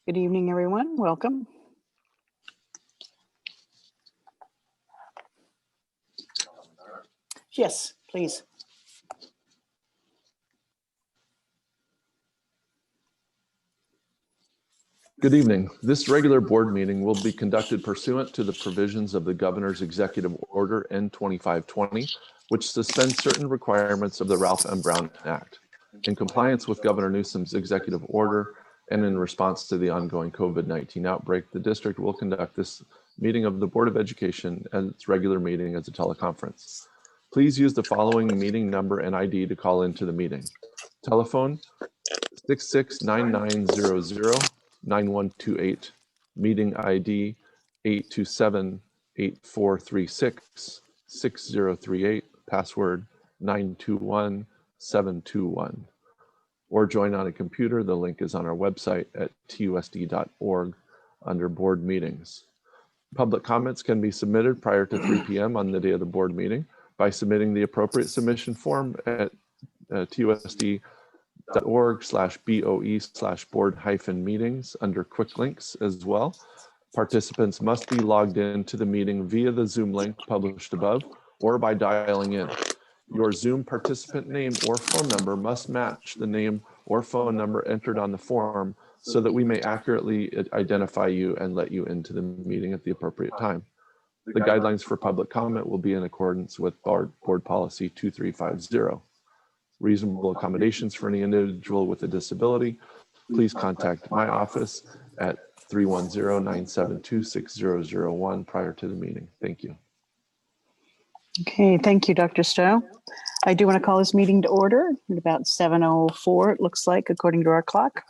Good evening, everyone. Welcome. Yes, please. Good evening. This regular board meeting will be conducted pursuant to the provisions of the Governor's Executive Order N2520, which suspends certain requirements of the Ralph M. Brown Act. In compliance with Governor Newsom's executive order and in response to the ongoing COVID-19 outbreak, the district will conduct this meeting of the Board of Education as its regular meeting as a teleconference. Please use the following meeting number and ID to call into the meeting. Telephone 669900-9128, meeting ID 827-8436-6038, password 921721. Or join on a computer. The link is on our website at TUSD.org under board meetings. Public comments can be submitted prior to 3 p.m. on the day of the board meeting by submitting the appropriate submission form at TUSD.org/BOE/board-meetings under quick links as well. Participants must be logged in to the meeting via the Zoom link published above or by dialing in. Your Zoom participant name or phone number must match the name or phone number entered on the form so that we may accurately identify you and let you into the meeting at the appropriate time. The guidelines for public comment will be in accordance with Board Policy 2350. Reasonable accommodations for any individual with a disability, please contact my office at 310-972-6001 prior to the meeting. Thank you. Okay, thank you, Dr. Stowe. I do want to call this meeting to order at about 7:04, it looks like, according to our clock.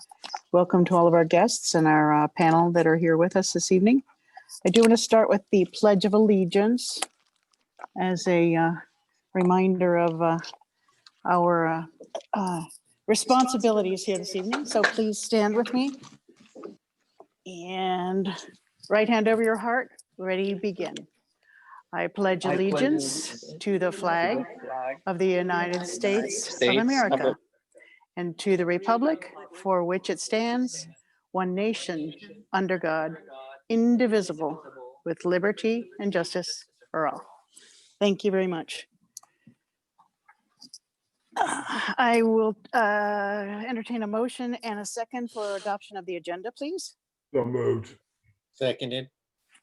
Welcome to all of our guests and our panel that are here with us this evening. I do want to start with the Pledge of Allegiance as a reminder of our responsibilities here this evening. So please stand with me. And right hand over your heart, ready, begin. I pledge allegiance to the flag of the United States of America and to the republic for which it stands, one nation, under God, indivisible, with liberty and justice for all. Thank you very much. I will entertain a motion and a second for adoption of the agenda, please. So moved. Seconded.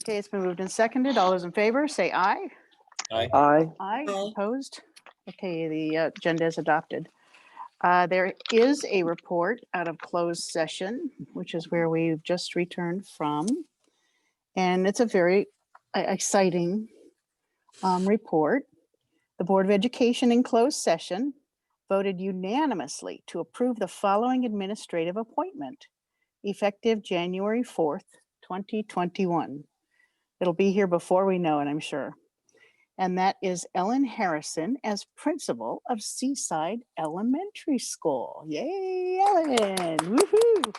Okay, it's been moved and seconded. All those in favor, say aye. Aye. Aye. Aye. Opposed? Okay, the agenda is adopted. There is a report out of closed session, which is where we've just returned from. And it's a very exciting report. The Board of Education in closed session voted unanimously to approve the following administrative appointment, effective January 4th, 2021. It'll be here before we know it, I'm sure. And that is Ellen Harrison as principal of Seaside Elementary School. Yay, Ellen, woohoo.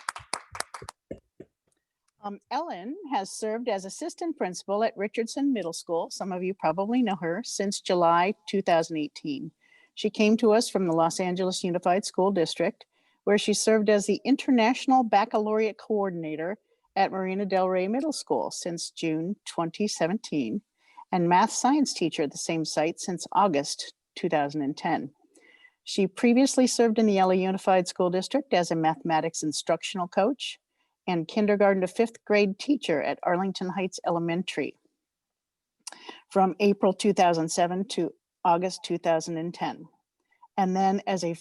Ellen has served as assistant principal at Richardson Middle School. Some of you probably know her since July 2018. She came to us from the Los Angeles Unified School District, where she served as the International Baccalaureate Coordinator at Marina Del Rey Middle School since June 2017, and math science teacher at the same site since August 2010. She previously served in the LA Unified School District as a mathematics instructional coach and kindergarten to 5th grade teacher at Arlington Heights Elementary from April 2007 to August 2010. And then as a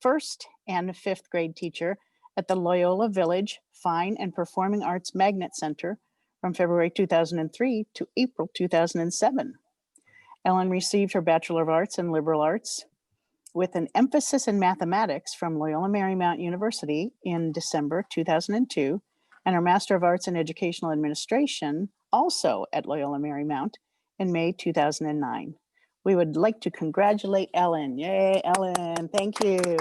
first and 5th grade teacher at the Loyola Village Fine and Performing Arts Magnet Center from February 2003 to April 2007. Ellen received her Bachelor of Arts in Liberal Arts with an emphasis in mathematics from Loyola Marymount University in December 2002, and her Master of Arts in Educational Administration also at Loyola Marymount in May 2009. We would like to congratulate Ellen. Yay, Ellen, thank you.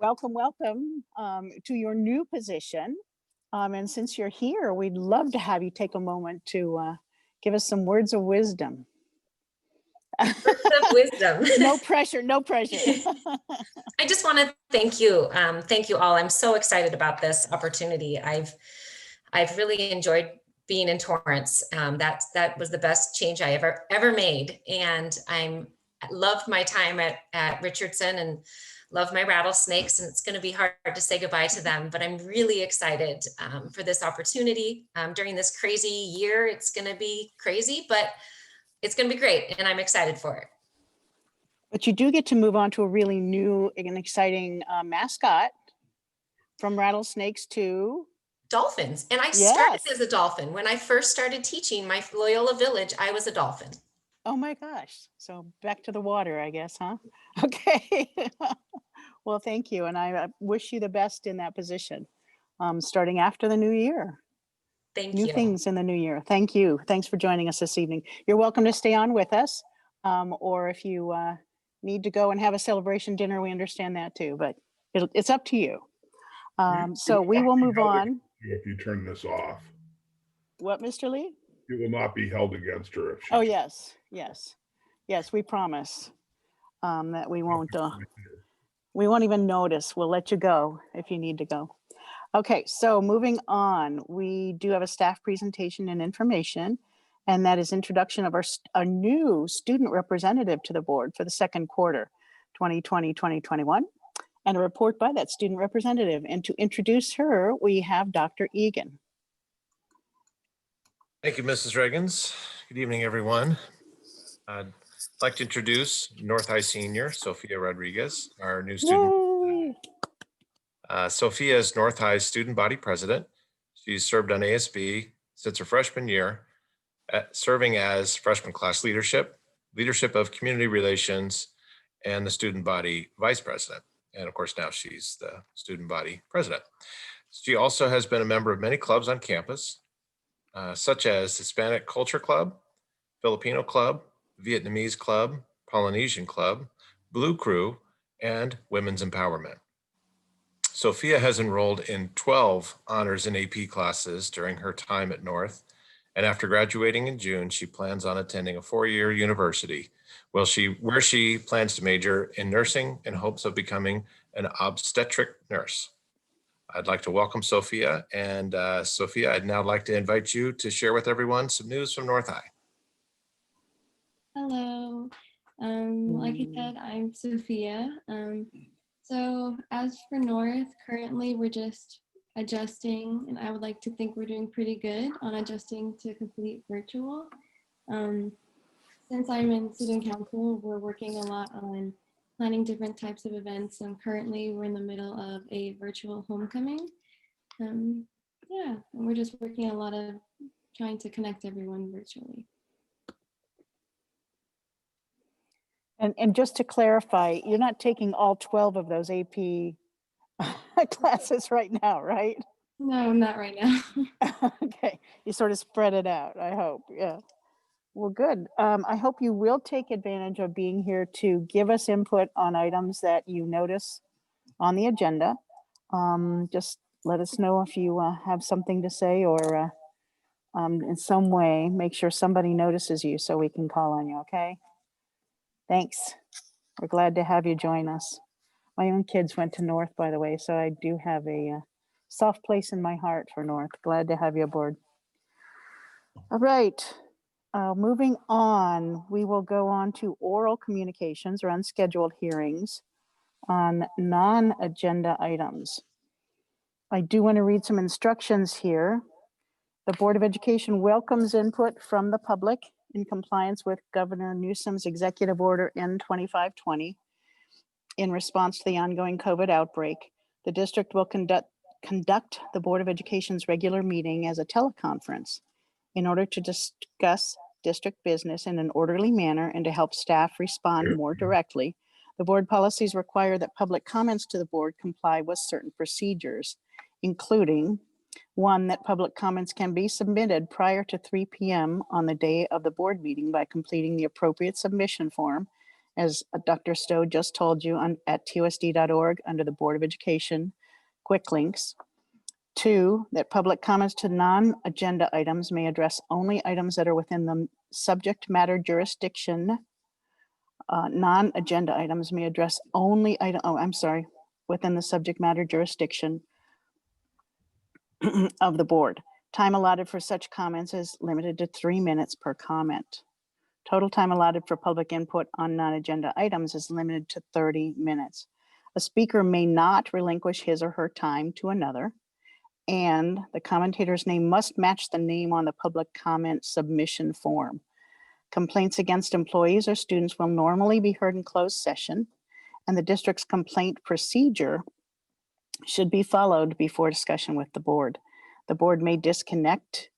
Welcome, welcome to your new position. And since you're here, we'd love to have you take a moment to give us some words of wisdom. First and wisdom. No pressure, no pressure. I just want to thank you. Thank you all. I'm so excited about this opportunity. I've really enjoyed being in Torrance. That was the best change I ever made. And I loved my time at Richardson and love my rattlesnakes, and it's going to be hard to say goodbye to them, but I'm really excited for this opportunity during this crazy year. It's going to be crazy, but it's going to be great, and I'm excited for it. But you do get to move on to a really new and exciting mascot, from rattlesnakes to dolphins. And I started as a dolphin. When I first started teaching my Loyola Village, I was a dolphin. Oh my gosh. So back to the water, I guess, huh? Okay. Well, thank you. And I wish you the best in that position, starting after the new year. Thank New you. things in the new year. Thank you. Thanks for joining us this evening. You're welcome to stay on with us. Or if you need to go and have a celebration dinner, we understand that too, but it's up to you. So we will move on. If you turn this off. What, Mr. Lee? It will not be held against her. If she Oh, yes, yes. Yes, we promise that we won't even notice. We'll let you go if you need to go. Okay, so moving on, we do have a staff presentation and information, and that is introduction of our new student representative to the board for the second quarter, 2020-2021, and a report by that student representative. And to introduce her, we have Dr. Egan. Thank you, Mrs. Reagans. Good evening, everyone. I'd like to introduce North High Senior Sophia Rodriguez, our new student. Sophia is North High's student body president. She's served on ASB since her freshman year, serving as freshman class leadership of community relations, and the student body vice president. And of course, now she's the student body president. She also has been a member of many clubs on campus, such as Hispanic Culture Club, Filipino Club, Vietnamese Club, Polynesian Club, Blue Crew, and Women's Empowerment. Sophia has enrolled in 12 honors and AP classes during her time at North, and after graduating in June, she plans on attending a 4-year university where she plans to major in nursing in hopes of becoming an obstetric nurse. I'd like to welcome Sophia, and Sophia, I'd now like to invite you to share with everyone some news from North High. Hello, like I said, I'm Sophia. So as for North, currently we're just adjusting, and I would like to think we're doing pretty good on adjusting to complete virtual. Since I'm in student council, we're working a lot on planning different types of events, and currently we're in the middle of a virtual homecoming. Yeah, and we're just working a lot of trying to connect everyone virtually. And just to clarify, you're not taking all 12 of those AP classes right now, right? No, not right now. Okay, you sort of spread it out, I hope, yeah. Well, good. I hope you will take advantage of being here to give us input on items that you notice on the agenda. Just let us know if you have something to say, or in some way, make sure somebody notices you so we can call on you, okay? Thanks. We're glad to have you join us. My own kids went to North, by the way, so I do have a soft place in my heart for North. Glad to have you aboard. All right, moving on, we will go on to oral communications or unscheduled hearings on non-agenda items. I do want to read some instructions here. The Board of Education welcomes input from the public in compliance with Governor Newsom's Executive Order N2520 in response to the ongoing COVID outbreak. The district will conduct the Board of Education's regular meeting as a teleconference in order to discuss district business in an orderly manner and to help staff respond more directly. The board policies require that public comments to the board comply with certain procedures, including 1, that public comments can be submitted prior to 3 p.m. on the day of the board meeting by completing the appropriate submission form, as Dr. Stowe just told you, at TUSD.org under the Board of Education quick links. 2, that public comments to non-agenda items may address only items that are within the subject matter jurisdiction Non-agenda items may address only within the subject matter jurisdiction of the board. Time allotted for such comments is limited to 3 minutes per comment. Total time allotted for public input on non-agenda items is limited to 30 minutes. A speaker may not relinquish his or her time to another, and the commentator's name must match the name on the public comment submission form. Complaints against employees or students will normally be heard in closed session, and the district's complaint procedure should be followed before discussion with the board. The board may disconnect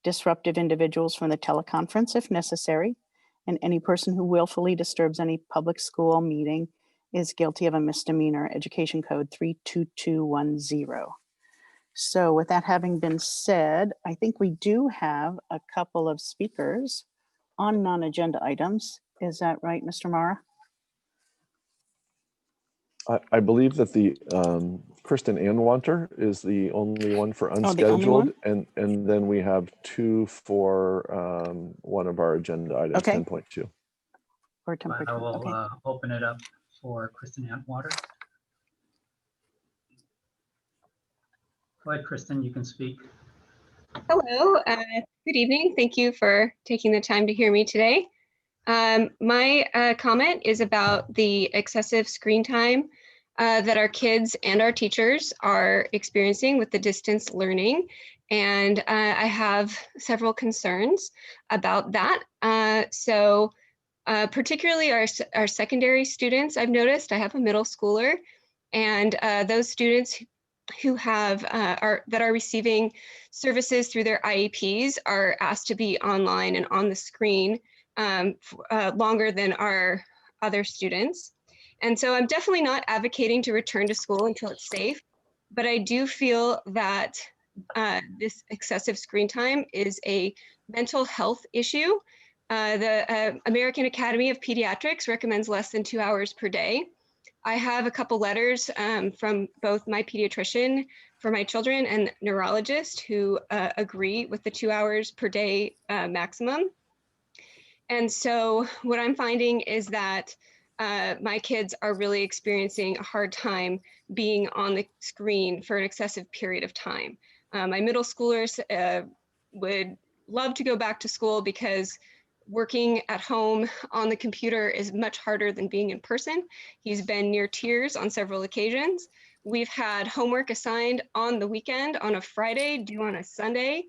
disruptive individuals from the teleconference if necessary, and any person who willfully disturbs any public school meeting is guilty of a misdemeanor, Education Code 32210. So with that having been said, I think we do have a couple of speakers on non-agenda items. Is that right, Mr. Mara? I believe that the Kristen Anwanter is the only one for the only unscheduled, one? and then we have 2 for one of our agenda items, Okay. 10.2. Or I temperature? will Okay. open it up for Kristen Antwater. Go ahead, Kristen, you can speak. Hello, good evening. Thank you for taking the time to hear me today. My comment is about the excessive screen time that our kids and our teachers are experiencing with the distance learning. And I have several concerns about that. Particularly our secondary students, I've noticed. I have a middle schooler, and those students who have that are receiving services through their IEPs are asked to be online and on the screen longer than our other students. And so I'm definitely not advocating to return to school until it's safe, but I do feel that this excessive screen time is a mental health issue. The American Academy of Pediatrics recommends less than 2 hours per day. I have a couple letters from both my pediatrician for my children and neurologist who agree with the 2 hours per day maximum. And so what I'm finding is that my kids are really experiencing a hard time being on the screen for an excessive period of time. My middle schoolers would love to go back to school because working at home on the computer is much harder than being in person. He's been near tears on several occasions. We've had homework assigned on the weekend, on a Friday, due on a Sunday.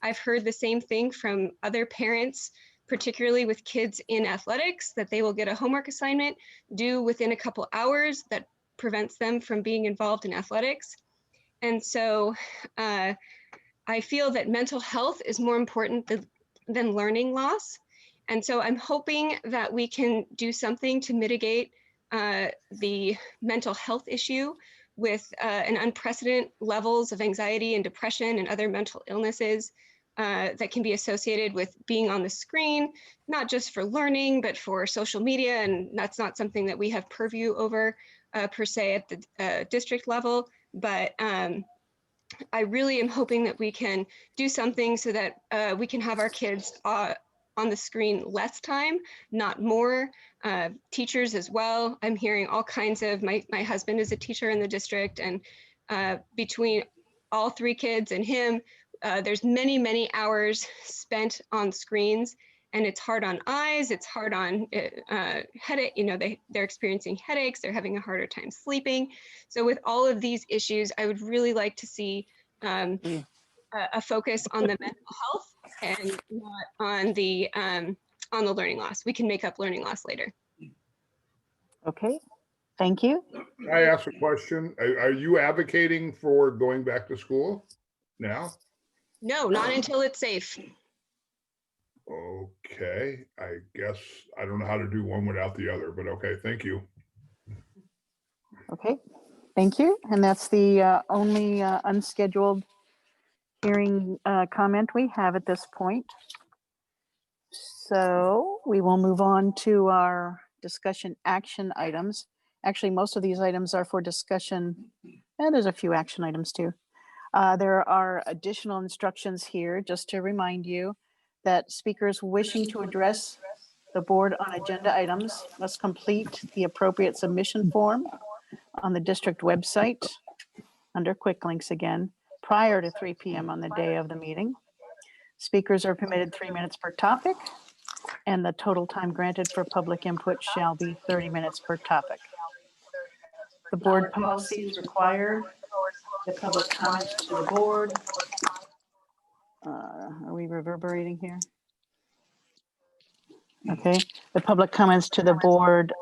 I've heard the same thing from other parents, particularly with kids in athletics, that they will get a homework assignment due within a couple hours that prevents them from being involved in athletics. And so I feel that mental health is more important than learning loss. And so I'm hoping that we can do something to mitigate the mental health issue with an unprecedented levels of anxiety and depression and other mental illnesses that can be associated with being on the screen, not just for learning, but for social media. And that's not something that we have purview over per se at the district level. But I really am hoping that we can do something so that we can have our kids on the screen less time, not more. Teachers as well. I'm hearing all kinds of, my husband is a teacher in the district, and between all 3 kids and him, there's many, many hours spent on screens, and it's hard on eyes, it's hard on headache, they're experiencing headaches, they're having a harder time sleeping. So with all of these issues, I would really like to see a focus on the mental health and not on the learning loss. We can make up learning loss later. Okay, thank you. Can I ask a question? Are you advocating for going back to school now? No, not until it's safe. Okay, I guess I don't know how to do one without the other, but okay, thank you. Okay, thank you. And that's the only unscheduled hearing comment we have at this point. So we will move on to our discussion action items. Actually, most of these items are for discussion, and there's a few action items too. There are additional instructions here, just to remind you that speakers wishing to address The board on agenda items must complete the appropriate submission form on the district website under quick links again, prior to 3 p.m. on the day of the meeting. Speakers are permitted 3 minutes per topic, and the total time granted for public input shall be 30 minutes per topic. The board policies require the public comments to the board. Are we reverberating here? Okay, the public comments to the board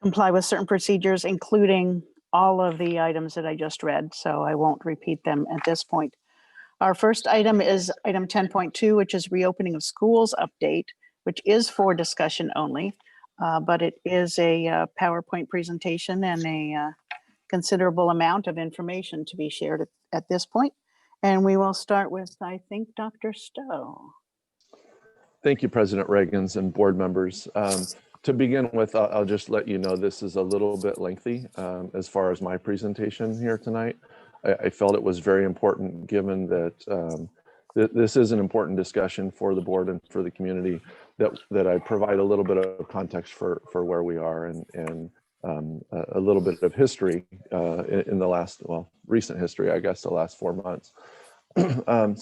comply with certain procedures, including all of the items that I just read, so I won't repeat them at this point. Our first item is item 10.2, which is reopening of schools update, which is for discussion only, but it is a PowerPoint presentation and a considerable amount of information to be shared at this point. And we will start with, I think, Dr. Stowe. Thank you, President Reagans and board members. To begin with, I'll just let you know this is a little bit lengthy as far as my presentation here tonight. I felt it was very important given that this is an important discussion for the board and for the community, that I provide a little bit of context for where we are and a little bit of history in the last, well, recent history, I guess, the last 4 months.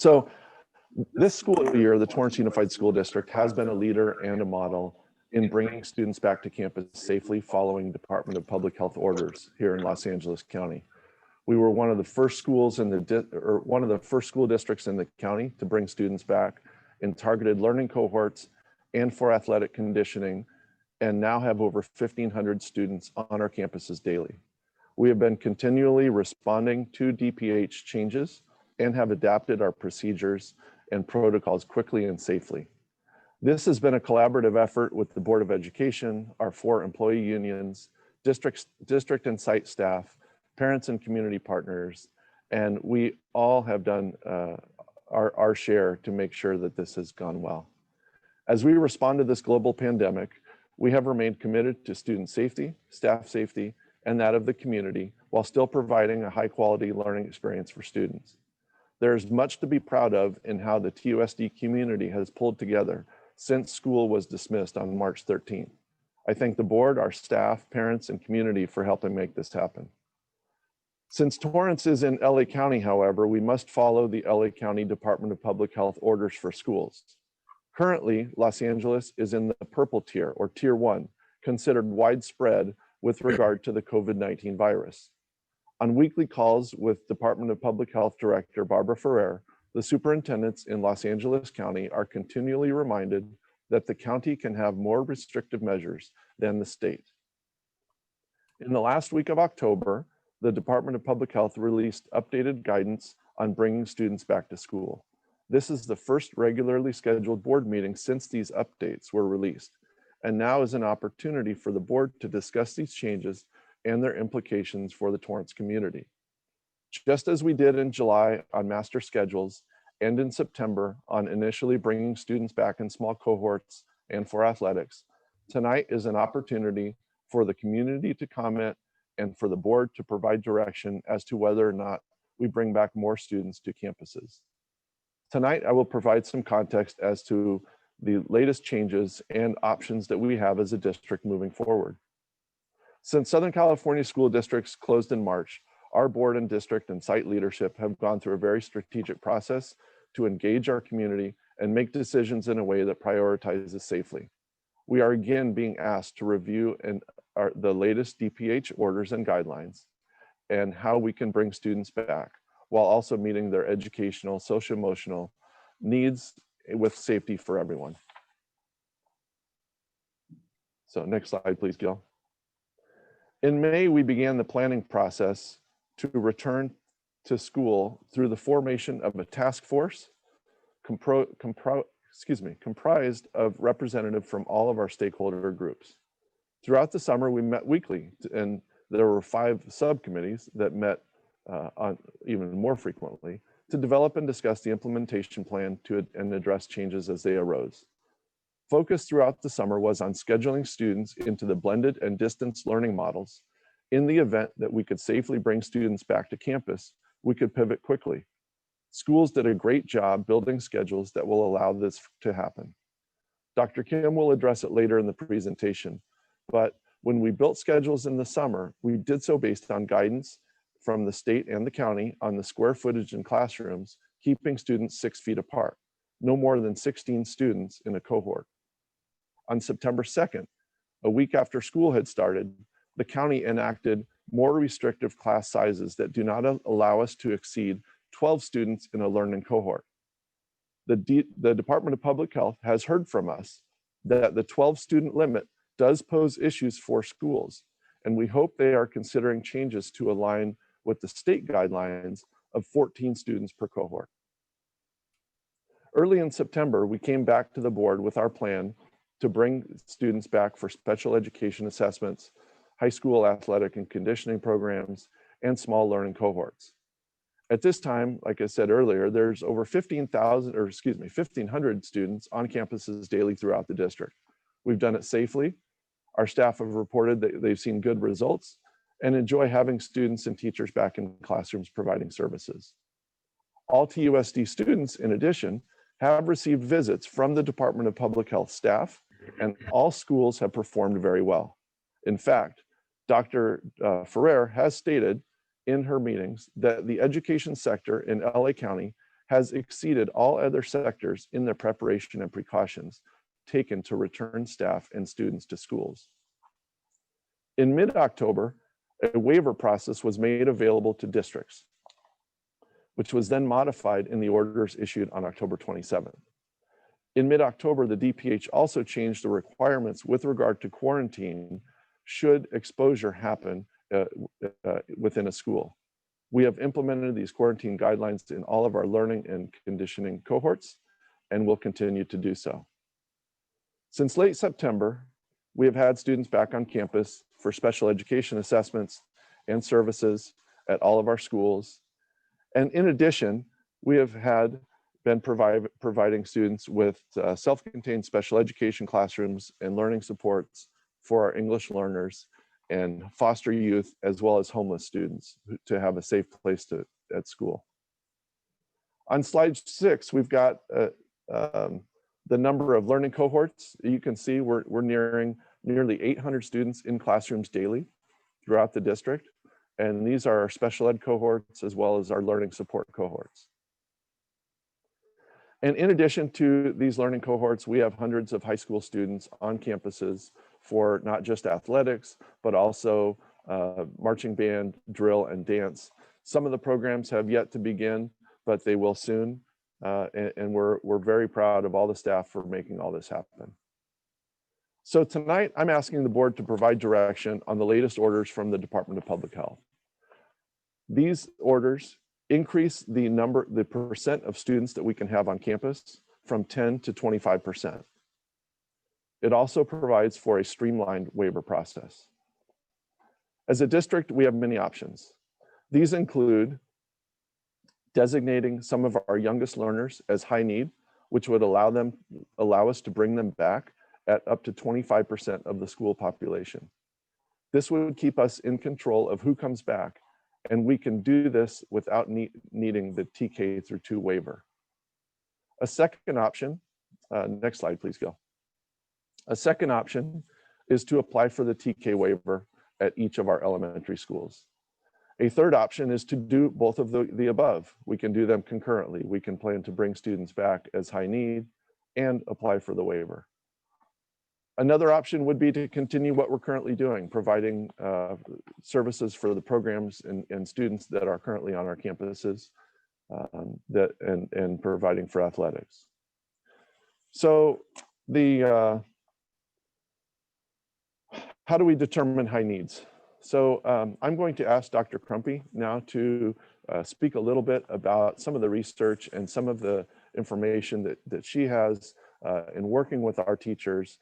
So this school year, the Torrance Unified School District has been a leader and a model in bringing students back to campus safely following Department of Public Health orders here in Los Angeles County. We were one of the first schools in one of the first school districts in the county to bring students back in targeted learning cohorts and for athletic conditioning, and now have over 1,500 students on our campuses daily. We have been continually responding to DPH changes and have adapted our procedures and protocols quickly and safely. This has been a collaborative effort with the Board of Education, our 4 employee unions, district and site staff, parents and community partners, and we all have done our share to make sure that this has gone well. As we respond to this global pandemic, we have remained committed to student safety, staff safety, and that of the community, while still providing a high-quality learning experience for students. There is much to be proud of in how the TUSD community has pulled together since school was dismissed on March 13th. I thank the board, our staff, parents, and community for helping make this happen. Since Torrance is in LA County, however, we must follow the LA County Department of Public Health orders for schools. Currently, Los Angeles is in the purple tier, or tier 1, considered widespread with regard to the COVID-19 virus. On weekly calls with Department of Public Health Director Barbara Ferrer, the superintendents in Los Angeles County are continually reminded that the county can have more restrictive measures than the state. In the last week of October, the Department of Public Health released updated guidance on bringing students back to school. This is the first regularly scheduled board meeting since these updates were released, and now is an opportunity for the board to discuss these changes and their implications for the Torrance community. Just as we did in July on master schedules and in September on initially bringing students back in small cohorts and for athletics, tonight is an opportunity for the community to comment and for the board to provide direction as to whether or not we bring back more students to campuses. Tonight, I will provide some context as to the latest changes and options that we have as a district moving forward. Since Southern California school districts closed in March, our board and district and site leadership have gone through a very strategic process to engage our community and make decisions in a way that prioritizes safely. We are again being asked to review the latest DPH orders and guidelines and how we can bring students back while also meeting their educational, social-emotional needs with safety for everyone. So next slide, please, Gil. In May, we began the planning process to return to school through the formation of a task force comprised of representatives from all of our stakeholder groups. Throughout the summer, we met weekly, and there were 5 subcommittees that met even more frequently to develop and discuss the implementation plan and address changes as they arose. Focus throughout the summer was on scheduling students into the blended and distance learning models. In the event that we could safely bring students back to campus, we could pivot quickly. Schools did a great job building schedules that will allow this to happen. Dr. Kim will address it later in the presentation, but when we built schedules in the summer, we did so based on guidance from the state and the county on the square footage in classrooms, keeping students 6 feet apart, no more than 16 students in a cohort. On September 2nd, a week after school had started, the county enacted more restrictive class sizes that do not allow us to exceed 12 students in a learning cohort. The Department of Public Health has heard from us that the 12 student limit does pose issues for schools, and we hope they are considering changes to align with the state guidelines of 14 students per cohort. Early in September, we came back to the board with our plan to bring students back for special education assessments, high school athletic and conditioning programs, and small learning cohorts. At this time, like I said earlier, there's over 1,500 students on campuses daily throughout the district. We've done it safely. Our staff have reported that they've seen good results and enjoy having students and teachers back in classrooms providing services. All TUSD students, in addition, have received visits from the Department of Public Health staff, and all schools have performed very well. In fact, Dr. Ferrer has stated in her meetings that the education sector in LA County has exceeded all other sectors in their preparation and precautions taken to return staff and students to schools. In mid-October, a waiver process was made available to districts, which was then modified in the orders issued on October 27th. In mid-October, the DPH also changed the requirements with regard to quarantine should exposure happen within a school. We have implemented these quarantine guidelines in all of our learning and conditioning cohorts, and will continue to do so. Since late September, we have had students back on campus for special education assessments and services at all of our schools. And in addition, we have been providing students with self-contained special education classrooms and learning supports for our English learners and foster youth, as well as homeless students, to have a safe place at school. On slide 6, we've got the number of learning cohorts. You can see we're nearing nearly 800 students in classrooms daily throughout the district. And these are our special ed cohorts as well as our learning support cohorts. And in addition to these learning cohorts, we have hundreds of high school students on campuses for not just athletics, but also marching band, drill, and dance. Some of the programs have yet to begin, but they will soon. And we're very proud of all the staff for making all this happen. So tonight, I'm asking the board to provide direction on the latest orders from the Department of Public Health. These orders increase the percent of students that we can have on campus from 10 to 25%. It also provides for a streamlined waiver process. As a district, we have many options. These include designating some of our youngest learners as high need, which would allow us to bring them back at up to 25% of the school population. This would keep us in control of who comes back, and we can do this without needing the TK through 2 waiver. A second option, next slide, please, Gil. A second option is to apply for the TK waiver at each of our elementary schools. A third option is to do both of the above. We can do them concurrently. We can plan to bring students back as high need and apply for the waiver. Another option would be to continue what we're currently doing, providing services for the programs and students that are currently on our campuses and providing for athletics. So how do we determine high needs? So I'm going to ask Dr. Crumpy now to speak a little bit about some of the research and some of the information that she has in working with our teachers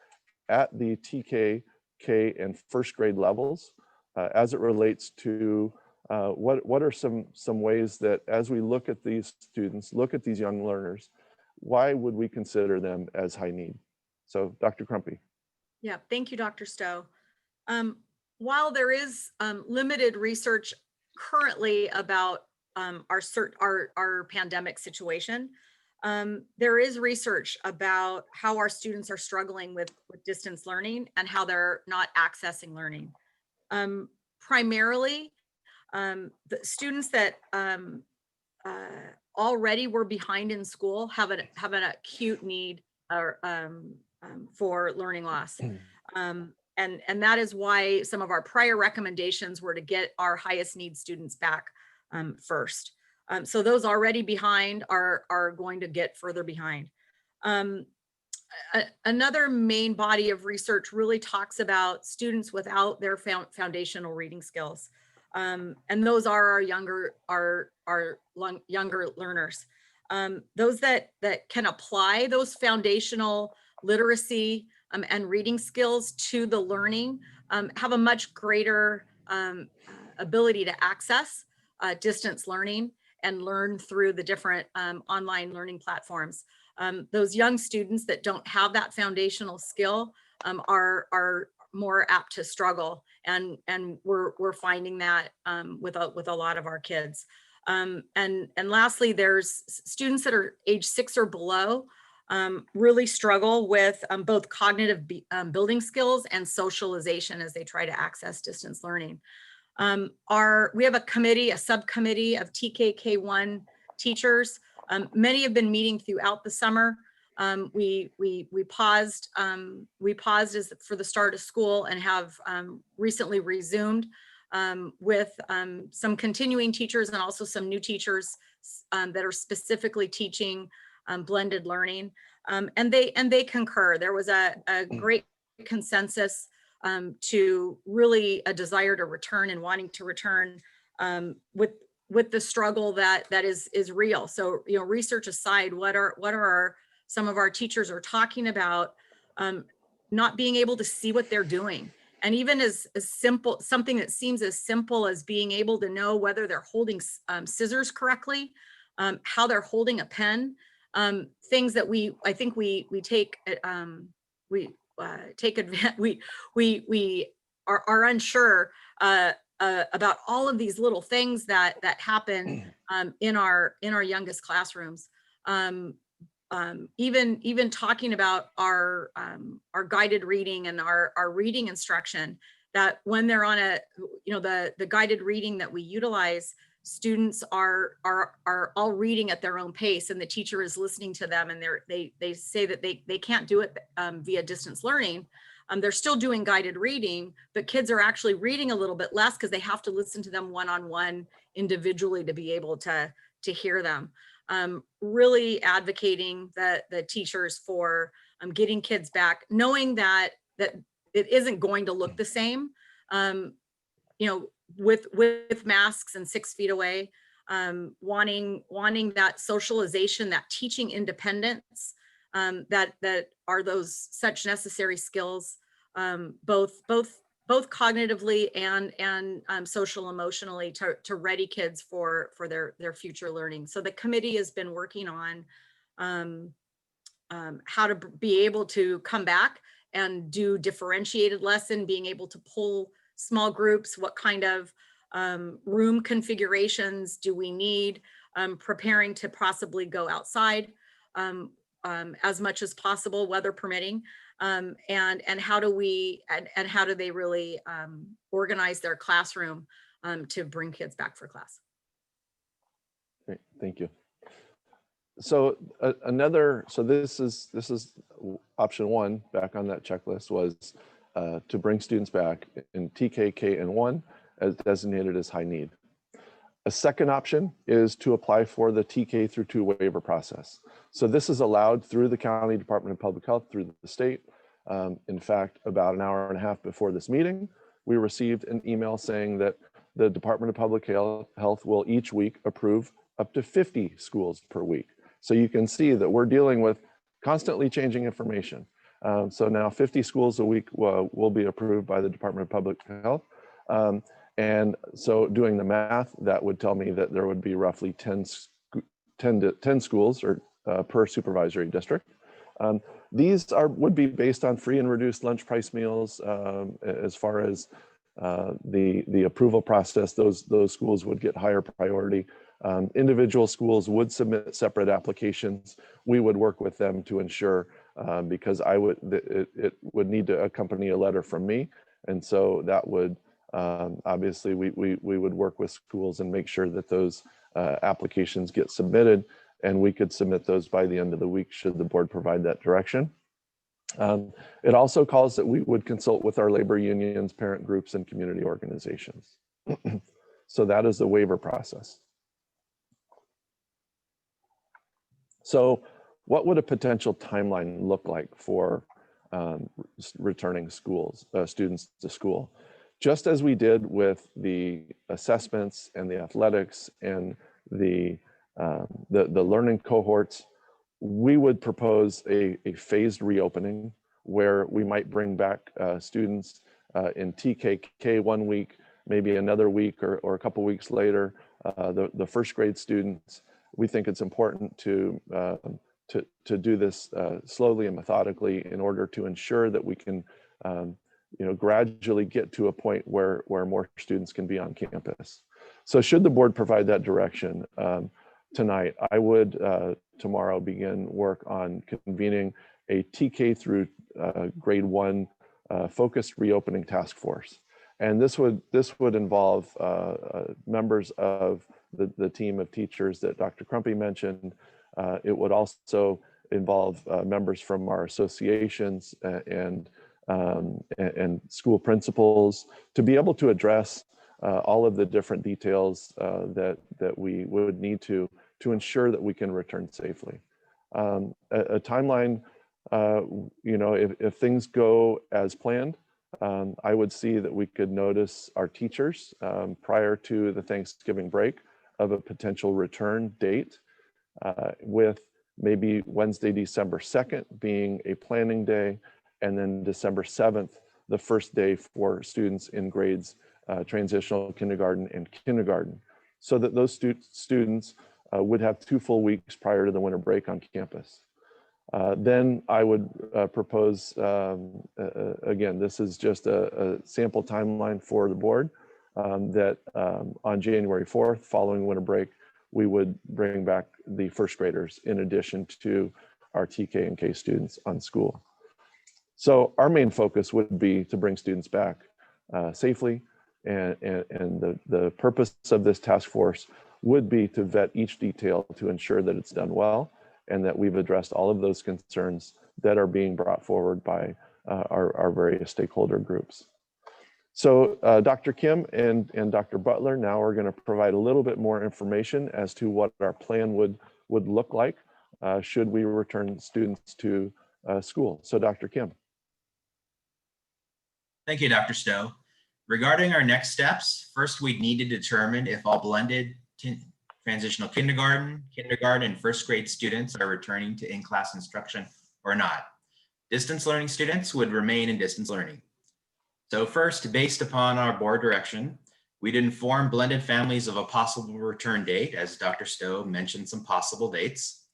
at the TK, K, and first grade levels as it relates to what are some ways that as we look at these students, look at these young learners, why would we consider them as high need? So Dr. Crumpy. Yeah, thank you, Dr. Stowe. While there is limited research currently about our pandemic situation. There is research about how our students are struggling with distance learning and how they're not accessing learning. Primarily, the students that already were behind in school have an acute need or for learning loss. And that is why some of our prior recommendations were to get our highest need students back first. So those already behind are going to get further behind. Another main body of research really talks about students without their foundational reading skills. And those are our younger learners. Those that can apply those foundational literacy and reading skills to the learning have a much greater ability to access distance learning and learn through the different online learning platforms. Those young students that don't have that foundational skill are more apt to struggle, and we're finding that with a lot of our kids. And lastly, there's students that are age 6 or below really struggle with both cognitive building skills and socialization as they try to access distance learning. We have a subcommittee of TKK1 teachers. Many have been meeting throughout the summer. We paused for the start of school and have recently resumed with some continuing teachers and also some new teachers that are specifically teaching blended learning. And they concur. There was a great consensus to really a desire to return and wanting to return with the struggle that is real. So, research aside, what are some of our teachers are talking about not being able to see what they're doing. And even as simple, something that seems as simple as being able to know whether they're holding scissors correctly, how they're holding a pen, things that we are unsure about all of these little things that happen in our youngest classrooms. Even talking about our guided reading and our reading instruction, that when they're on the guided reading that we utilize, students are all reading at their own pace, and the teacher is listening to them, and they say that they can't do it via distance learning. They're still doing guided reading, but kids are actually reading a little bit less because they have to listen to them one-on-one individually to be able to hear them. Really advocating the teachers for getting kids back, knowing that it isn't going to look the same, with masks and 6 feet away, wanting that socialization, that teaching independence, that are those such necessary skills, both cognitively and social emotionally to ready kids for their future learning. So the committee has been working on how to be able to come back and do differentiated lesson, being able to pull small groups, what kind of room configurations do we need, preparing to possibly go outside as much as possible, weather permitting, and how do they really organize their classroom to bring kids back for class. Great, thank you. So this is option 1 back on that checklist, was to bring students back in TKK and 1 as designated as high need. A second option is to apply for the TK through 2 waiver process. So this is allowed through the County Department of Public Health, through the state. In fact, about an hour and a half before this meeting, we received an email saying that the Department of Public Health will each week approve up to 50 schools per week. So you can see that we're dealing with constantly changing information. So now 50 schools a week will be approved by the Department of Public Health. And so doing the math, that would tell me that there would be roughly 10 schools or per supervisory district. These would be based on free and reduced lunch price meals. As far as the approval process, those schools would get higher priority. Individual schools would submit separate applications. We would work with them to ensure, because it would need to accompany a letter from me. And so that would, obviously, we would work with schools and make sure that those applications get submitted, and we could submit those by the end of the week should the board provide that direction. It also calls that we would consult with our labor unions, parent groups, and community organizations. So that is the waiver process. So what would a potential timeline look like for returning students to school? Just as we did with the assessments and the athletics and the learning cohorts, we would propose a phased reopening where we might bring back students in TKK 1 week, maybe another week or a couple weeks later, the first grade students. We think it's important to do this slowly and methodically in order to ensure that we can gradually get to a point where more students can be on campus. So should the board provide that direction tonight, I would tomorrow begin work on convening a TK through grade 1 focused reopening task force. And this would involve members of the team of teachers that Dr. Crumpy mentioned. It would also involve members from our associations and school principals to be able to address all of the different details that we would need to ensure that we can return safely. A timeline, if things go as planned, I would see that we could notice our teachers prior to the Thanksgiving break of a potential return date, with maybe Wednesday, December 2nd being a planning day, and then December 7th, the first day for students in grades transitional kindergarten and kindergarten, so that those students would have 2 full weeks prior to the winter break on campus. Then I would propose, again, this is just a sample timeline for the board, that on January 4th, following winter break, we would bring back the first graders in addition to our TK and K students on school. So our main focus would be to bring students back safely, and the purpose of this task force would be to vet each detail to ensure that it's done well and that we've addressed all of those concerns that are being brought forward by our various stakeholder groups. So Dr. Kim and Dr. Butler now are going to provide a little bit more information as to what our plan would look like should we return students to school. So Dr. Kim. Thank you, Dr. Stowe. Regarding our next steps, first we'd need to determine if all blended transitional kindergarten, and first grade students are returning to in-class instruction or not. Distance learning students would remain in distance learning. So first, based upon our board direction, we'd inform blended families of a possible return date, as Dr. Stowe mentioned some possible dates.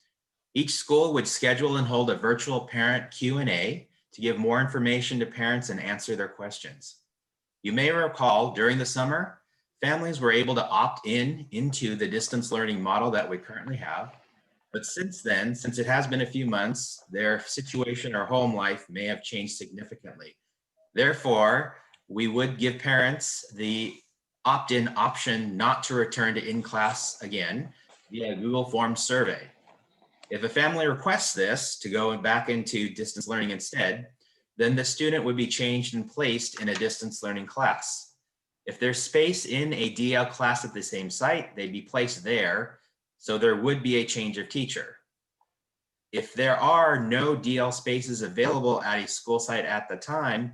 Each school would schedule and hold a virtual parent Q&A to give more information to parents and answer their questions. You may recall during the summer, families were able to opt into the distance learning model that we currently have. But since then, since it has been a few months, their situation or home life may have changed significantly. Therefore, we would give parents the opt-in option not to return to in-class again via Google Forms survey. If a family requests this to go back into distance learning instead, then the student would be changed and placed in a distance learning class. If there's space in a DL class at the same site, they'd be placed there, so there would be a change of teacher. If there are no DL spaces available at a school site at the time,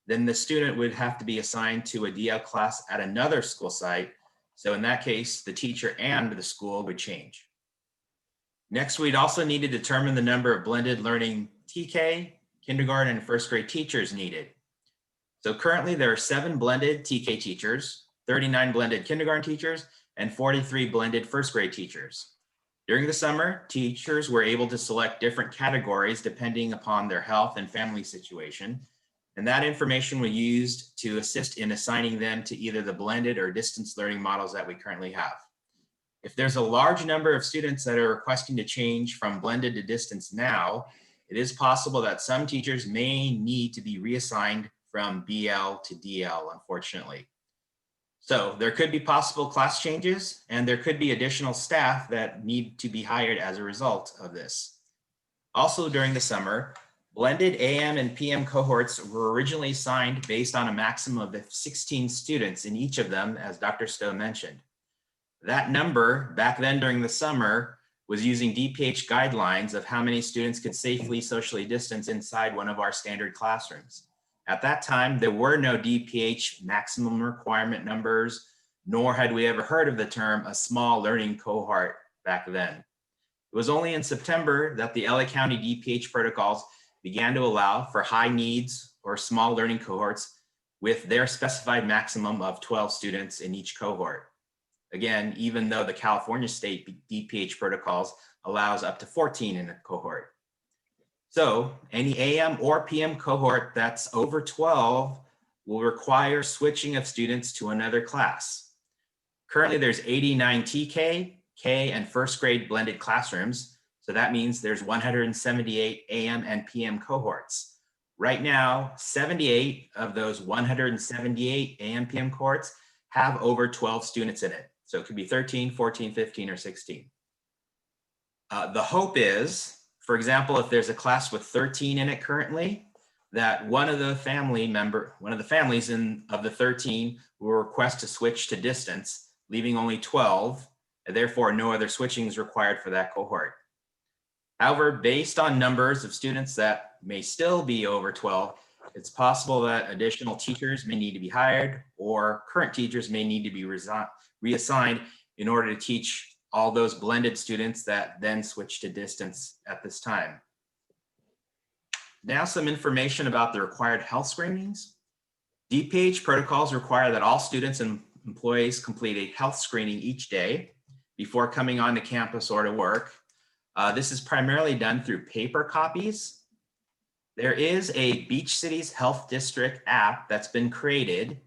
then the student would have to be assigned to a DL class at another school site. So in that case, the teacher and the school would change. Next, we'd also need to determine the number of blended learning TK, kindergarten, and first grade teachers needed. So currently there are 7 blended TK teachers, 39 blended kindergarten teachers, and 43 blended first grade teachers. During the summer, teachers were able to select different categories depending upon their health and family situation. And that information was used to assist in assigning them to either the blended or distance learning models that we currently have. If there's a large number of students that are requesting to change from blended to distance now, it is possible that some teachers may need to be reassigned from BL to DL, unfortunately. So there could be possible class changes, and there could be additional staff that need to be hired as a result of this. Also during the summer, blended AM and PM cohorts were originally assigned based on a maximum of 16 students in each of them, as Dr. Stowe mentioned. That number back then during the summer was using DPH guidelines of how many students could safely socially distance inside one of our standard classrooms. At that time, there were no DPH maximum requirement numbers, nor had we ever heard of the term a small learning cohort back then. It was only in September that the LA County DPH protocols began to allow for high needs or small learning cohorts with their specified maximum of 12 students in each cohort. Again, even though the California state DPH protocols allows up to 14 in a cohort. So any AM or PM cohort that's over 12 will require switching of students to another class. Currently there's 89 TK, K, and first grade blended classrooms. So that means there's 178 AM and PM cohorts. Right now, 78 of those 178 AM PM cohorts have over 12 students in it. So it could be 13, 14, 15, or 16. The hope is, for example, if there's a class with 13 in it currently, that one of the families of the 13 will request to switch to distance, leaving only 12, and therefore no other switching is required for that cohort. However, based on numbers of students that may still be over 12, it's possible that additional teachers may need to be hired, or current teachers may need to be reassigned in order to teach all those blended students that then switch to distance at this time. Now some information about the required health screenings. DPH protocols require that all students and employees complete a health screening each day before coming onto campus or to work. This is primarily done through paper copies. There is a Beach Cities Health District app that's been created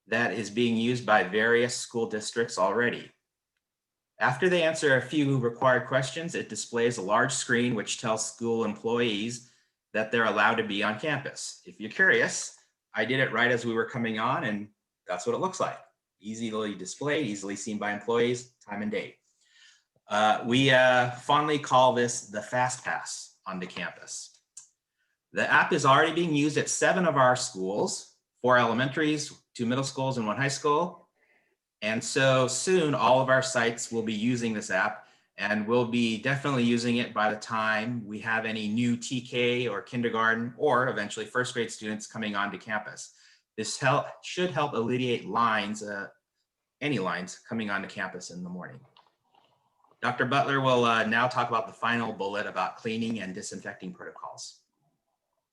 that is being used by various school districts already. After they answer a few required questions, it displays a large screen which tells school employees that they're allowed to be on campus. If you're curious, I did it right as we were coming on, and that's what it looks like. Easily displayed, easily seen by employees, time and date. We fondly call this the Fast Pass on the campus. The app is already being used at 7 of our schools, 4 elementaries, 2 middle schools, and 1 high school. And so soon all of our sites will be using this app, and we'll be definitely using it by the time we have any new TK or kindergarten or eventually first grade students coming onto campus. This should help alleviate lines, any lines coming onto campus in the morning. Dr. Butler will now talk about the final bullet about cleaning and disinfecting protocols.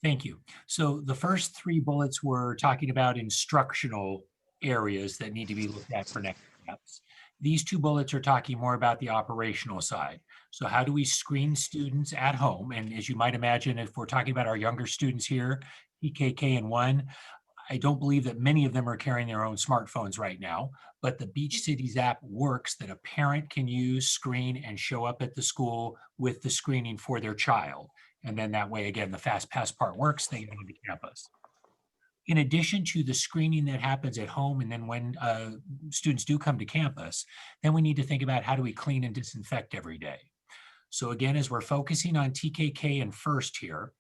Thank you. So the first 3 bullets were talking about instructional areas that need to be looked at for next steps. These 2 bullets are talking more about the operational side. So how do we screen students at home? And as you might imagine, if we're talking about our younger students here, TKK and 1, I don't believe that many of them are carrying their own smartphones right now, but the Beach Cities app works that a parent can use, screen, and show up at the school with the screening for their child. And then that way, again, the Fast Pass part works, they get onto campus. In addition to the screening that happens at home, and then when students do come to campus, then we need to think about how do we clean and disinfect every day. So again, as we're focusing on TKK and first here,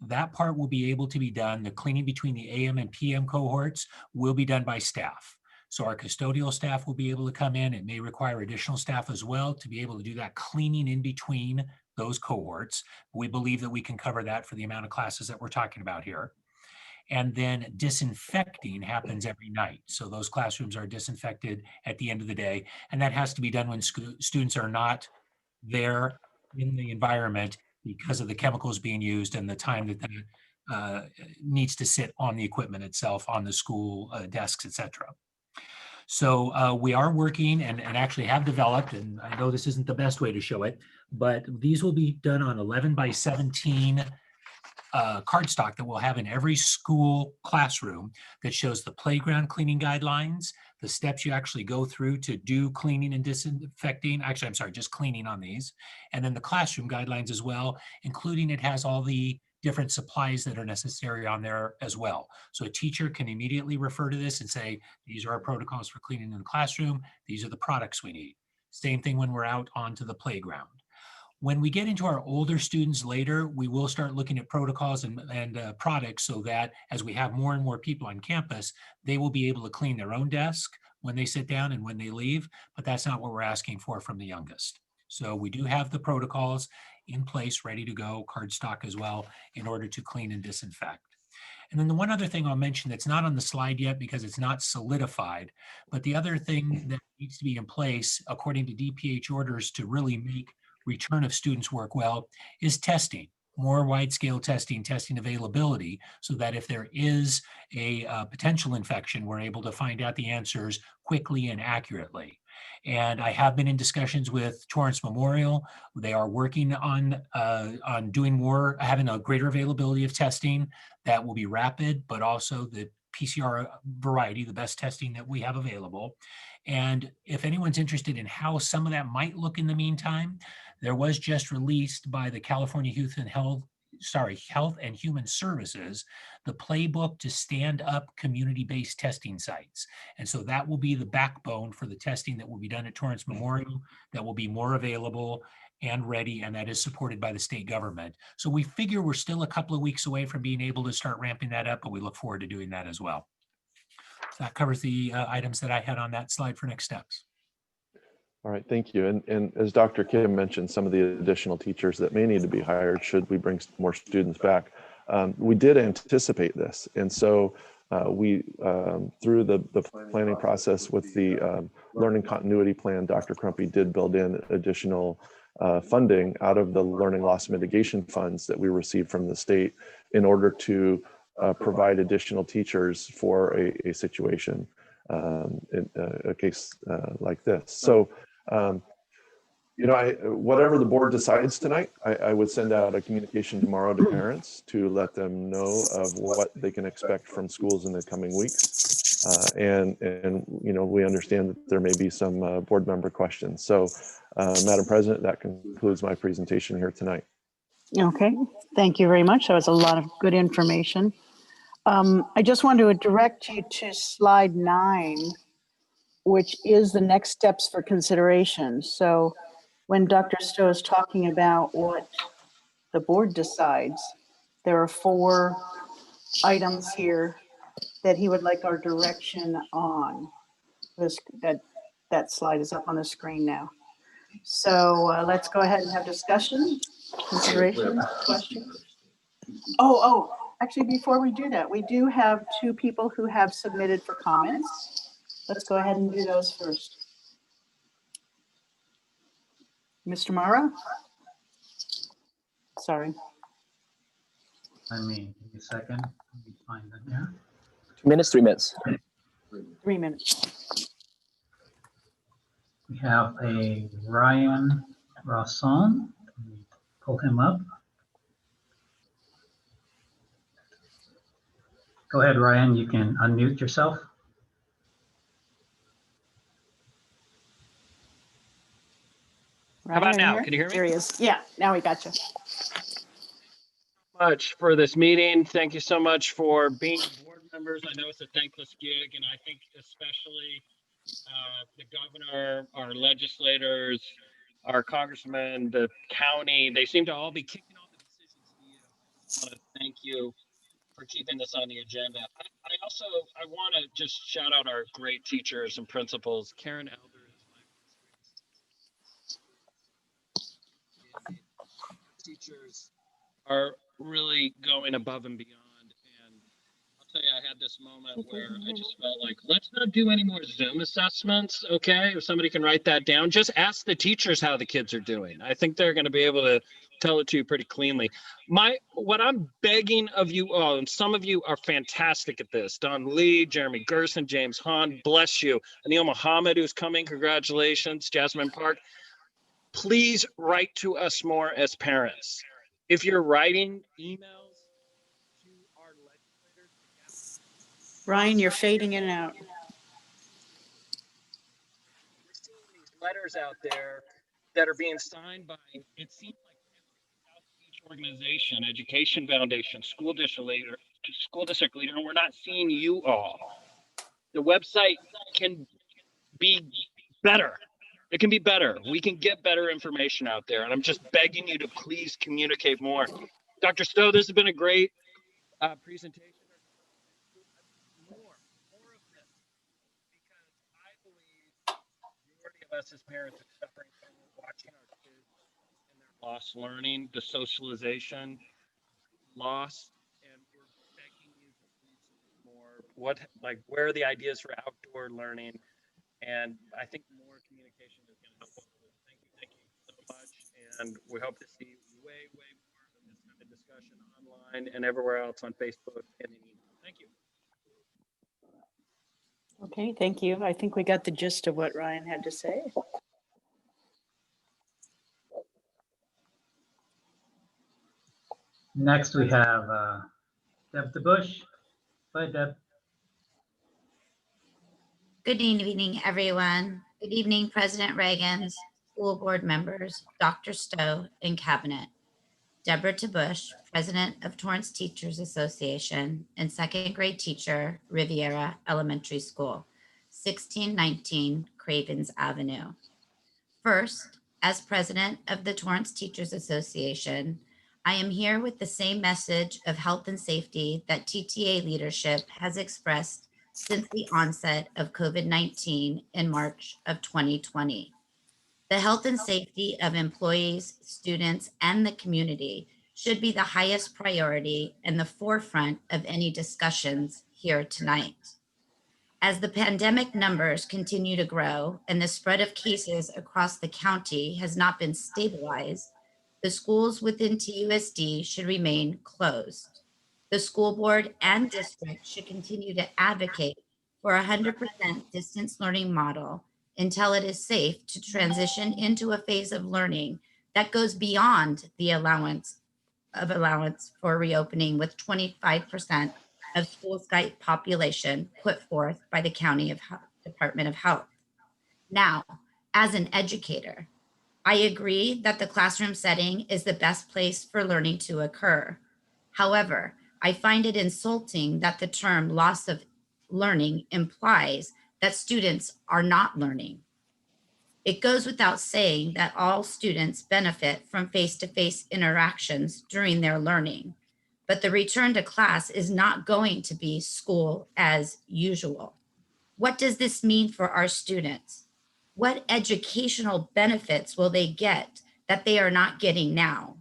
that part will be able to be done. The cleaning between the AM and PM cohorts will be done by staff. So our custodial staff will be able to come in. It may require additional staff as well to be able to do that cleaning in between those cohorts. We believe that we can cover that for the amount of classes that we're talking about here. And then disinfecting happens every night. So those classrooms are disinfected at the end of the day. And that has to be done when students are not there in the environment because of the chemicals being used and the time that needs to sit on the equipment itself, on the school desks, etc. So we are working and actually have developed, and I know this isn't the best way to show it, but these will be done on 11 by 17 cardstock that we'll have in every school classroom that shows the playground cleaning guidelines, the steps you actually go through to do cleaning and disinfecting. Actually, I'm sorry, just cleaning on these. And then the classroom guidelines as well, including it has all the different supplies that are necessary on there as well. So a teacher can immediately refer to this and say, these are our protocols for cleaning in the classroom. These are the products we need. Same thing when we're out onto the playground. When we get into our older students later, we will start looking at protocols and products so that as we have more and more people on campus, they will be able to clean their own desk when they sit down and when they leave, but that's not what we're asking for from the youngest. So we do have the protocols in place, ready to go, cardstock as well, in order to clean and disinfect. And then the one other thing I'll mention that's not on the slide yet because it's not solidified, but the other thing that needs to be in place according to DPH orders to really make return of students work well is testing, more wide-scale testing availability, so that if there is a potential infection, we're able to find out the answers quickly and accurately. And I have been in discussions with Torrance Memorial. They are working on doing more, having a greater availability of testing that will be rapid, but also the PCR variety, the best testing that we have available. And if anyone's interested in how some of that might look in the meantime, there was just released by the California Health and Human Services, the playbook to stand up community-based testing sites. And so that will be the backbone for the testing that will be done at Torrance Memorial, that will be more available and ready, and that is supported by the state government. So we figure we're still a couple of weeks away from being able to start ramping that up, but we look forward to doing that as well. So that covers the items that I had on that slide for next steps. All right, thank you. And as Dr. Kim mentioned, some of the additional teachers that may need to be hired should we bring more students back. We did anticipate this. And so we, through the planning process with the learning continuity plan, Dr. Crumpy did build in additional funding out of the learning loss mitigation funds that we received from the state in order to provide additional teachers for a situation, in a case like this. So, you know, whatever the board decides tonight, I would send out a communication tomorrow to parents to let them know of what they can expect from schools in the coming weeks. And you know, we understand that there may be some board member questions. So, Madam President, that concludes my presentation here tonight. Okay, thank you very much. That was a lot of good information. I just want to direct you to slide 9, which is the next steps for consideration. So when Dr. Stowe is talking about what the board decides, there are 4 items here that he would like our direction on. That slide is up on the screen now. So let's go ahead and have discussion, consideration, questions. Oh, actually, before we do that, we do have 2 people who have submitted for comments. Let's go ahead and do those first. Mr. Mara? Sorry. I mean, give me a second. Let me find them here. 2 minutes, 3 minutes. 3 minutes. We have a Ryan Rosson. Pull him up. Go ahead, Ryan. You can unmute yourself. How about now? Can you hear me? There he is. Yeah, now we got you. Much for this meeting. Thank you so much for being board members. I know it's a thankless gig, and I think especially the governor, our legislators, our congressmen, the county, they seem to all be kicking all the decisions to you. I want to thank you for keeping this on the agenda. I want to just shout out our great teachers and principals. Karen Elder is my teachers are really going above and beyond. And I'll tell you, I had this moment where I just felt like, let's not do any more Zoom assessments. Okay. If somebody can write that down, just ask the teachers how the kids are doing. I think they're going to be able to tell it to you pretty cleanly. What I'm begging of you all, and some of you are fantastic at this, Don Lee, Jeremy Gerson, James Hahn, bless you. Anil Muhammad, who's coming, congratulations, Jasmine Park. Please write to us more as parents. If you're writing emails, Ryan, you're fading in and out. We're seeing these letters out there that are being signed by, it seems like every South Beach organization, education foundation, school district leader, and we're not seeing you all. The website can be better. It can be better. We can get better information out there. And I'm just begging you to please communicate more. Dr. Stowe, this has been a great presentation. More of this, because I believe the majority of us as parents are suffering from watching our kids and their lost learning, the socialization loss, and we're begging you to please do more. Where are the ideas for outdoor learning? And I think more communication is going to help. Thank you so much. And we hope to see way more of this kind of discussion online and everywhere else on Facebook and in email. Thank you. Okay, thank you. I think we got the gist of what Ryan had to say. Next, we have Deb DeBush. Bye, Deb. Good evening, everyone. Good evening, President Reagan's, school board members, Dr. Stowe, and Cabinet. Deborah DeBush, President of Torrance Teachers Association and second grade teacher, Riviera Elementary School, 1619 Cravens Avenue. First, as President of the Torrance Teachers Association, I am here with the same message of health and safety that TTA leadership has expressed since the onset of COVID-19 in March of 2020. The health and safety of employees, students, and the community should be the highest priority and the forefront of any discussions here tonight. As the pandemic numbers continue to grow and the spread of cases across the county has not been stabilized, the schools within TUSD should remain closed. The school board and district should continue to advocate for a 100% distance learning model until it is safe to transition into a phase of learning that goes beyond the allowance for reopening with 25% of school site population put forth by the County Department of Health. Now, as an educator, I agree that the classroom setting is the best place for learning to occur. However, I find it insulting that the term loss of learning implies that students are not learning. It goes without saying that all students benefit from face-to-face interactions during their learning, but the return to class is not going to be school as usual. What does this mean for our students? What educational benefits will they get that they are not getting now?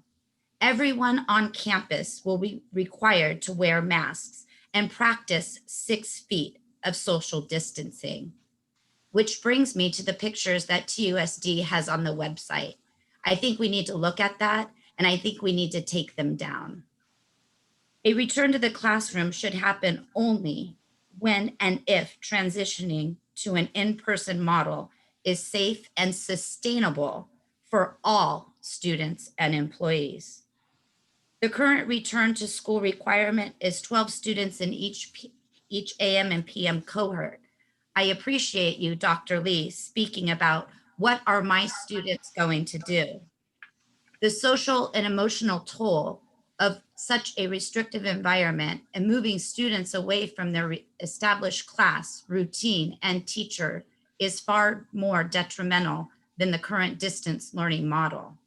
Everyone on campus will be required to wear masks and practice 6 feet of social distancing, which brings me to the pictures that TUSD has on the website. I think we need to look at that, and I think we need to take them down. A return to the classroom should happen only when and if transitioning to an in-person model is safe and sustainable for all students and employees. The current return to school requirement is 12 students in each AM and PM cohort. I appreciate you, Dr. Lee, speaking about what are my students going to do. The social and emotional toll of such a restrictive environment and moving students away from their established class, routine, and teacher is far more detrimental than the current distance learning model.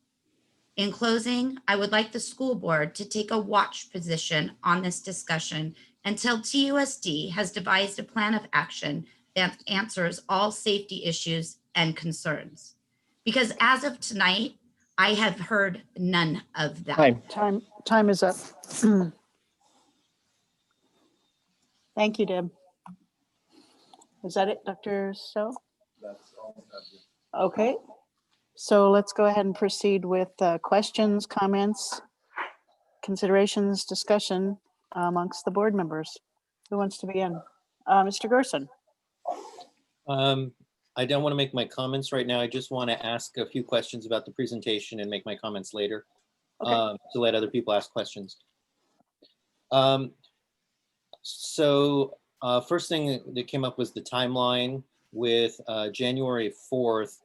In closing, I would like the school board to take a watch position on this discussion until TUSD has devised a plan of action that answers all safety issues and concerns. Because as of tonight, I have heard none of that. Time is up. Thank you, Deb. Is that it, Dr. Stowe? That's all. Okay, so let's go ahead and proceed with questions, comments, considerations, discussion amongst the board members. Who wants to begin? Mr. Gerson. I don't want to make my comments right now. I just want to ask a few questions about the presentation and make my comments later, to let other people ask questions. So First thing that came up was the timeline with January 4th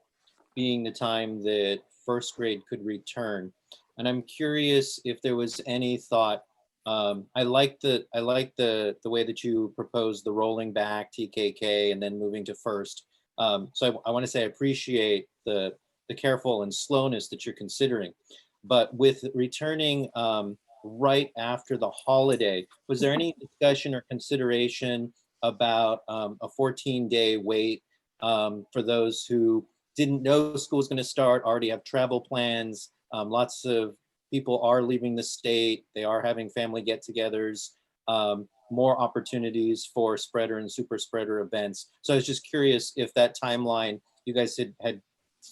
being the time that first grade could return. And I'm curious if there was any thought. I like the way that you proposed the rolling back TKK and then moving to first. So I want to say I appreciate the careful and slowness that you're considering. But with returning right after the holiday, was there any discussion or consideration about a 14-day wait for those who didn't know school was going to start, already have travel plans? Lots of people are leaving the state. They are having family get-togethers, more opportunities for spreader and super spreader events. So I was just curious if that timeline, you guys had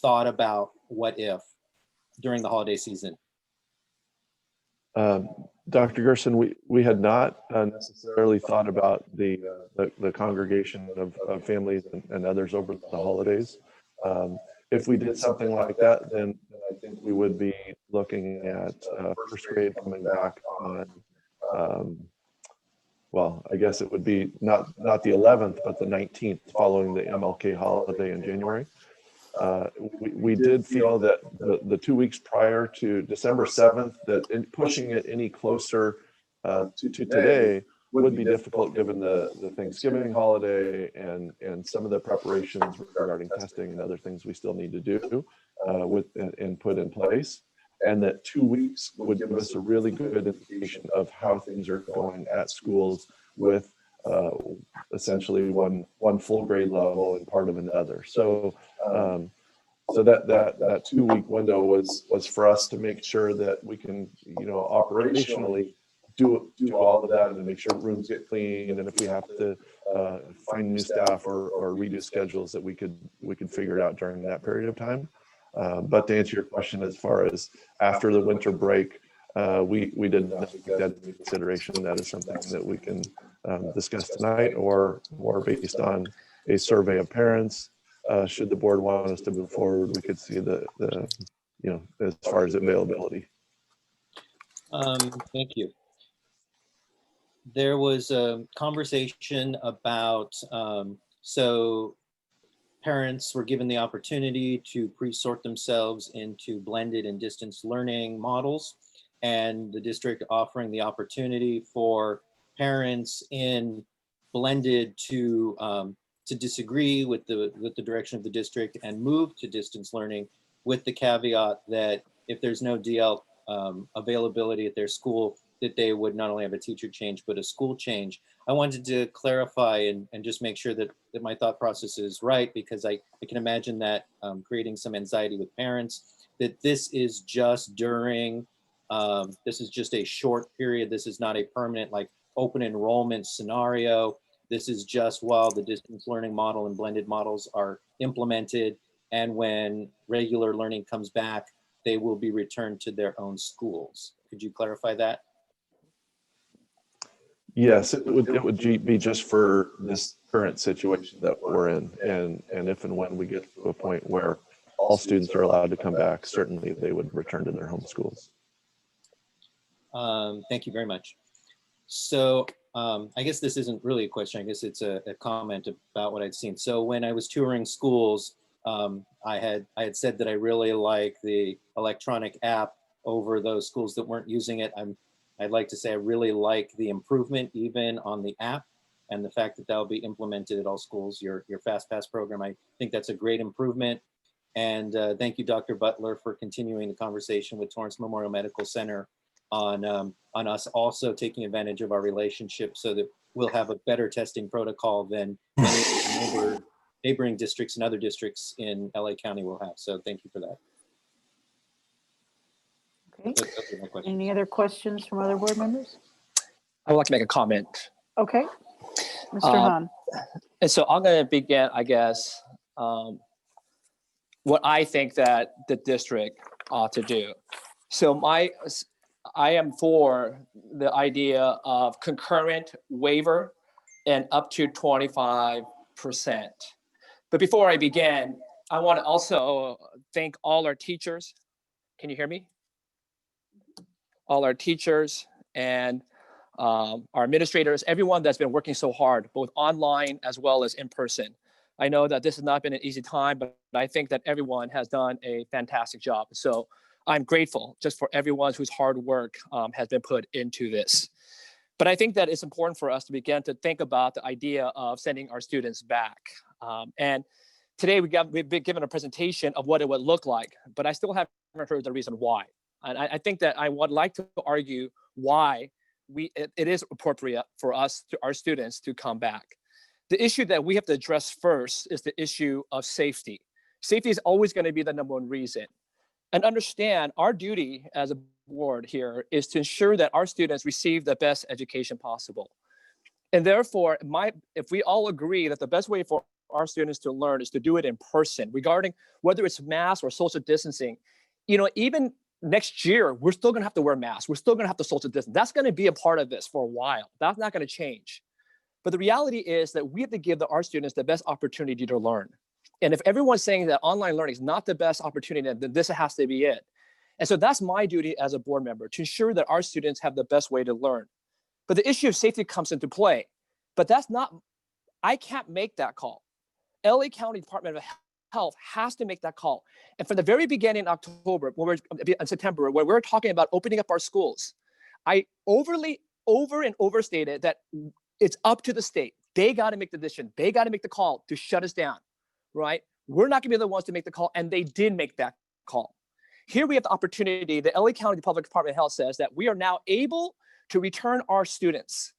thought about what if during the holiday season. Dr. Gerson, we had not necessarily thought about the congregation of families and others over the holidays. If we did something like that, then I think we would be looking at first grade coming back on, well, I guess it would be not the 11th, but the 19th following the MLK holiday in January. We did feel that the 2 weeks prior to December 7th, that pushing it any closer to today would be difficult given the Thanksgiving holiday and some of the preparations regarding testing and other things we still need to do and put in place. And that 2 weeks would give us a really good indication of how things are going at schools with essentially one full grade level and part of another. So that 2 week window was for us to make sure that we can, operationally do all of that and make sure rooms get clean. And if we have to find new staff or redo schedules, that we could figure it out during that period of time. But to answer your question, as far as after the winter break, we did not take that into consideration. That is something that we can discuss tonight, or based on a survey of parents. Should the board want us to move forward, we could see the as far as availability. Thank you. There was a conversation about, so parents were given the opportunity to pre-sort themselves into blended and distance learning models, and the district offering the opportunity for parents in blended to disagree with the direction of the district and move to distance learning, with the caveat that if there's no DL availability at their school, that they would not only have a teacher change, but a school change. I wanted to clarify and just make sure that my thought process is right, because I can imagine that creating some anxiety with parents, that this is just during, this is just a short period. This is not a permanent, like, open enrollment scenario. This is just while the distance learning model and blended models are implemented. And when regular learning comes back, they will be returned to their own schools. Could you clarify that? Yes, it would be just for this current situation that we're in. And if and when we get to a point where all students are allowed to come back, certainly they would return to their home schools. Thank you very much. So I guess this isn't really a question. I guess it's a comment about what I'd seen. So when I was touring schools, I had said that I really like the electronic app over those schools that weren't using it. I'd like to say I really like the improvement even on the app, and the fact that that'll be implemented at all schools, your FastPass program. I think that's a great improvement. And thank you, Dr. Butler, for continuing the conversation with Torrance Memorial Medical Center on us also taking advantage of our relationship so that we'll have a better testing protocol than neighboring districts and other districts in LA County will have. So thank you for that. Okay. Any other questions from other board members? I would like to make a comment. Okay. Mr. Hahn. And so I'm going to begin, I guess, what I think that the district ought to do. So I am for the idea of concurrent waiver and up to 25%. But before I begin, I want to also thank all our teachers. Can you hear me? All our teachers and our administrators, everyone that's been working so hard, both online as well as in person. I know that this has not been an easy time, but I think that everyone has done a fantastic job. So I'm grateful just for everyone whose hard work has been put into this. But I think that it's important for us to begin to think about the idea of sending our students back. And today we've been given a presentation of what it would look like, but I still haven't heard the reason why. And I think that I would like to argue why it is appropriate for us, our students, to come back. The issue that we have to address first is the issue of safety. Safety is always going to be the number one reason. And understand our duty as a board here is to ensure that our students receive the best education possible. And therefore, if we all agree that the best way for our students to learn is to do it in person, regarding whether it's mask or social distancing, even next year, we're still going to have to wear masks. We're still going to have to social distance. That's going to be a part of this for a while. That's not going to change. But the reality is that we have to give our students the best opportunity to learn. And if everyone's saying that online learning is not the best opportunity, then this has to be it. And so that's my duty as a board member, to ensure that our students have the best way to learn. But the issue of safety comes into play. But I can't make that call. LA County Department of Health has to make that call. And from the very beginning in September, when we're talking about opening up our schools, I over and overstated that it's up to the state. They got to make the decision. They got to make the call to shut us down, right? We're not going to be the ones to make the call, and they did make that call. Here we have the opportunity. The LA County Public Department of Health says that we are now able to return our students.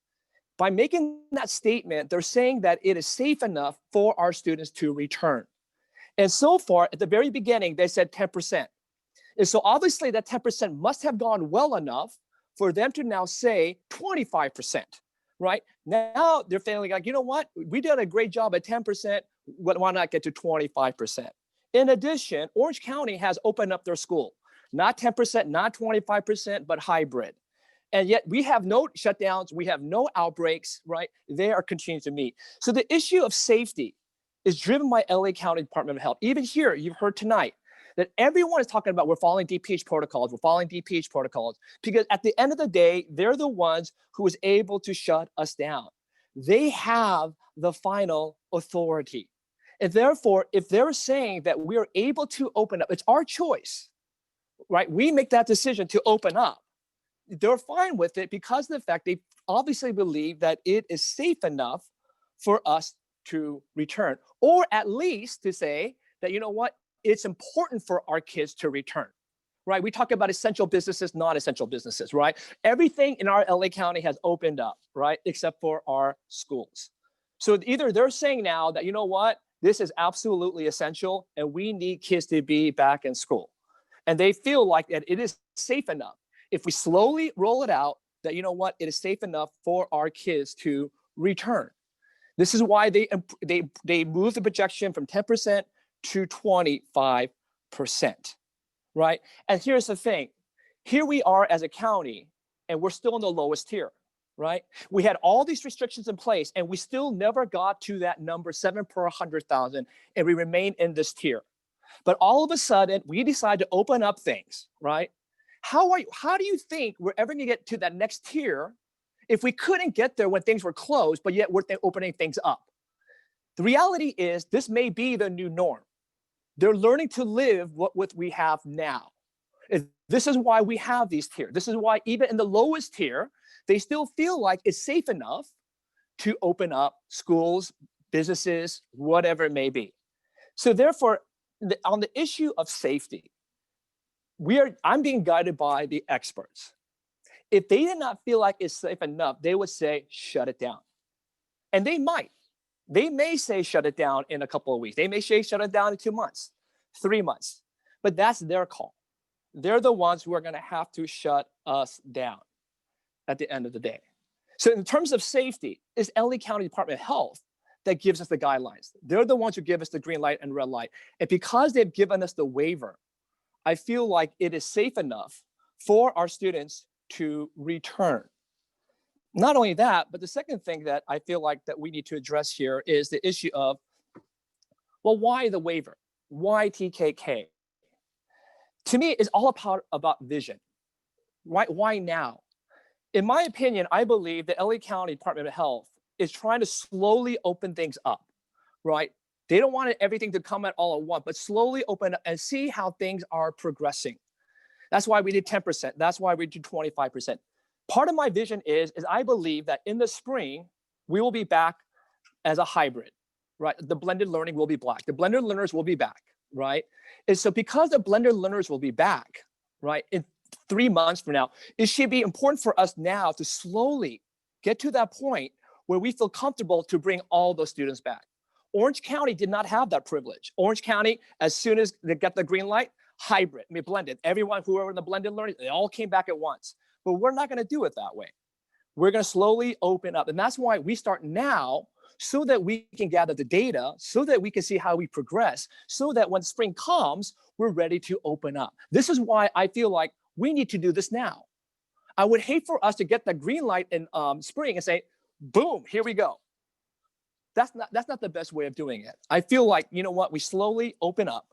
By making that statement, they're saying that it is safe enough for our students to return. And so far, at the very beginning, they said 10%. And so obviously that 10% must have gone well enough for them to now say 25%, right? Now they're feeling like, you know what? We did a great job at 10%. Why not get to 25%? In addition, Orange County has opened up their school. Not 10%, not 25%, but hybrid. And yet we have no shutdowns. We have no outbreaks, right? They are continuing to meet. So the issue of safety is driven by LA County Department of Health. Even here, you've heard tonight that everyone is talking about we're following DPH protocols, we're following DPH protocols, because at the end of the day, they're the ones who is able to shut us down. They have the final authority. And therefore, if they're saying that we're able to open up, it's our choice, right? We make that decision to open up. They're fine with it because of the fact they obviously believe that it is safe enough for us to return, or at least to say that, you know what, it's important for our kids to return, right? We talk about essential businesses, non-essential businesses, right? Everything in our LA County has opened up, right? Except for our schools. So either they're saying now that, you know what, this is absolutely essential and we need kids to be back in school. And they feel like that it is safe enough. If we slowly roll it out, that, you know what, it is safe enough for our kids to return. This is why they moved the projection from 10% to 25%, right? And here's the thing. Here we are as a county, and we're still in the lowest tier, right? We had all these restrictions in place, and we still never got to that number, 7 per 100,000, and we remain in this tier. But all of a sudden, we decide to open up things, right? How do you think we're ever gonna get to that next tier if we couldn't get there when things were closed, but yet we're opening things up? The reality is this may be the new norm. They're learning to live what we have now. This is why we have these tiers. This is why even in the lowest tier, they still feel like it's safe enough to open up schools, businesses, whatever it may be. So therefore, on the issue of safety, I'm being guided by the experts. If they did not feel like it's safe enough, they would say, shut it down. And they might. They may say shut it down in a couple of weeks. They may say shut it down in 2 months, 3 months. But that's their call. They're the ones who are going to have to shut us down at the end of the day. So in terms of safety, it's LA County Department of Health that gives us the guidelines. They're the ones who give us the green light and red light. And because they've given us the waiver, I feel like it is safe enough for our students to return. Not only that, but the second thing that I feel like that we need to address here is the issue of, well, why the waiver? Why TKK? To me, it's all about vision. Why now? in my opinion, I believe the LA County Department of Health is trying to slowly open things up, right? They don't want everything to come at all at once, but slowly open up and see how things are progressing. That's why we did 10%. That's why we did 25%. Part of my vision is I believe that in the spring, we will be back as a hybrid, right? The blended learning will be back. The blended learners will be back, right? And so because the blended learners will be back, right, in 3 months from now, it should be important for us now to slowly get to that point where we feel comfortable to bring all those students back. Orange County did not have that privilege. Orange County, as soon as they got the green light, hybrid, I mean, blended. Everyone who were in the blended learning, they all came back at once. But we're not going to do it that way. We're going to slowly open up. And that's why we start now, so that we can gather the data, so that we can see how we progress, so that when spring comes, we're ready to open up. This is why I feel like we need to do this now. I would hate for us to get the green light in spring and say, boom, here we go. That's not the best way of doing it. I feel like, you know what, we slowly open up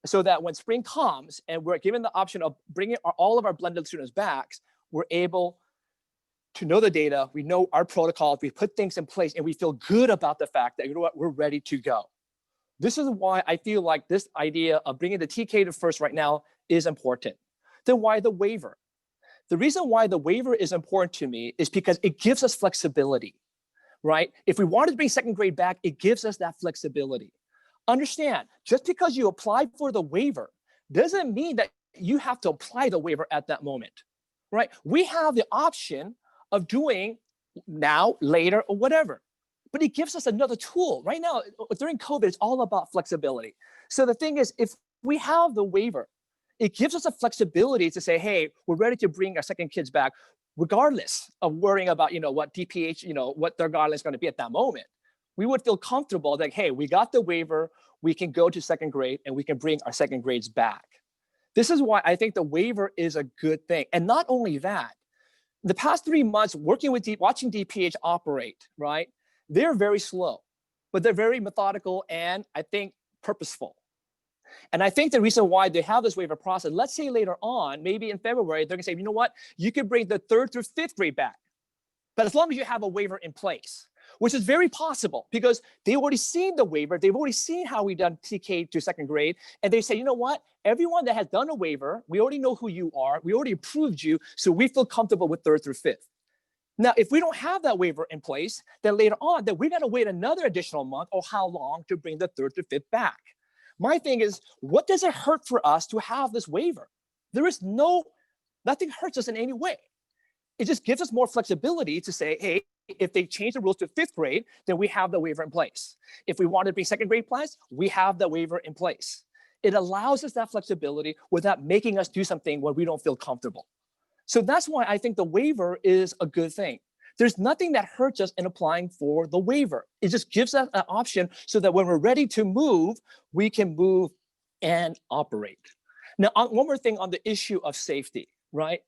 so that when spring comes and we're given the option of bringing all of our blended students back, we're able to know the data, we know our protocols, we put things in place, and we feel good about the fact that, you know what, we're ready to go. This is why I feel like this idea of bringing the TK to first right now is important. Then why the waiver? The reason why the waiver is important to me is because it gives us flexibility, right? If we wanted to bring second grade back, it gives us that flexibility. Understand, just because you applied for the waiver doesn't mean that you have to apply the waiver at that moment, right? We have the option of doing now, later, or whatever. But it gives us another tool. Right now, during COVID, it's all about flexibility. So the thing is, if we have the waiver, it gives us a flexibility to say, hey, we're ready to bring our second kids back, regardless of worrying about, what DPH, what their guideline is going to be at that moment. We would feel comfortable that, hey, we got the waiver, we can go to second grade and we can bring our second grades back. This is why I think the waiver is a good thing. And not only that, the past 3 months working with watching DPH operate, right? They're very slow, but they're very methodical and I think purposeful. And I think the reason why they have this waiver process, let's say later on, maybe in February, they're gonna say, you know what? You can bring the 3rd through 5th grade back, but as long as you have a waiver in place, which is very possible because they've already seen the waiver. They've already seen how we done TK to second grade. And they say, you know what? Everyone that has done a waiver, we already know who you are. We already approved you. So we feel comfortable with 3rd through 5th. Now, if we don't have that waiver in place, then later on, then we got to wait another additional month or how long to bring the 3rd to 5th back. My thing is, what does it hurt for us to have this waiver? There is nothing hurts us in any way. It just gives us more flexibility to say, hey, if they change the rules to 5th grade, then we have the waiver in place. If we want to bring second grade plans, we have the waiver in place. It allows us that flexibility without making us do something where we don't feel comfortable. So that's why I think the waiver is a good thing. There's nothing that hurts us in applying for the waiver. It just gives us an option so that when we're ready to move, we can move and operate. Now, one more thing on the issue of safety, right?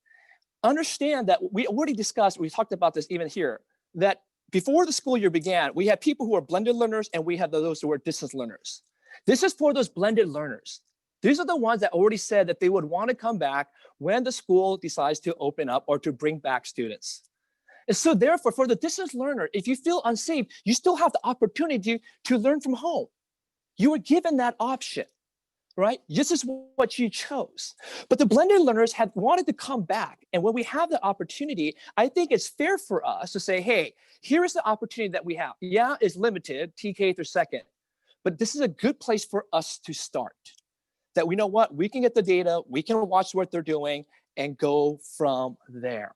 Understand that we already discussed, we talked about this even here, that before the school year began, we had people who are blended learners and we had those who are distance learners. This is for those blended learners. These are the ones that already said that they would want to come back when the school decides to open up or to bring back students. And so therefore, for the distance learner, if you feel unsafe, you still have the opportunity to learn from home. You were given that option, right? This is what you chose. But the blended learners had wanted to come back. And when we have the opportunity, I think it's fair for us to say, hey, here is the opportunity that we have. Yeah, it's limited, TK through second, but this is a good place for us to start. That we know what, we can get the data, we can watch what they're doing and go from there.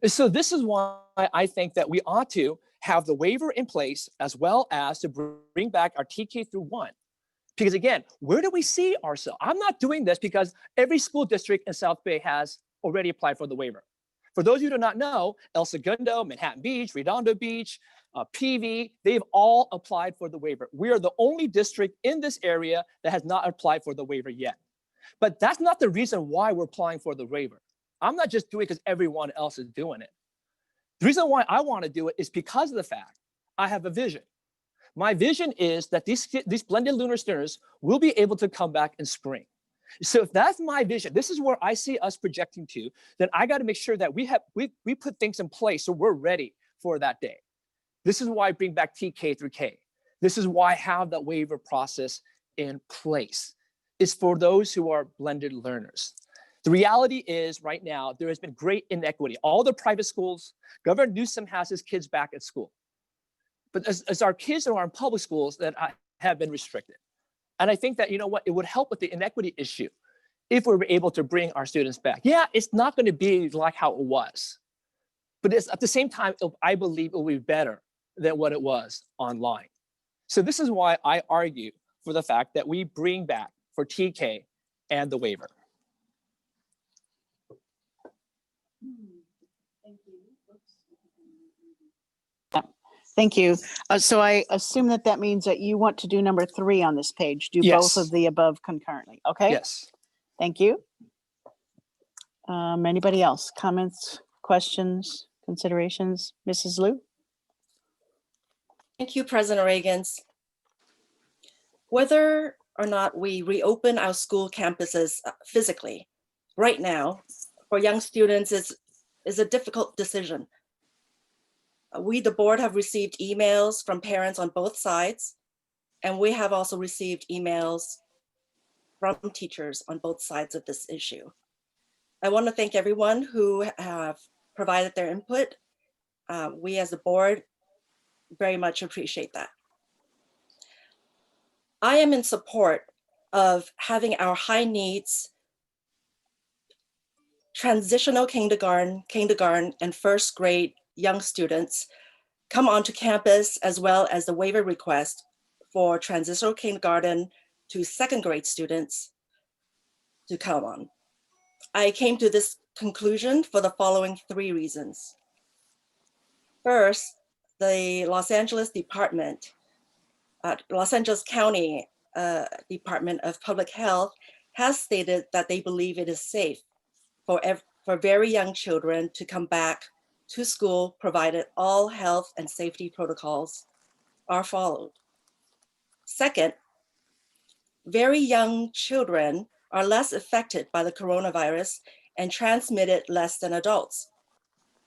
And so this is why I think that we ought to have the waiver in place as well as to bring back our TK through 1. Because again, where do we see ourselves? I'm not doing this because every school district in South Bay has already applied for the waiver. For those of you who do not know, El Segundo, Manhattan Beach, Redondo Beach, PV, they've all applied for the waiver. We are the only district in this area that has not applied for the waiver yet. But that's not the reason why we're applying for the waiver. I'm not just doing it because everyone else is doing it. The reason why I want to do it is because of the fact I have a vision. My vision is that these blended lunar students will be able to come back in spring. So if that's my vision, this is where I see us projecting to, then I got to make sure that we put things in place so we're ready for that day. This is why I bring back TK through K. This is why I have that waiver process in place. It's for those who are blended learners. The reality is right now, there has been great inequity. All the private schools, Governor Newsom has his kids back at school. But as our kids who are in public schools that have been restricted. And I think that, you know what, it would help with the inequity issue if we were able to bring our students back. Yeah, it's not going to be like how it was. But it's, at the same time, I believe it will be better than what it was online. So this is why I argue for the fact that we bring back for TK and the waiver. Thank you. So I assume that that means that you want to do number 3 on this page, do Yes. both of the above concurrently. Okay. Yes. Thank you. Anybody else? Comments, questions, considerations? Mrs. Liu? Thank you, President Reagans. Whether or not we reopen our school campuses physically right now for young students is a difficult decision. We, the board, have received emails from parents on both sides, and we have also received emails from teachers on both sides of this issue. I want to thank everyone who have provided their input. We as a board very much appreciate that. I am in support of having our high needs transitional kindergarten, and first grade young students come onto campus, as well as the waiver request for transitional kindergarten to second grade students to come on. I came to this conclusion for the following 3 reasons. First, the Los Angeles County Department of Public Health has stated that they believe it is safe for very young children to come back to school, provided all health and safety protocols are followed. Second, very young children are less affected by the coronavirus and transmit it less than adults.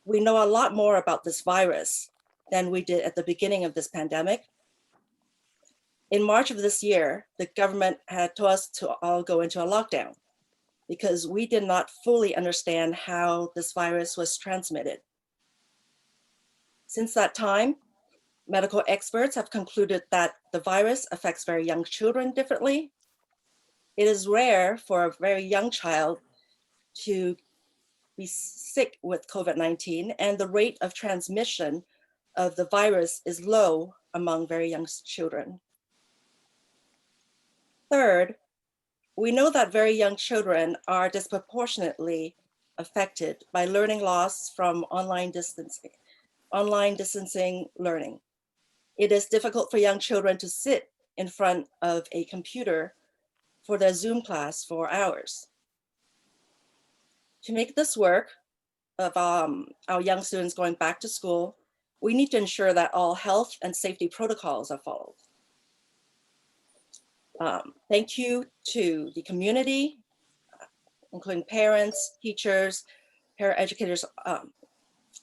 We know a lot more about this virus than we did at the beginning of this pandemic. In March of this year, the government had told us to all go into a lockdown because we did not fully understand how this virus was transmitted. Since that time, medical experts have concluded that the virus affects very young children differently. It is rare for a very young child to be sick with COVID-19, and the rate of transmission of the virus is low among very young children. Third, we know that very young children are disproportionately affected by learning loss from online distancing learning. It is difficult for young children to sit in front of a computer for their Zoom class for hours. To make this work of our young students going back to school, we need to ensure that all health and safety protocols are followed. Thank you to the community, including parents, teachers, paraeducators,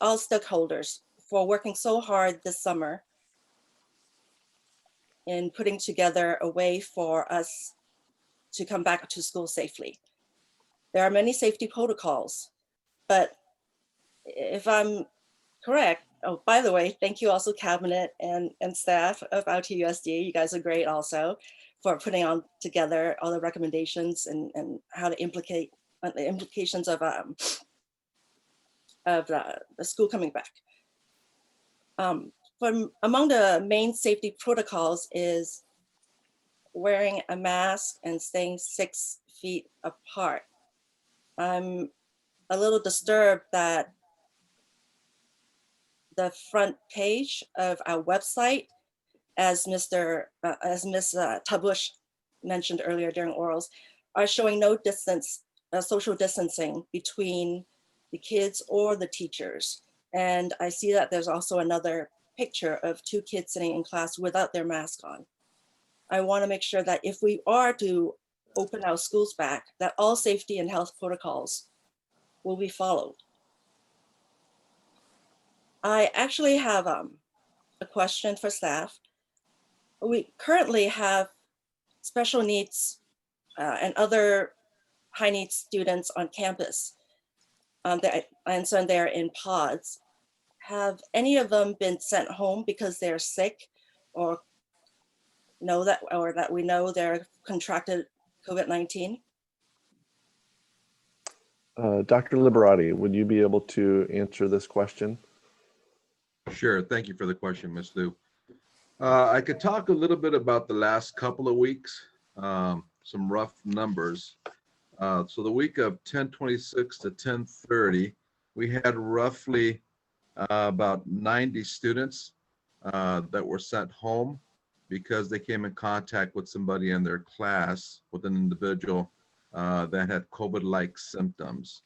all stakeholders for working so hard this summer in putting together a way for us to come back to school safely. There are many safety protocols, but if I'm correct, oh, by the way, thank you also cabinet and staff of our TUSD. You guys are great also for putting on together all the recommendations and how to implicate the implications of the school coming back. Among the main safety protocols is wearing a mask and staying 6 feet apart. I'm a little disturbed that the front page of our website, as Ms. Tabush mentioned earlier during orals, are showing no distance, social distancing between the kids or the teachers. And I see that there's also another picture of 2 kids sitting in class without their mask on. I want to make sure that if we are to open our schools back, that all safety and health protocols will be followed. I actually have a question for staff. We currently have special needs and other high needs students on campus. I understand they're in pods. Have any of them been sent home because they're sick or that we know they're contracted COVID-19? Dr. Liberati, would you be able to answer this question? Sure. Thank you for the question, Ms. Liu. I could talk a little bit about the last couple of weeks, some rough numbers. So the week of 10/26 to 10/30, we had roughly about 90 students that were sent home because they came in contact with somebody in their class, with an individual that had COVID-like symptoms.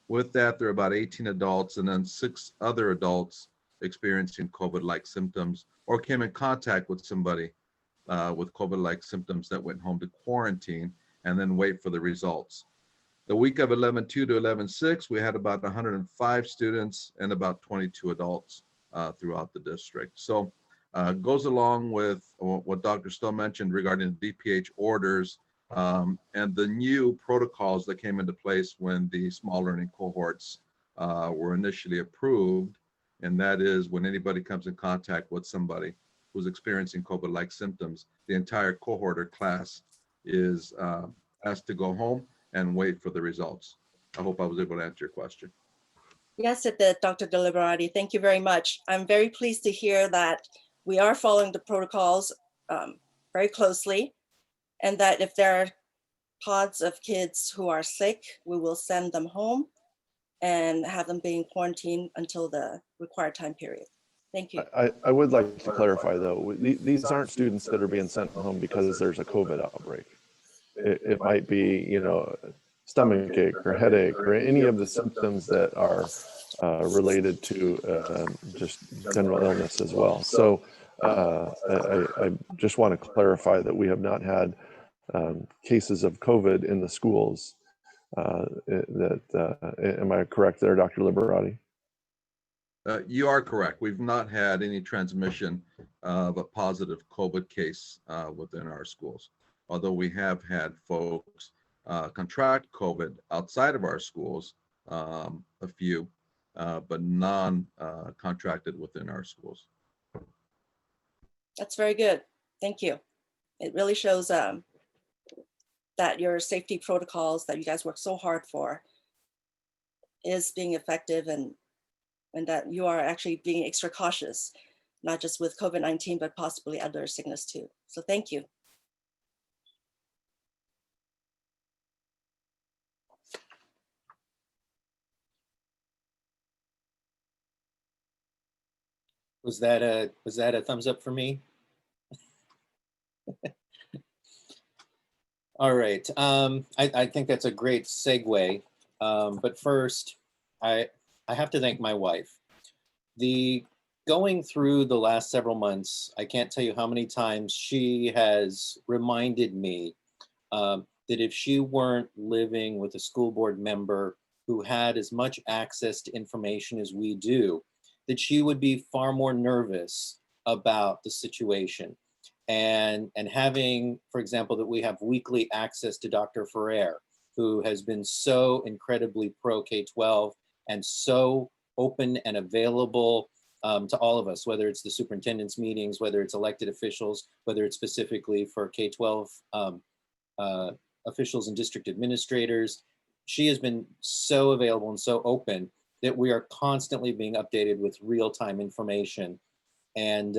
With that, there are about 18 adults and then 6 other adults experiencing COVID-like symptoms or came in contact with somebody with COVID-like symptoms that went home to quarantine and then wait for the results. The week of 11/2 to 11/6, we had about 105 students and about 22 adults throughout the district. So goes along with what Dr. Stowe mentioned regarding the DPH orders and the new protocols that came into place when the small learning cohorts were initially approved. And that is when anybody comes in contact with somebody who's experiencing COVID-like symptoms, the entire cohort or class is asked to go home and wait for the results. I hope I was able to answer your question. Yes, it did, Dr. Deliberati. Thank you very much. I'm very pleased to hear that we are following the protocols very closely, and that if there are pods of kids who are sick, we will send them home and have them being quarantined until the required time period. Thank you. I would like to clarify though, these aren't students that are being sent home because there's a COVID outbreak. It might be, you know, stomach ache or headache or any of the symptoms that are related to just general illness as well. So I just want to clarify that we have not had cases of COVID in the schools. Am I correct there, Dr. Liberati? You are correct. We've not had any transmission of a positive COVID case within our schools, although we have had folks contract COVID outside of our schools, a few, but non-contracted within our schools. That's very good. Thank you. It really shows that your safety protocols that you guys work so hard for is being effective, and that you are actually being extra cautious, not just with COVID-19, but possibly other sickness too. So thank you. Was that a thumbs up for me? All right. I think that's a great segue. But first, I have to thank my wife. Going through the last several months, I can't tell you how many times she has reminded me that if she weren't living with a school board member who had as much access to information as we do, that she would be far more nervous about the situation. And having, for example, that we have weekly access to Dr. Ferrer, who has been so incredibly pro K-12 and so open and available to all of us, whether it's the superintendent's meetings, whether it's elected officials, whether it's specifically for K-12 officials and district administrators. She has been so available and so open that we are constantly being updated with real-time information. And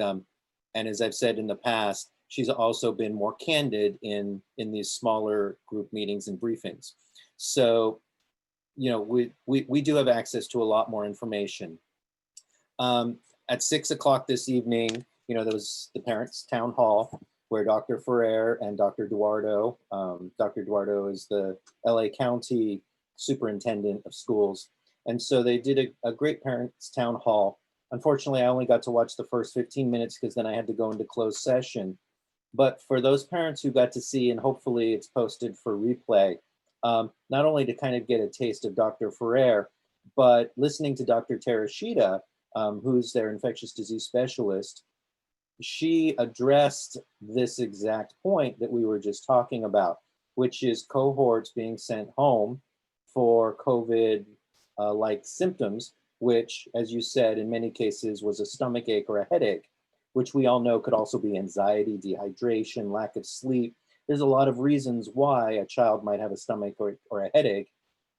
as I've said in the past, she's also been more candid in these smaller group meetings and briefings. So, you know, we do have access to a lot more information. At 6 o'clock this evening, you know, there was the parents' town hall where Dr. Ferrer and Dr. Duardo, Dr. Duardo is the LA County Superintendent of Schools. And so they did a great parents' town hall. Unfortunately, I only got to watch the first 15 minutes because then I had to go into closed session. But for those parents who got to see, and hopefully it's posted for replay, not only to kind of get a taste of Dr. Ferrer, but listening to Dr. Terashita, who's their infectious disease specialist, she addressed this exact point that we were just talking about, which is cohorts being sent home for COVID-like symptoms, which, as you said, in many cases was a stomach ache or a headache, which we all know could also be anxiety, dehydration, lack of sleep. There's a lot of reasons why a child might have a stomach or a headache,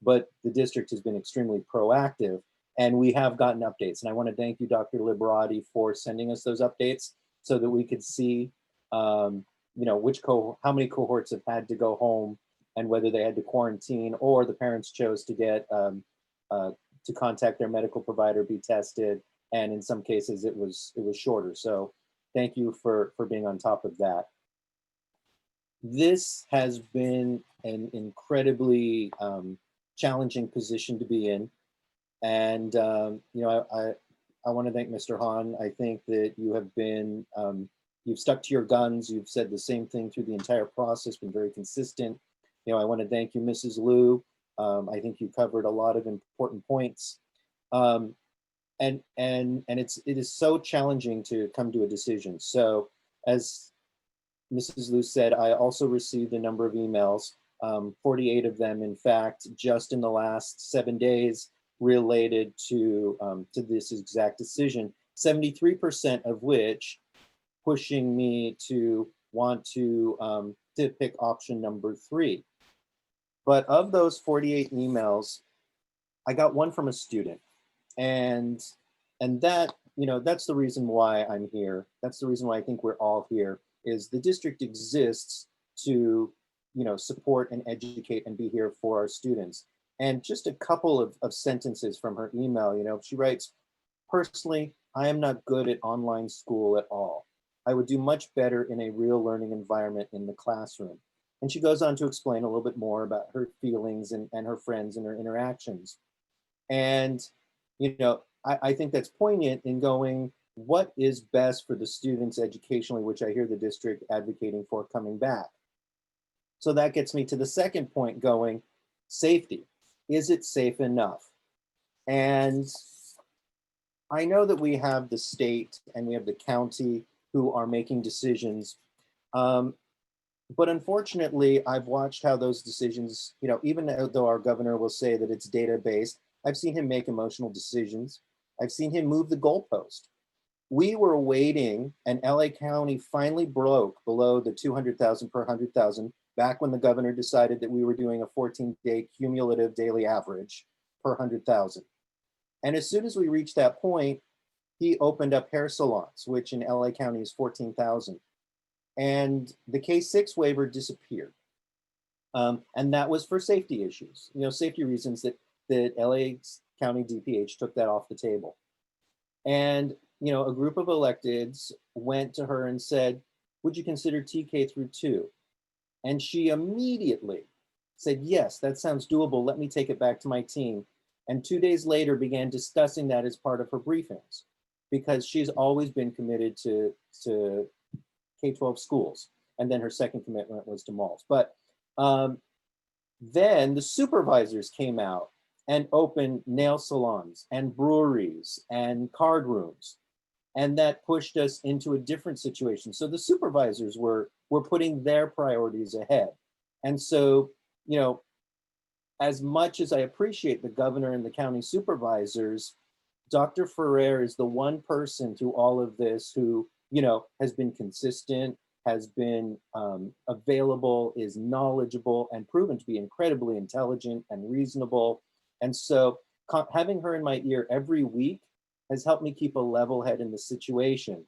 but the district has been extremely proactive, and we have gotten updates. And I want to thank you, Dr. Liberati, for sending us those updates so that we could see, you know, how many cohorts have had to go home and whether they had to quarantine or the parents chose to get to contact their medical provider, be tested, and in some cases it was shorter. So thank you for being on top of that. This has been an incredibly challenging position to be in, and you know, I want to thank Mr. Hahn. I think that you have been, you've stuck to your guns. You've said the same thing through the entire process, been very consistent. You know, I want to thank you, Mrs. Liu. I think you covered a lot of important points. And it is so challenging to come to a decision. So as Mrs. Liu said, I also received a number of emails, 48 of them, in fact, just in the last 7 days, related to this exact decision, 73% of which pushing me to want to pick option number 3. But of those 48 emails, I got one from a student, and that, you know, that's the reason why I'm here. That's the reason why I think we're all here, is the district exists to, you know, support and educate and be here for our students. And just a couple of sentences from her email, you know, she writes, "Personally, I am not good at online school at all. I would do much better in a real learning environment in the classroom." And she goes on to explain a little bit more about her feelings and her friends and her interactions. And, you know, I think that's poignant in going, what is best for the students educationally, which I hear the district advocating for coming back. So that gets me to the second point, going, safety. Is it safe enough? And I know that we have the state and we have the county who are making decisions. But unfortunately, I've watched how those decisions, you know, even though our governor will say that it's data-based, I've seen him make emotional decisions. I've seen him move the goalpost. We were waiting, and LA County finally broke below the 200,000 per 100,000 back when the governor decided that we were doing a 14-day cumulative daily average per 100,000. And as soon as we reached that point, he opened up hair salons, which in LA County is 14,000. And the K6 waiver disappeared. And that was for safety issues, you know, safety reasons that LA County DPH took that off the table. And, you know, a group of electeds went to her and said, would you consider TK through 2? And she immediately said, yes, that sounds doable. Let me take it back to my team. And 2 days later began discussing that as part of her briefings, because she's always been committed to K-12 schools. And then her second commitment was to malls. But then the supervisors came out and opened nail salons and breweries and card rooms. And that pushed us into a different situation. So the supervisors were putting their priorities ahead. And so, you know, as much as I appreciate the governor and the county supervisors, Dr. Ferrer is the one person through all of this who, you know, has been consistent, has been available, is knowledgeable, and proven to be incredibly intelligent and reasonable. And so having her in my ear every week has helped me keep a level head in the situation.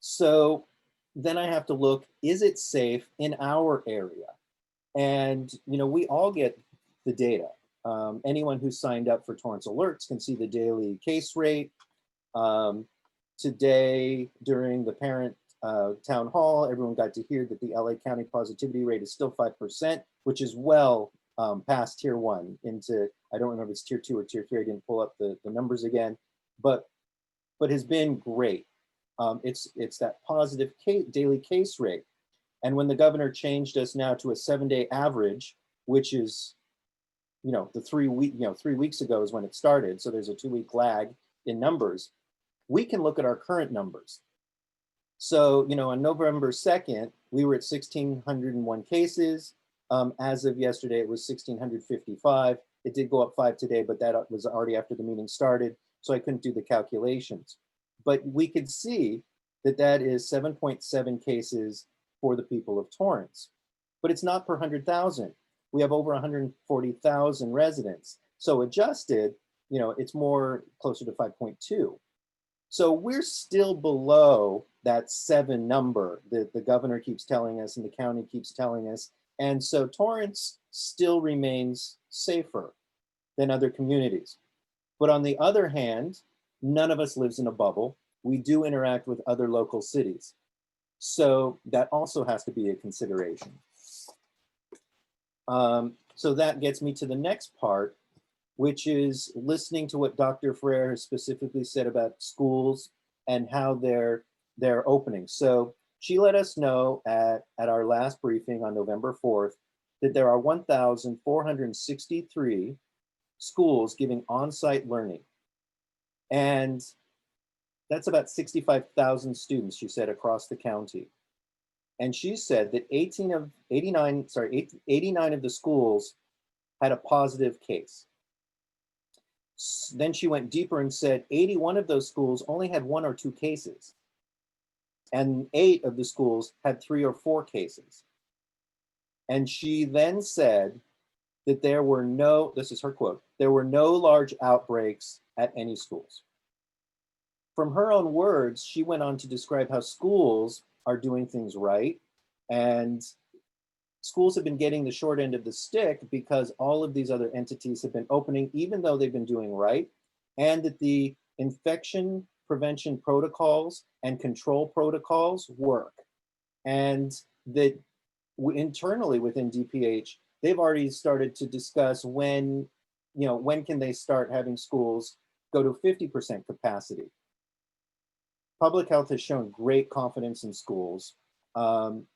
So then I have to look, is it safe in our area? And, you know, we all get the data. Anyone who signed up for Torrance Alerts can see the daily case rate. Today, during the parent town hall, everyone got to hear that the LA County positivity rate is still 5%, which is well past tier 1 into, I don't remember if it's tier 2 or tier 3, I didn't pull up the numbers again, but has been great. It's that positive daily case rate. And when the governor changed us now to a 7-day average, which is, the 3 weeks ago is when it started. So there's a 2-week lag in numbers. We can look at our current numbers. So, on November 2nd, we were at 1,601 cases. As of yesterday, it was 1,655. It did go up 5 today, but that was already after the meeting started. So I couldn't do the calculations. But we could see that that is 7.7 cases for the people of Torrance. But it's not per 100,000. We have over 140,000 residents. So adjusted, it's more closer to 5.2. So we're still below that 7 number that the governor keeps telling us and the county keeps telling us. And so Torrance still remains safer than other communities. But on the other hand, none of us lives in a bubble. We do interact with other local cities. So that also has to be a consideration. So that gets me to the next part, which is listening to what Dr. Ferrer has specifically said about schools and how they're opening. So she let us know at our last briefing on November 4th that there are 1,463 schools giving on-site learning. And that's about 65,000 students, she said, across the county. And she said that 89 of the schools had a positive case. Then she went deeper and said 81 of those schools only had 1 or 2 cases. And 8 of the schools had 3 or 4 cases. And she then said that there were no, this is her quote, there were no large outbreaks at any schools. From her own words, she went on to describe how schools are doing things right. And schools have been getting the short end of the stick because all of these other entities have been opening, even though they've been doing right. And that the infection prevention protocols and control protocols work. And that internally within DPH, they've already started to discuss when can they start having schools go to 50% capacity. Public health has shown great confidence in schools, and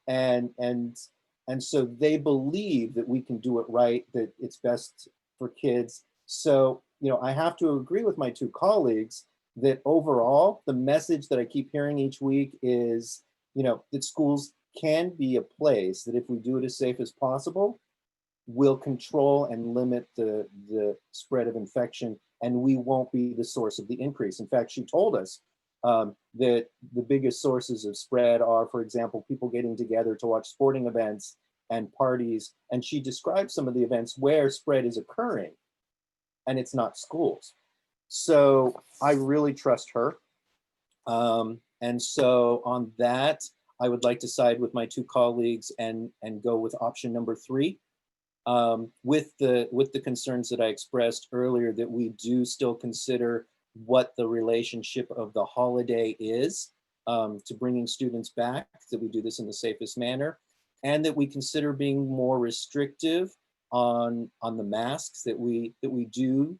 so they believe that we can do it right, that it's best for kids. So, I have to agree with my 2 colleagues that overall, the message that I keep hearing each week is, that schools can be a place that if we do it as safe as possible, will control and limit the spread of infection, and we won't be the source of the increase. In fact, she told us that the biggest sources of spread are, for example, people getting together to watch sporting events and parties. And she described some of the events where spread is occurring, and it's not schools. So I really trust her. And so on that, I would like to side with my 2 colleagues and go with option number 3. With the concerns that I expressed earlier, that we do still consider what the relationship of the holiday is to bringing students back, that we do this in the safest manner, and that we consider being more restrictive on the masks that we do.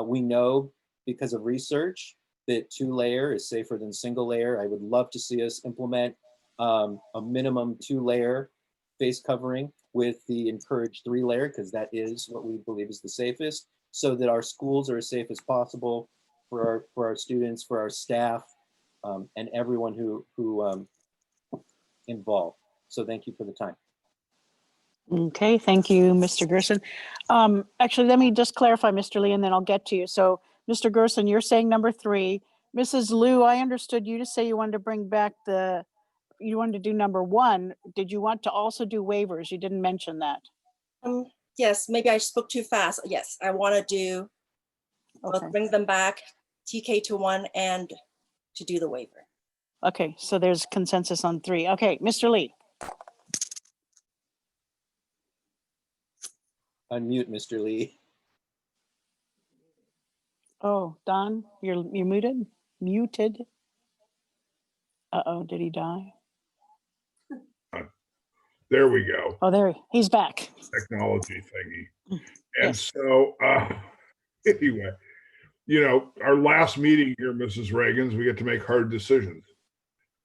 We know because of research that 2-layer is safer than single-layer. I would love to see us implement a minimum 2-layer face covering with the encouraged 3-layer, because that is what we believe is the safest, so that our schools are as safe as possible for our students, for our staff, and everyone who involved. So thank you for the time. Okay, thank you, Mr. Gerson. Actually, let me just clarify, Mr. Lee, and then I'll get to you. So, Mr. Gerson, you're saying number 3. Mrs. Liu, I understood you to say you wanted to bring back you wanted to do number 1. Did you want to also do waivers? You didn't mention that. Yes, maybe I spoke too fast. Yes, I want to do, Okay. bring them back, TK to 1, and to do the waiver. Okay, so there's consensus on 3. Okay, Mr. Lee. Unmute, Mr. Lee. Oh, Don, you're muted? Muted? Uh-oh, did he die? There we go. Oh, he's back. Technology thingy. And Yes. so anyway, our last meeting here, Mrs. Reagan's, we get to make hard decisions.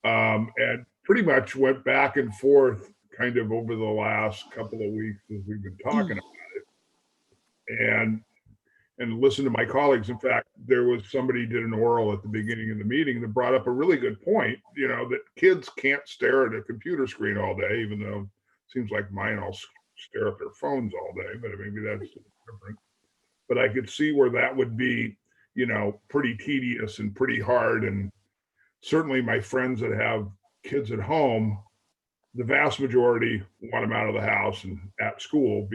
and pretty much went back and forth kind of over the last couple of weeks as we've been talking about it. And listen to my colleagues. In fact, there was somebody did an oral at the beginning of the meeting that brought up a really good point, you know, that kids can't stare at a computer screen all day, even though it seems like mine all stare at their phones all day, but maybe that's different. But I could see where that would be, you know, pretty tedious and pretty hard. And certainly my friends that have kids at home, the vast majority want them out of the house and at school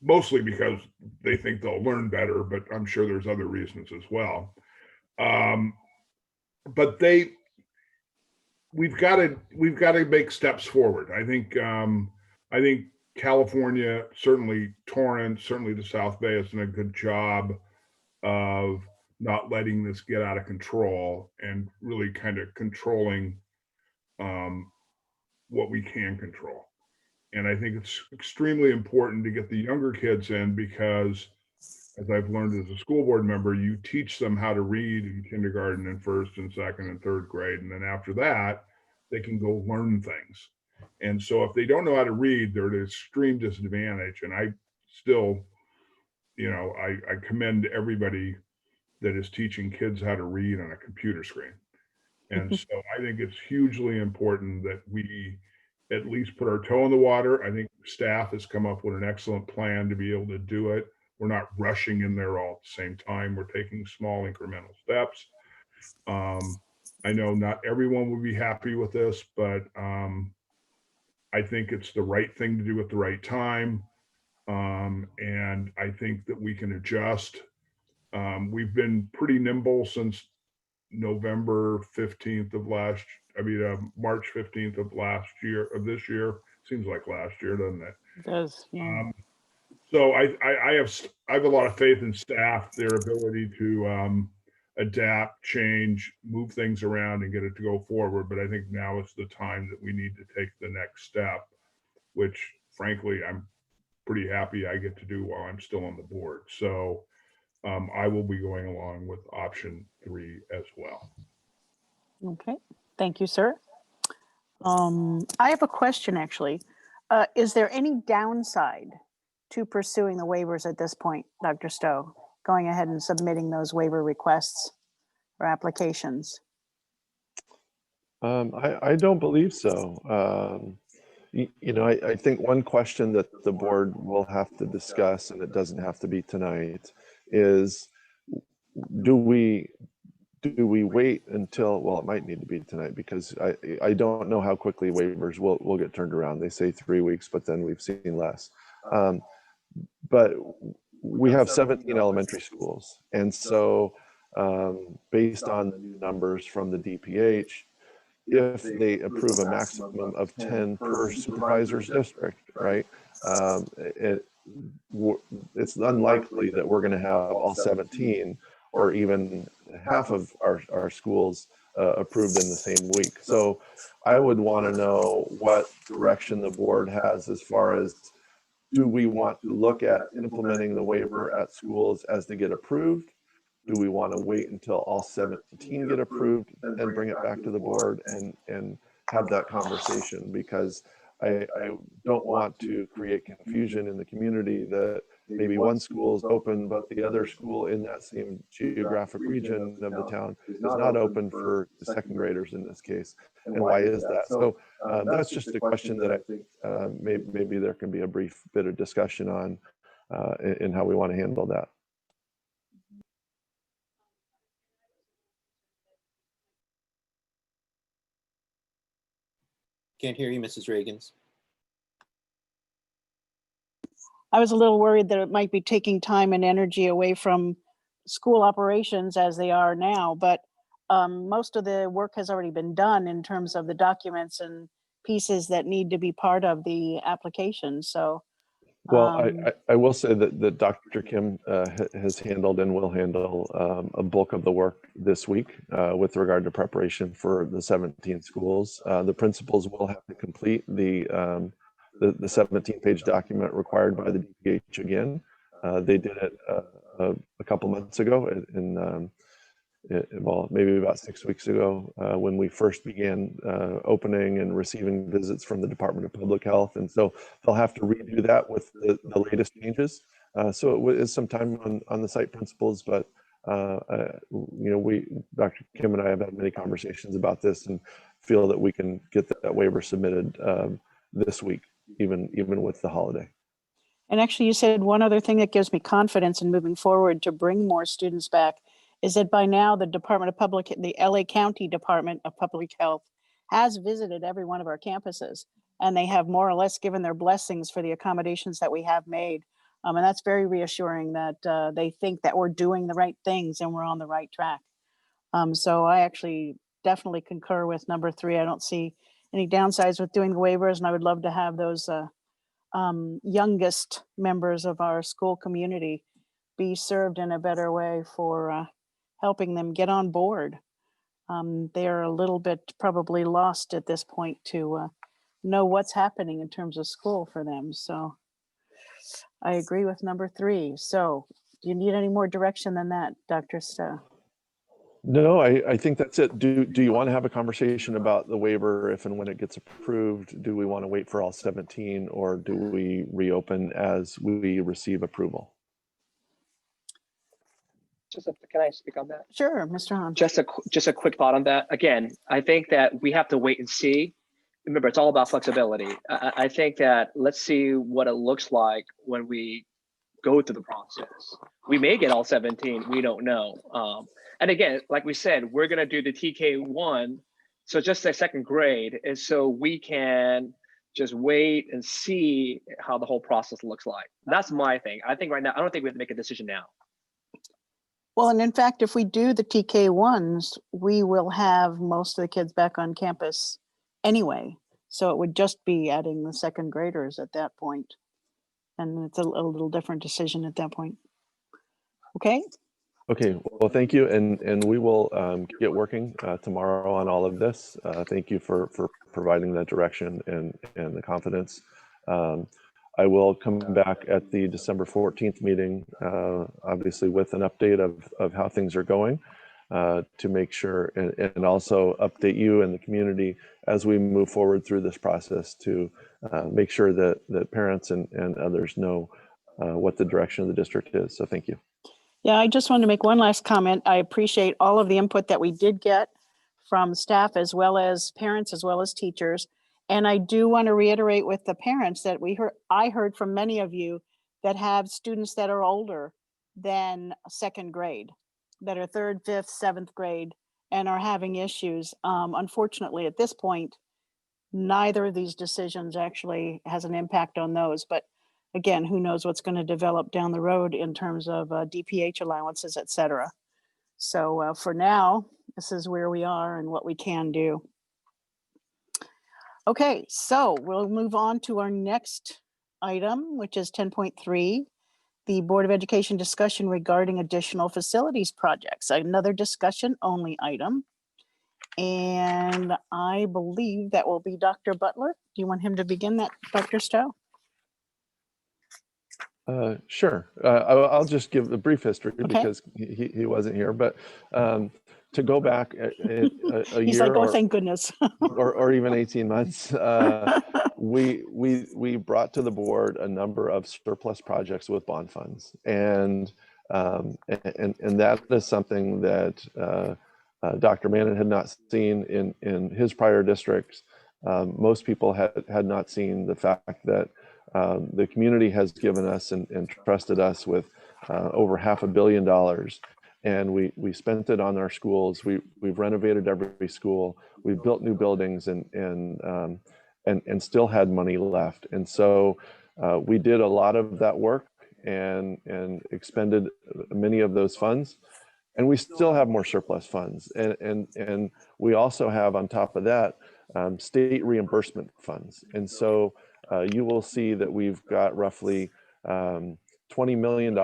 mostly because they think they'll learn better, but I'm sure there's other reasons as well. But we've got to make steps forward. I think California, certainly Torrance, certainly the South Bay has done a good job of not letting this get out of control and really kind of controlling what we can control. And I think it's extremely important to get the younger kids in because, as I've learned as a school board member, you teach them how to read in kindergarten and first and second and third grade. And then after that, they can go learn things. And so if they don't know how to read, they're at an extreme disadvantage. And I still, you know, I commend everybody that is teaching kids how to read on a computer screen. And so I think it's hugely important that we at least put our toe in the water. I think staff has come up with an excellent plan to be able to do it. We're not rushing in there all at the same time. We're taking small incremental steps. I know not everyone will be happy with this, but I think it's the right thing to do at the right time. And I think that we can adjust. We've been pretty nimble since November 15th of March 15th of this year. Seems like last year, doesn't it? It does, yeah. So I have a lot of faith in staff, their ability to adapt, change, move things around and get it to go forward. But I think now is the time that we need to take the next step, which frankly, I'm pretty happy I get to do while I'm still on the board. So I will be going along with option 3 as well. Okay, thank you, sir. I have a question, actually. Is there any downside to pursuing the waivers at this point, Dr. Stowe, going ahead and submitting those waiver requests or applications? I don't believe so. You know, I think one question that the board will have to discuss, and it doesn't have to be tonight, is do we wait until, well, it might need to be tonight because I don't know how quickly waivers will get turned around. They say 3 weeks, but then we've seen less. But we have 17 elementary schools. And so based on the new numbers from the DPH, if they approve a maximum of 10 per supervisor's district, right? It's unlikely that we're going to have all 17 or even half of our schools approved in the same week. So I would want to know what direction the board has as far as, do we want to look at implementing the waiver at schools as they get approved? Do we want to wait until all 17 get approved and bring it back to the board and have that conversation? Because I don't want to create confusion in the community that maybe one school is open, but the other school in that same geographic region of the town is not open for the second graders in this case. And why is that? So that's just a question that I think maybe there can be a brief bit of discussion on in how we want to handle that. Can't hear you, Mrs. Reagans. I was a little worried that it might be taking time and energy away from school operations as they are now, but most of the work has already been done in terms of the documents and pieces that need to be part of the application. So, well, I will say that Dr. Kim has handled and will handle a bulk of the work this week with regard to preparation for the 17 schools. The principals will have to complete the 17-page document required by the DPH again. They did it a couple months ago, and well, maybe about 6 weeks ago, when we first began opening and receiving visits from the Department of Public Health. And so they'll have to redo that with the latest changes. So it is some time on the site principals, but Dr. Kim and I have had many conversations about this and feel that we can get that waiver submitted this week, even with the holiday. And actually, you said one other thing that gives me confidence in moving forward to bring more students back is that by now the the LA County Department of Public Health has visited every one of our campuses, and they have more or less given their blessings for the accommodations that we have made. And that's very reassuring that they think that we're doing the right things and we're on the right track. So I actually definitely concur with number 3. I don't see any downsides with doing the waivers, and I would love to have those youngest members of our school community be served in a better way for helping them get on board. They're a little bit probably lost at this point to know what's happening in terms of school for them. So I agree with number 3. So do you need any more direction than that, Dr. Stowe? No, I think that's it. Do you want to have a conversation about the waiver if and when it gets approved? Do we want to wait for all 17, or do we reopen as we receive approval? Can I speak on that? Sure, Mr. Hahn. Just a quick thought on that. Again, I think that we have to wait and see. Remember, it's all about flexibility. I think that let's see what it looks like when we go through the process. We may get all 17, we don't know. And again, like we said, we're gonna do the TK1, so just the second grade, and so we can just wait and see how the whole process looks like. That's my thing. I think right now, I don't think we have to make a decision now. Well, and in fact, if we do the TK1s, we will have most of the kids back on campus anyway. So it would just be adding the second graders at that point. And it's a little different decision at that point. Okay. Okay, well, thank you. And we will get working tomorrow on all of this. Thank you for providing that direction and the confidence. I will come back at the December 14th meeting, obviously with an update of how things are going to make sure, and also update you and the community as we move forward through this process to make sure that parents and others know what the direction of the district is. So thank you. Yeah, I just wanted to make one last comment. I appreciate all of the input that we did get from staff as well as parents, as well as teachers. And I do want to reiterate with the parents that I heard from many of you that have students that are older than second grade, that are 3rd, 5th, 7th grade, and are having issues. Unfortunately, at this point, neither of these decisions actually has an impact on those. But again, who knows what's going to develop down the road in terms of DPH allowances, et cetera. So for now, this is where we are and what we can do. Okay, so we'll move on to our next item, which is 10.3, the Board of Education discussion regarding additional facilities projects, another discussion only item. And I believe that will be Dr. Butler. Do you want him to begin that, Dr. Stowe? Sure. I'll just give a brief history because he wasn't here, but to go back a He's year like, oh, thank goodness. or even 18 months, we brought to the board a number of surplus projects with bond funds, and that is something that Dr. Mannon had not seen in his prior districts. Most people had not seen the fact that the community has given us and trusted us with over $500 million, and we spent it on our schools. We've renovated every school. We've built new buildings and still had money left. And so we did a lot of that work and expended many of those funds. And we still have more surplus funds. And we also have, on top of that, state reimbursement funds. And so you will see that we've got roughly $20 million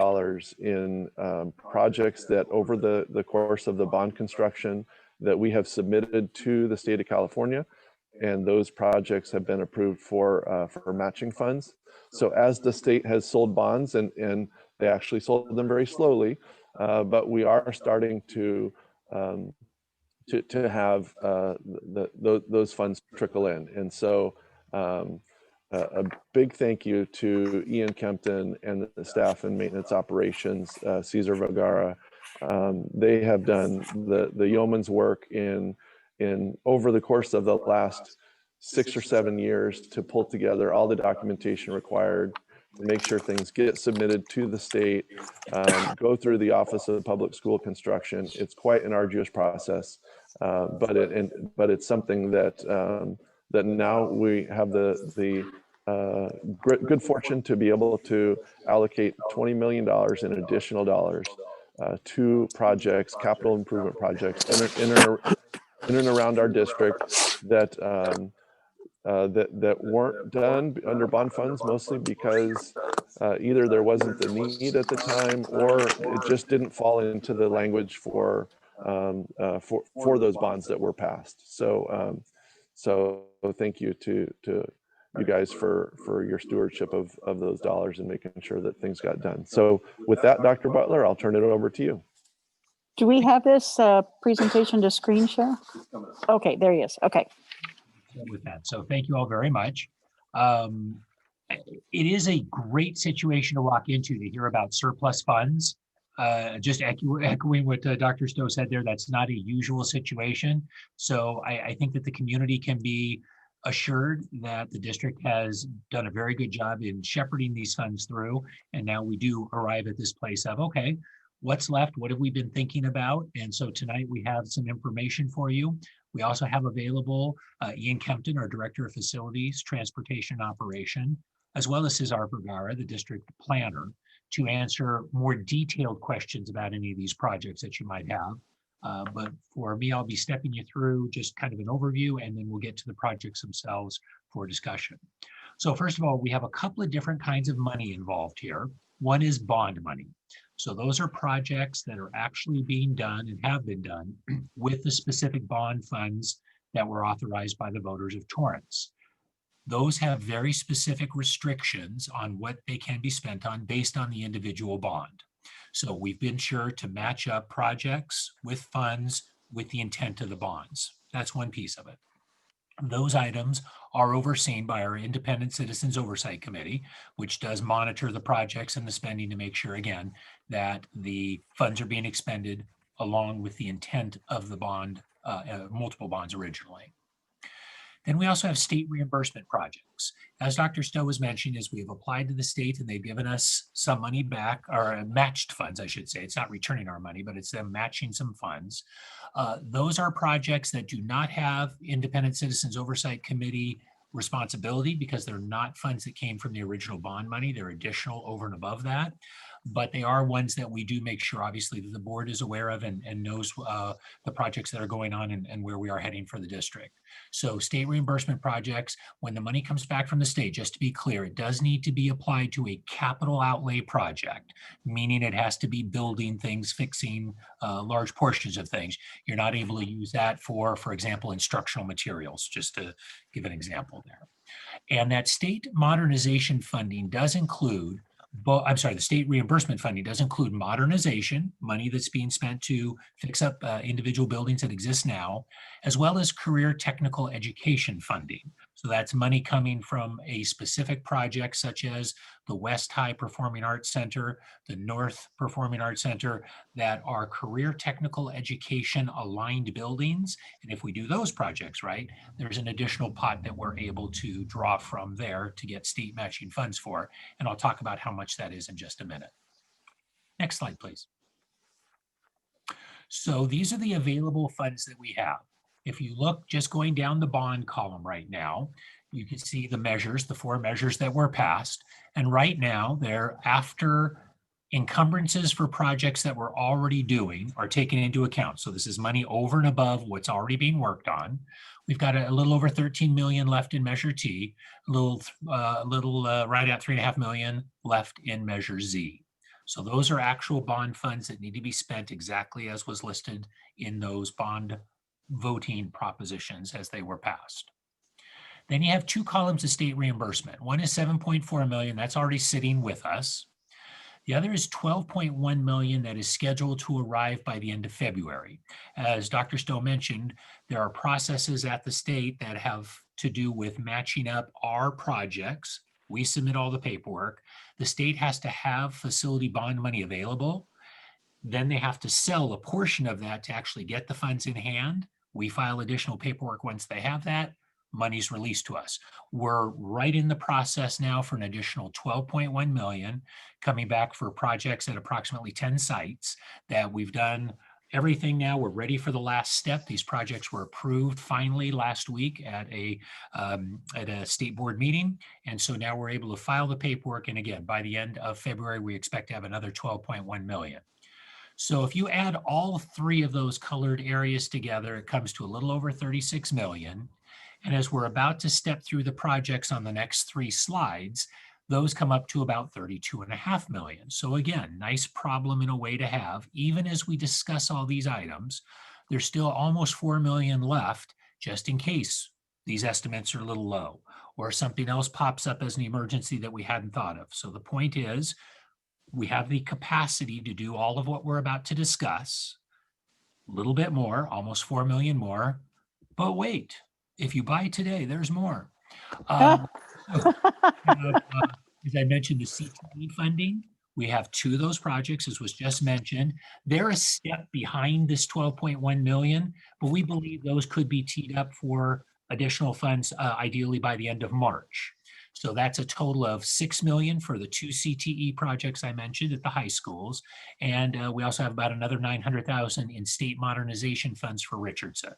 in projects that over the course of the bond construction that we have submitted to the state of California. And those projects have been approved for matching funds. So as the state has sold bonds, and they actually sold them very slowly, but we are starting to to have those funds trickle in. And so a big thank you to Ian Kempton and the staff in maintenance operations, Cesar Vergara. They have done the yeoman's work in over the course of the last 6 or 7 years to pull together all the documentation required to make sure things get submitted to the state, go through the Office of Public School Construction. It's quite an arduous process, but it's something that that now we have the good fortune to be able to allocate $20 million in additional dollars to projects, capital improvement projects in and around our district that that weren't done under bond funds, mostly because either there wasn't the need at the time, or it just didn't fall into the language for those bonds that were passed. So so thank you to you guys for your stewardship of those dollars and making sure that things got done. So with that, Dr. Butler, I'll turn it over to you. Do we have this presentation to screen share? Okay, there he is. Okay. With that, so thank you all very much. It is a great situation to walk into to hear about surplus funds. Just echoing what Dr. Stowe said there, that's not a usual situation. So I think that the community can be assured that the district has done a very good job in shepherding these funds through. And now we do arrive at this place of, okay, what's left? What have we been thinking about? And so tonight we have some information for you. We also have available Ian Kempton, our Director of Facilities, Transportation and Operation, as well as Cesar Vergara, the district planner, to answer more detailed questions about any of these projects that you might have. But for me, I'll be stepping you through just kind of an overview, and then we'll get to the projects themselves for discussion. So first of all, we have a couple of different kinds of money involved here. One is bond money. So those are projects that are actually being done and have been done with the specific bond funds that were authorized by the voters of Torrance. Those have very specific restrictions on what they can be spent on based on the individual bond. So we've been sure to match up projects with funds with the intent of the bonds. That's one piece of it. Those items are overseen by our Independent Citizens Oversight Committee, which does monitor the projects and the spending to make sure, again, that the funds are being expended along with the intent of the bond, multiple bonds originally. Then we also have state reimbursement projects. As Dr. Stowe was mentioning, is we've applied to the state and they've given us some money back, or matched funds, I should say. It's not returning our money, but it's them matching some funds. Those are projects that do not have Independent Citizens Oversight Committee responsibility because they're not funds that came from the original bond money. They're additional over and above that. But they are ones that we do make sure, obviously, that the board is aware of and knows the projects that are going on and where we are heading for the district. So state reimbursement projects, when the money comes back from the state, just to be clear, it does need to be applied to a capital outlay project, meaning it has to be building things, fixing large portions of things. You're not able to use that for example, instructional materials, just to give an example there. And that state modernization funding does include the state reimbursement funding does include modernization, money that's being spent to fix up individual buildings that exist now, as well as career technical education funding. So that's money coming from a specific project such as the West High Performing Arts Center, the North Performing Arts Center, that are career technical education aligned buildings. And if we do those projects right, there's an additional pot that we're able to draw from there to get state matching funds for. And I'll talk about how much that is in just a minute. Next slide, please. So these are the available funds that we have. If you look just going down the bond column right now, you can see the measures, the 4 measures that were passed. And right now they're after encumbrances for projects that we're already doing are taken into account. So this is money over and above what's already being worked on. We've got a little over 13 million left in Measure T, a little right at 3.5 million left in Measure Z. So those are actual bond funds that need to be spent exactly as was listed in those bond voting propositions as they were passed. Then you have 2 columns of state reimbursement. One is 7.4 million, that's already sitting with us. The other is 12.1 million that is scheduled to arrive by the end of February. As Dr. Stowe mentioned, there are processes at the state that have to do with matching up our projects. We submit all the paperwork. The state has to have facility bond money available. Then they have to sell a portion of that to actually get the funds in hand. We file additional paperwork once they have that. Money's released to us. We're right in the process now for an additional 12.1 million coming back for projects at approximately 10 sites that we've done everything now. We're ready for the last step. These projects were approved finally last week at a state board meeting. And so now we're able to file the paperwork. And again, by the end of February, we expect to have another 12.1 million. So if you add all three of those colored areas together, it comes to a little over 36 million. And as we're about to step through the projects on the next three slides, those come up to about 32.5 million. So again, nice problem in a way to have. Even as we discuss all these items, there's still almost 4 million left, just in case these estimates are a little low or something else pops up as an emergency that we hadn't thought of. So the point is, we have the capacity to do all of what we're about to discuss, a little bit more, almost 4 million more, but wait. If you buy today, there's more. As I mentioned, the CTE funding, we have two of those projects, as was just mentioned. They're a step behind this 12.1 million, but we believe those could be teed up for additional funds, ideally by the end of March. So that's a total of 6 million for the two CTE projects I mentioned at the high schools. And we also have about another 900,000 in state modernization funds for Richardson.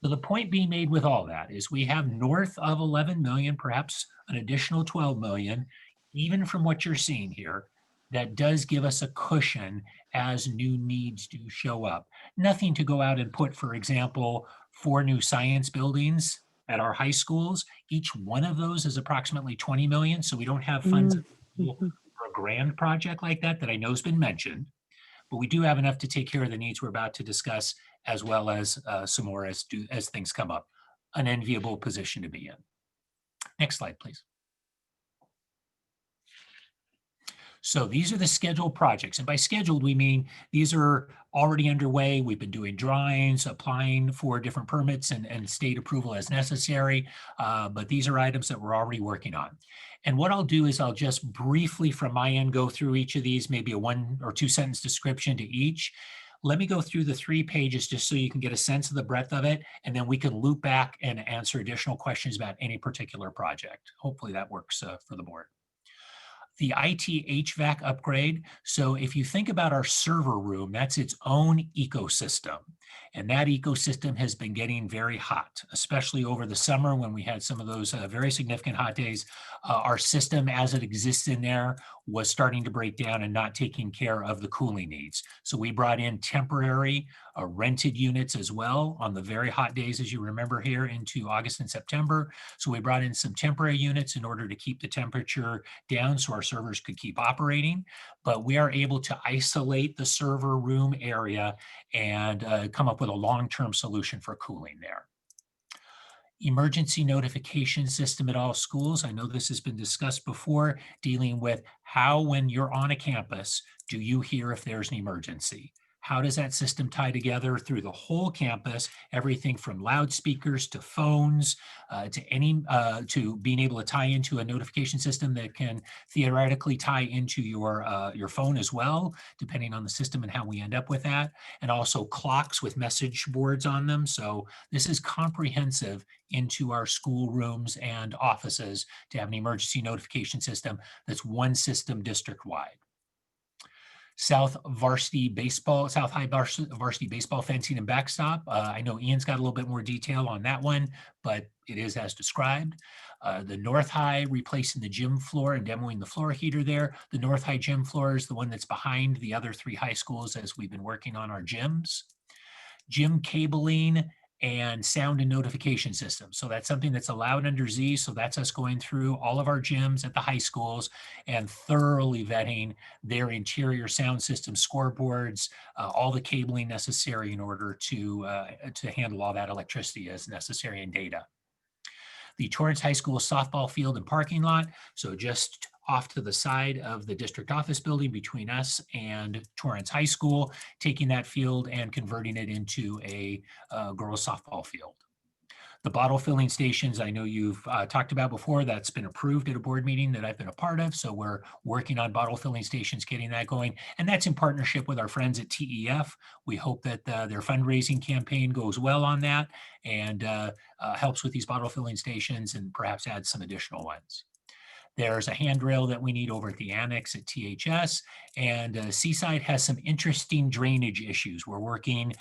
So the point being made with all that is we have north of 11 million, perhaps an additional 12 million, even from what you're seeing here, that does give us a cushion as new needs do show up. Nothing to go out and put, for example, 4 new science buildings at our high schools. Each one of those is approximately 20 million. So we don't have funds for a grand project like that I know has been mentioned, but we do have enough to take care of the needs we're about to discuss, as well as some more as things come up. An enviable position to be in. Next slide, please. So these are the scheduled projects. And by scheduled, we mean these are already underway. We've been doing drawings, applying for different permits and state approval as necessary. But these are items that we're already working on. And what I'll do is I'll just briefly from my end go through each of these, maybe a 1 or 2 sentence description to each. Let me go through the 3 pages just so you can get a sense of the breadth of it, and then we can loop back and answer additional questions about any particular project. Hopefully that works for the board. The IT HVAC upgrade. So if you think about our server room, that's its own ecosystem. And that ecosystem has been getting very hot, especially over the summer when we had some of those very significant hot days. Our system as it exists in there was starting to break down and not taking care of the cooling needs. So we brought in temporary rented units as well on the very hot days, as you remember here, into August and September. So we brought in some temporary units in order to keep the temperature down so our servers could keep operating. But we are able to isolate the server room area and come up with a long-term solution for cooling there. Emergency notification system at all schools. I know this has been discussed before, dealing with how, when you're on a campus, do you hear if there's an emergency? How does that system tie together through the whole campus? Everything from loudspeakers to phones to being able to tie into a notification system that can theoretically tie into your phone as well, depending on the system and how we end up with that. And also clocks with message boards on them. So this is comprehensive into our school rooms and offices to have an emergency notification system that's one system district-wide. South High varsity baseball fencing and backstop. I know Ian's got a little bit more detail on that one, but it is as described. The North High replacing the gym floor and demoing the floor heater there. The North High gym floor is the one that's behind the other 3 high schools as we've been working on our gyms. Gym cabling and sound and notification system. So that's something that's allowed under Z. So that's us going through all of our gyms at the high schools and thoroughly vetting their interior sound system, scoreboards, all the cabling necessary in order to handle all that electricity as necessary and data. The Torrance High School softball field and parking lot. So just off to the side of the district office building between us and Torrance High School, taking that field and converting it into a girls softball field. The bottle filling stations, I know you've talked about before, that's been approved at a board meeting that I've been a part of. So we're working on bottle filling stations, getting that going. And that's in partnership with our friends at TEF. We hope that their fundraising campaign goes well on that and helps with these bottle filling stations and perhaps adds some additional ones. There's a handrail that we need over at the annex at THS, and Seaside has some interesting drainage issues. We're working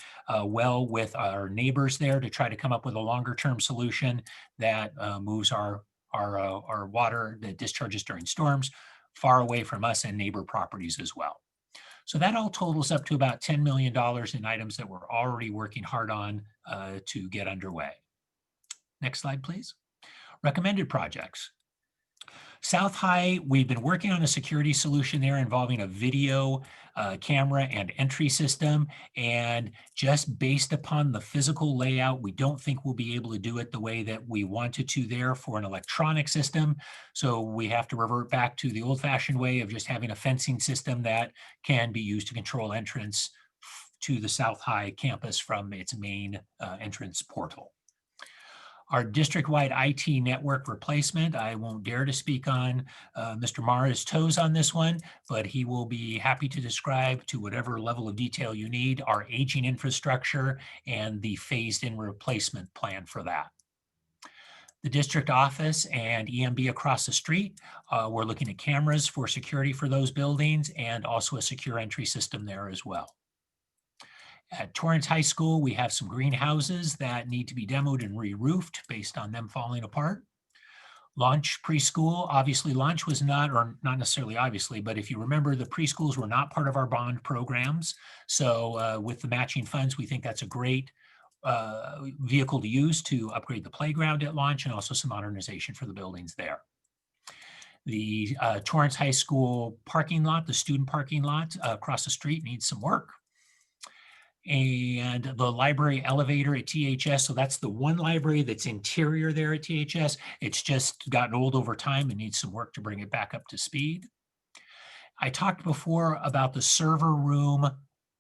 well with our neighbors there to try to come up with a longer term solution that moves our water that discharges during storms far away from us and neighbor properties as well. So that all totals up to about $10 million in items that we're already working hard on to get underway. Next slide, please. Recommended projects. South High, we've been working on a security solution there involving a video camera and entry system. And just based upon the physical layout, we don't think we'll be able to do it the way that we wanted to there for an electronic system. So we have to revert back to the old-fashioned way of just having a fencing system that can be used to control entrance to the South High campus from its main entrance portal. Our district-wide IT network replacement, I won't dare to speak on Mr. Mara's toes on this one, but he will be happy to describe to whatever level of detail you need our aging infrastructure and the phased-in replacement plan for that. The district office and EMB across the street, we're looking at cameras for security for those buildings and also a secure entry system there as well. At Torrance High School, we have some greenhouses that need to be demoed and re-roofed based on them falling apart. Launch preschool, obviously launch was not, or not necessarily obviously, but if you remember, the preschools were not part of our bond programs. So with the matching funds, we think that's a great vehicle to use to upgrade the playground at launch and also some modernization for the buildings there. The Torrance High School parking lot, the student parking lot across the street needs some work. And the library elevator at THS, so that's the one library that's interior there at THS. It's just gotten old over time and needs some work to bring it back up to speed. I talked before about the server room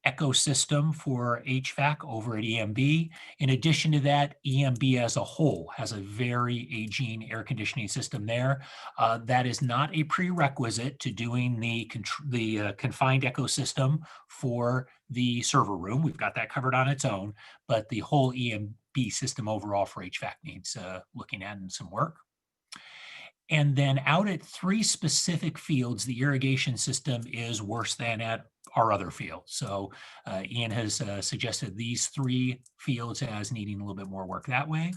ecosystem for HVAC over at EMB. In addition to that, EMB as a whole has a very aging air conditioning system there. That is not a prerequisite to doing the confined ecosystem for the server room. We've got that covered on its own, but the whole EMB system overall for HVAC needs looking at and some work. And then out at 3 specific fields, the irrigation system is worse than at our other fields. So Ian has suggested these 3 fields as needing a little bit more work that way.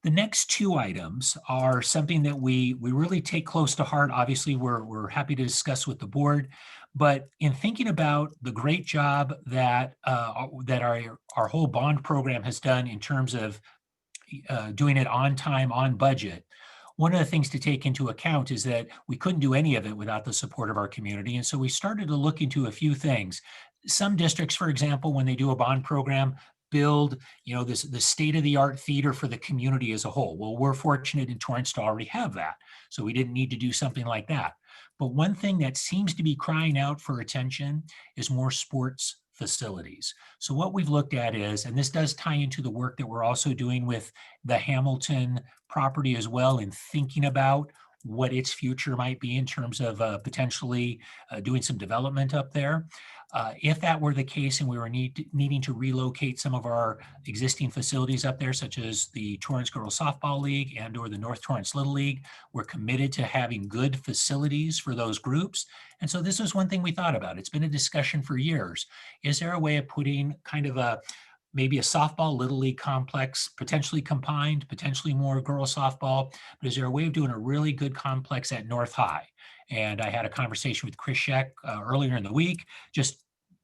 The next 2 items are something that we really take close to heart. Obviously, we're happy to discuss with the board, but in thinking about the great job that our whole bond program has done in terms of doing it on time, on budget, one of the things to take into account is that we couldn't do any of it without the support of our community. And so we started to look into a few things. Some districts, for example, when they do a bond program, build, the state-of-the-art theater for the community as a whole. Well, we're fortunate in Torrance to already have that. So we didn't need to do something like that. But one thing that seems to be crying out for attention is more sports facilities. So what we've looked at is, and this does tie into the work that we're also doing with the Hamilton property as well, in thinking about what its future might be in terms of potentially doing some development up there. If that were the case and we were needing to relocate some of our existing facilities up there, such as the Torrance Girls Softball League and or the North Torrance Little League, we're committed to having good facilities for those groups. And so this was one thing we thought about. It's been a discussion for years. Is there a way of putting kind of maybe a softball little league complex, potentially combined, potentially more girls softball, but is there a way of doing a really good complex at North High? And I had a conversation with Chris Scheck earlier in the week, just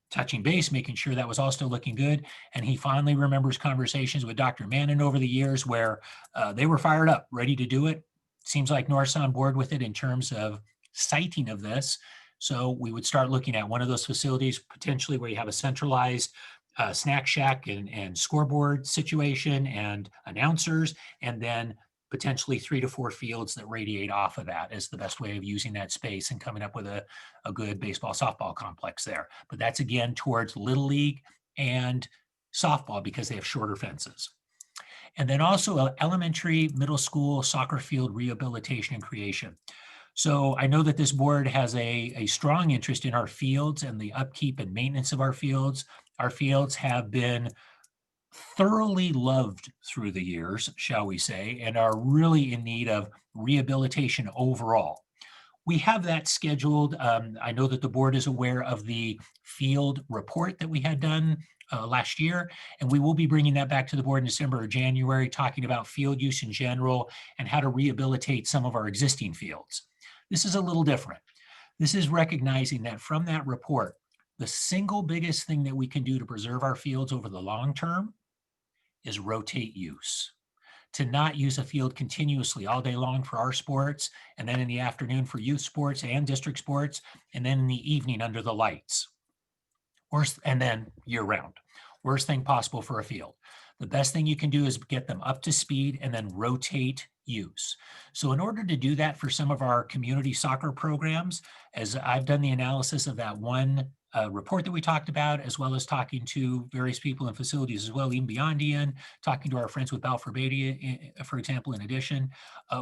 touching base, making sure that was all still looking good. And he finally remembers conversations with Dr. Mannon over the years where they were fired up, ready to do it. Seems like North's on board with it in terms of siting of this. So we would start looking at one of those facilities, potentially where you have a centralized snack shack and scoreboard situation and announcers, and then potentially 3 to 4 fields that radiate off of that is the best way of using that space and coming up with a good baseball, softball complex there. But that's again towards Little League and softball because they have shorter fences. And then also elementary, middle school soccer field rehabilitation and creation. So I know that this board has a strong interest in our fields and the upkeep and maintenance of our fields. Our fields have been thoroughly loved through the years, shall we say, and are really in need of rehabilitation overall. We have that scheduled. I know that the board is aware of the field report that we had done last year, and we will be bringing that back to the board in December or January, talking about field use in general and how to rehabilitate some of our existing fields. This is a little different. This is recognizing that from that report, the single biggest thing that we can do to preserve our fields over the long term is rotate use. To not use a field continuously all day long for our sports, and then in the afternoon for youth sports and district sports, and then in the evening under the lights. And then year round. Worst thing possible for a field. The best thing you can do is get them up to speed and then rotate use. So in order to do that for some of our community soccer programs, as I've done the analysis of that one report that we talked about, as well as talking to various people in facilities as well, even beyond Ian, talking to our friends with Balfour Beatty, for example, in addition,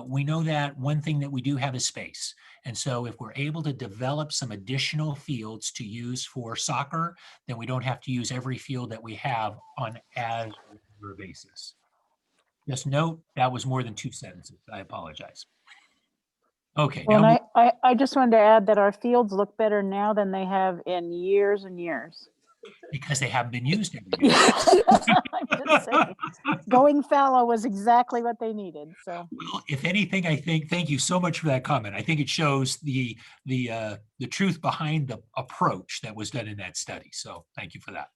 we know that one thing that we do have is space. And so if we're able to develop some additional fields to use for soccer, then we don't have to use every field that we have on as a regular basis. Just note, that was more than 2 sentences. I apologize. Okay. Well, Now and I just wanted to add that our fields look better now than they have in years and years. Because they haven't been used every year. I'm just saying, going fallow was exactly what they needed. So, well, if anything, I think, thank you so much for that comment. I think it shows the truth behind the approach that was done in that study. So thank you for that.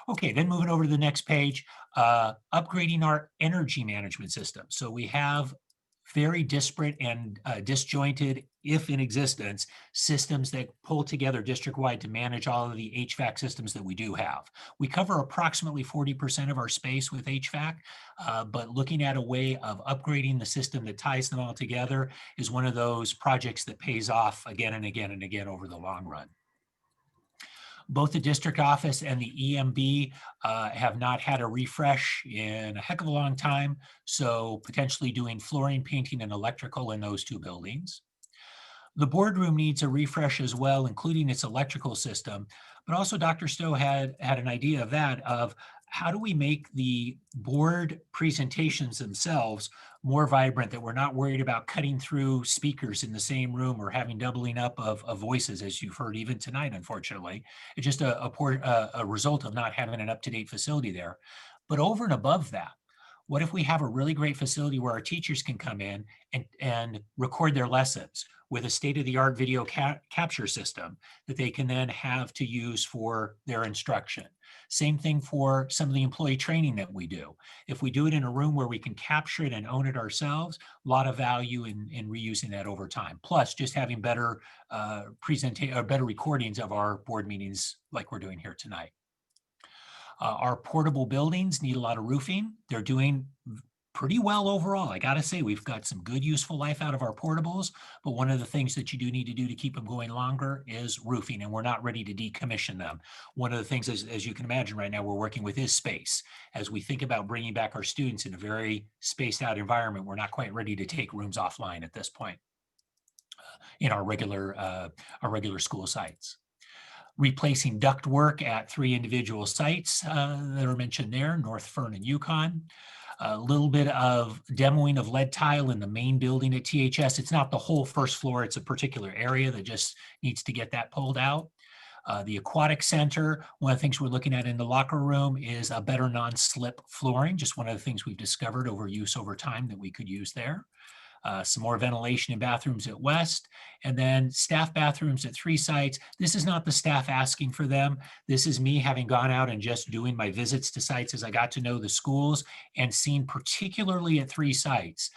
Okay, then moving over to the next page, upgrading our energy management system. So we have very disparate and disjointed, if in existence, systems that pull together district-wide to manage all of the HVAC systems that we do have. We cover approximately 40% of our space with HVAC, but looking at a way of upgrading the system that ties them all together is one of those projects that pays off again and again and again over the long run. Both the district office and the EMB have not had a refresh in a heck of a long time, so potentially doing flooring, painting, and electrical in those 2 buildings. The boardroom needs a refresh as well, including its electrical system, but also Dr. Stowe had an idea of that, of how do we make the board presentations themselves more vibrant, that we're not worried about cutting through speakers in the same room or having doubling up of voices, as you've heard even tonight, unfortunately. It's just a result of not having an up-to-date facility there. But over and above that, what if we have a really great facility where our teachers can come in and record their lessons with a state-of-the-art video capture system that they can then have to use for their instruction? Same thing for some of the employee training that we do. If we do it in a room where we can capture it and own it ourselves, a lot of value in reusing that over time. Plus, just having better better recordings of our board meetings like we're doing here tonight. Our portable buildings need a lot of roofing. They're doing pretty well overall. I gotta say, we've got some good useful life out of our portables, but one of the things that you do need to do to keep them going longer is roofing, and we're not ready to decommission them. One of the things, as you can imagine right now, we're working with is space. As we think about bringing back our students in a very spaced out environment, we're not quite ready to take rooms offline at this point in our regular school sites. Replacing ductwork at 3 individual sites that are mentioned there, North Fern and Yukon. A little bit of demoing of lead tile in the main building at THS. It's not the whole first floor, it's a particular area that just needs to get that pulled out. The aquatic center, one of the things we're looking at in the locker room is a better non-slip flooring, just one of the things we've discovered over time that we could use there. Some more ventilation in bathrooms at West, and then staff bathrooms at 3 sites. This is not the staff asking for them. This is me having gone out and just doing my visits to sites as I got to know the schools and seen, particularly at 3 sites,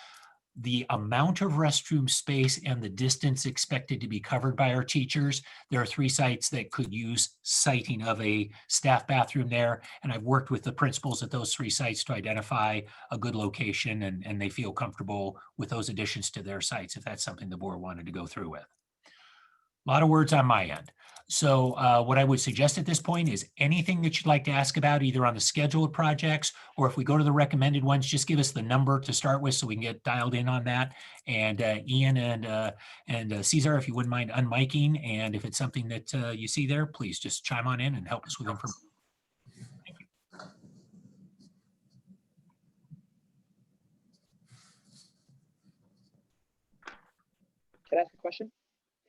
the amount of restroom space and the distance expected to be covered by our teachers, there are 3 sites that could use siting of a staff bathroom there. And I've worked with the principals at those 3 sites to identify a good location, and they feel comfortable with those additions to their sites if that's something the board wanted to go through with. A lot of words on my end. So what I would suggest at this point is anything that you'd like to ask about, either on the scheduled projects, or if we go to the recommended ones, just give us the number to start with so we can get dialed in on that. And Ian and Cesar, if you wouldn't mind unmiking, and if it's something that you see there, please just chime on in and help us with information. Thank you. Can I ask a question?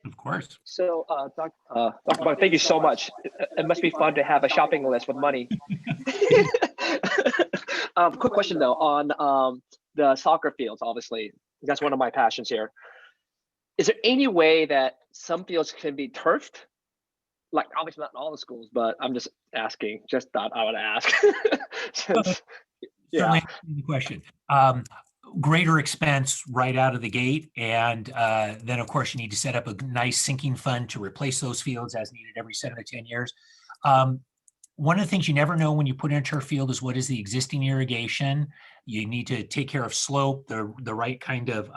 Of course. So, Dr. Bond, thank you so much. It must be fun to have a shopping list with money. Quick question though, on the soccer fields, obviously, that's one of my passions here. Is there any way that some fields can be turfed? Like, obviously not in all the schools, but I'm just asking, just thought I would ask. Since, Certainly the question. Greater expense right out of the gate. And then of course you need to set up a nice sinking fund to replace those fields as needed every 7 to 10 years. One of the things you never know when you put in a turf field is what is the existing irrigation. You need to take care of slope, the right kind of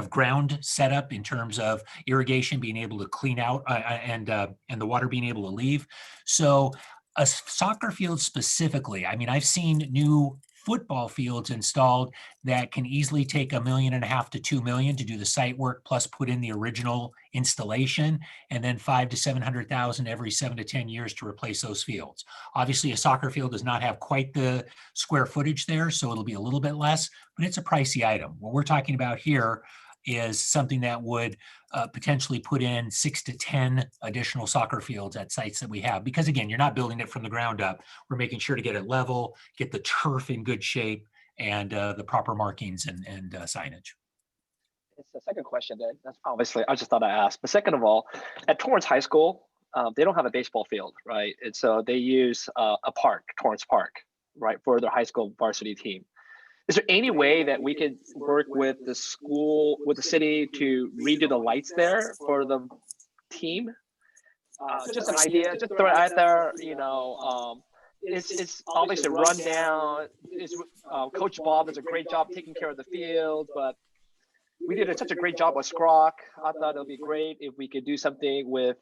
ground setup in terms of irrigation being able to clean out and the water being able to leave. So a soccer field specifically, I mean, I've seen new football fields installed that can easily take $1.5 million to $2 million to do the site work, plus put in the original installation, and then $500,000 to $700,000 every 7 to 10 years to replace those fields. Obviously, a soccer field does not have quite the square footage there, so it'll be a little bit less, but it's a pricey item. What we're talking about here is something that would potentially put in 6 to 10 additional soccer fields at sites that we have. Because again, you're not building it from the ground up. We're making sure to get it level, get the turf in good shape, and the proper markings and signage. It's the second question then. That's obviously, I just thought I'd ask. But second of all, at Torrance High School, they don't have a baseball field, right? And so they use a park, Torrance Park, right, for their high school varsity team. Is there any way that we could work with the school, with the city to redo the lights there for the team? Just an idea, just throw it out there, you know. It's obviously run down. Coach Bob does a great job taking care of the field, but we did such a great job with Scrock. I thought it would be great if we could do something with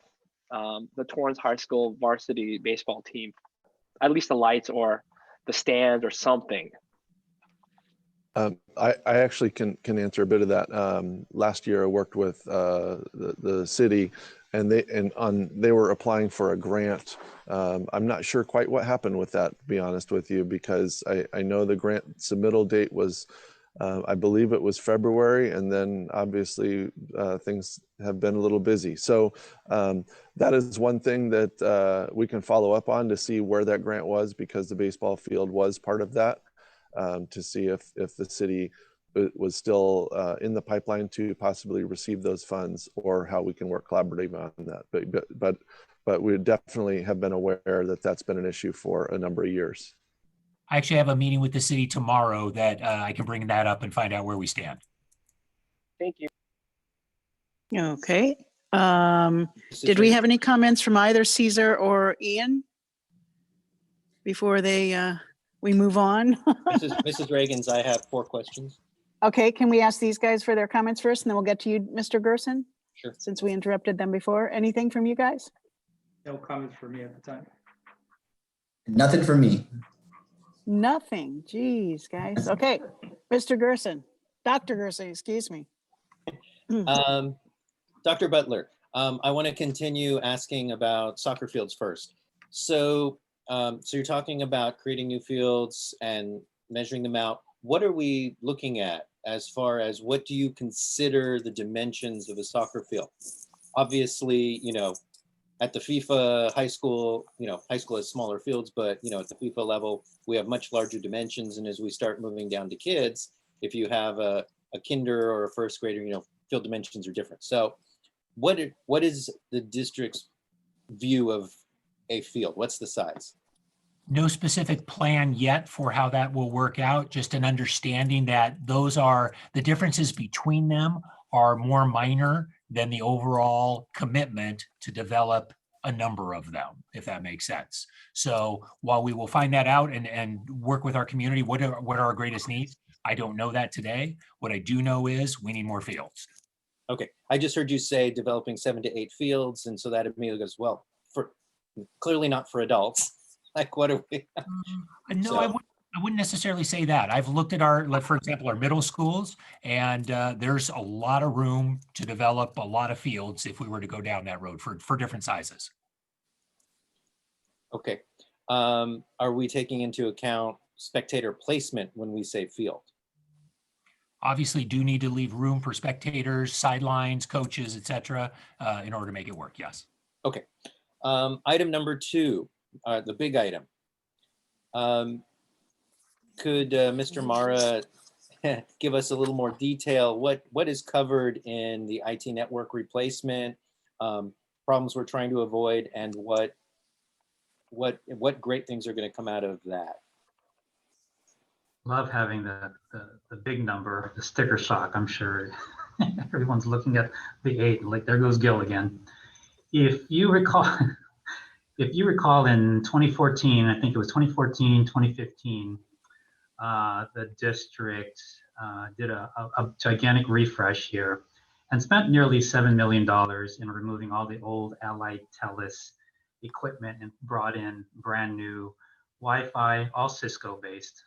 the Torrance High School varsity baseball team, at least the lights or the stands or something. I actually can answer a bit of that. Last year I worked with the city, and they were applying for a grant. I'm not sure quite what happened with that, to be honest with you, because I know the grant submittal date was, I believe it was February, and then obviously things have been a little busy. So that is one thing that we can follow up on to see where that grant was, because the baseball field was part of that. To see if the city was still in the pipeline to possibly receive those funds, or how we can work collaboratively on that. But we definitely have been aware that that's been an issue for a number of years. I actually have a meeting with the city tomorrow that I can bring that up and find out where we stand. Thank you. Okay. Did we have any comments from either Cesar or Ian before we move on? Mrs. Reagan's, I have 4 questions. Okay, can we ask these guys for their comments first, and then we'll get to you, Mr. Gerson? Sure. Since we interrupted them before. Anything from you guys? No comments for me at the time. Nothing for me. Nothing. Geez, guys. Okay, Mr. Gerson, Dr. Gerson, excuse me. Dr. Butler, I want to continue asking about soccer fields first. So you're talking about creating new fields and measuring them out. What are we looking at as far as what do you consider the dimensions of a soccer field? Obviously, you know, at the FIFA high school, you know, high school has smaller fields, but, you know, at the FIFA level, we have much larger dimensions. And as we start moving down to kids, if you have a kinder or a first grader, you know, field dimensions are different. So what is the district's view of a field? What's the size? No specific plan yet for how that will work out, just an understanding that those are, the differences between them are more minor than the overall commitment to develop a number of them, if that makes sense. So while we will find that out and work with our community, what are our greatest needs? I don't know that today. What I do know is we need more fields. Okay, I just heard you say developing 7 to 8 fields, and so that immediately goes, well, for clearly not for adults. Like, what are we? No, So- I wouldn't necessarily say that. I've looked at our, like, for example, our middle schools, and there's a lot of room to develop a lot of fields if we were to go down that road for different sizes. Okay. Are we taking into account spectator placement when we say field? Obviously, do need to leave room for spectators, sidelines, coaches, etc., in order to make it work. Yes. Okay. Item number 2, the big item. Could Mr. Mara give us a little more detail? What is covered in the IT network replacement, problems we're trying to avoid, and what great things are going to come out of that? Love having the big number, the sticker shock. I'm sure everyone's looking at the 8, like there goes Gil again. If you recall in 2014, I think it was 2014, 2015, the district did a gigantic refresh here and spent nearly $7 million in removing all the old Allied TELUS equipment and brought in brand new Wi-Fi, all Cisco based,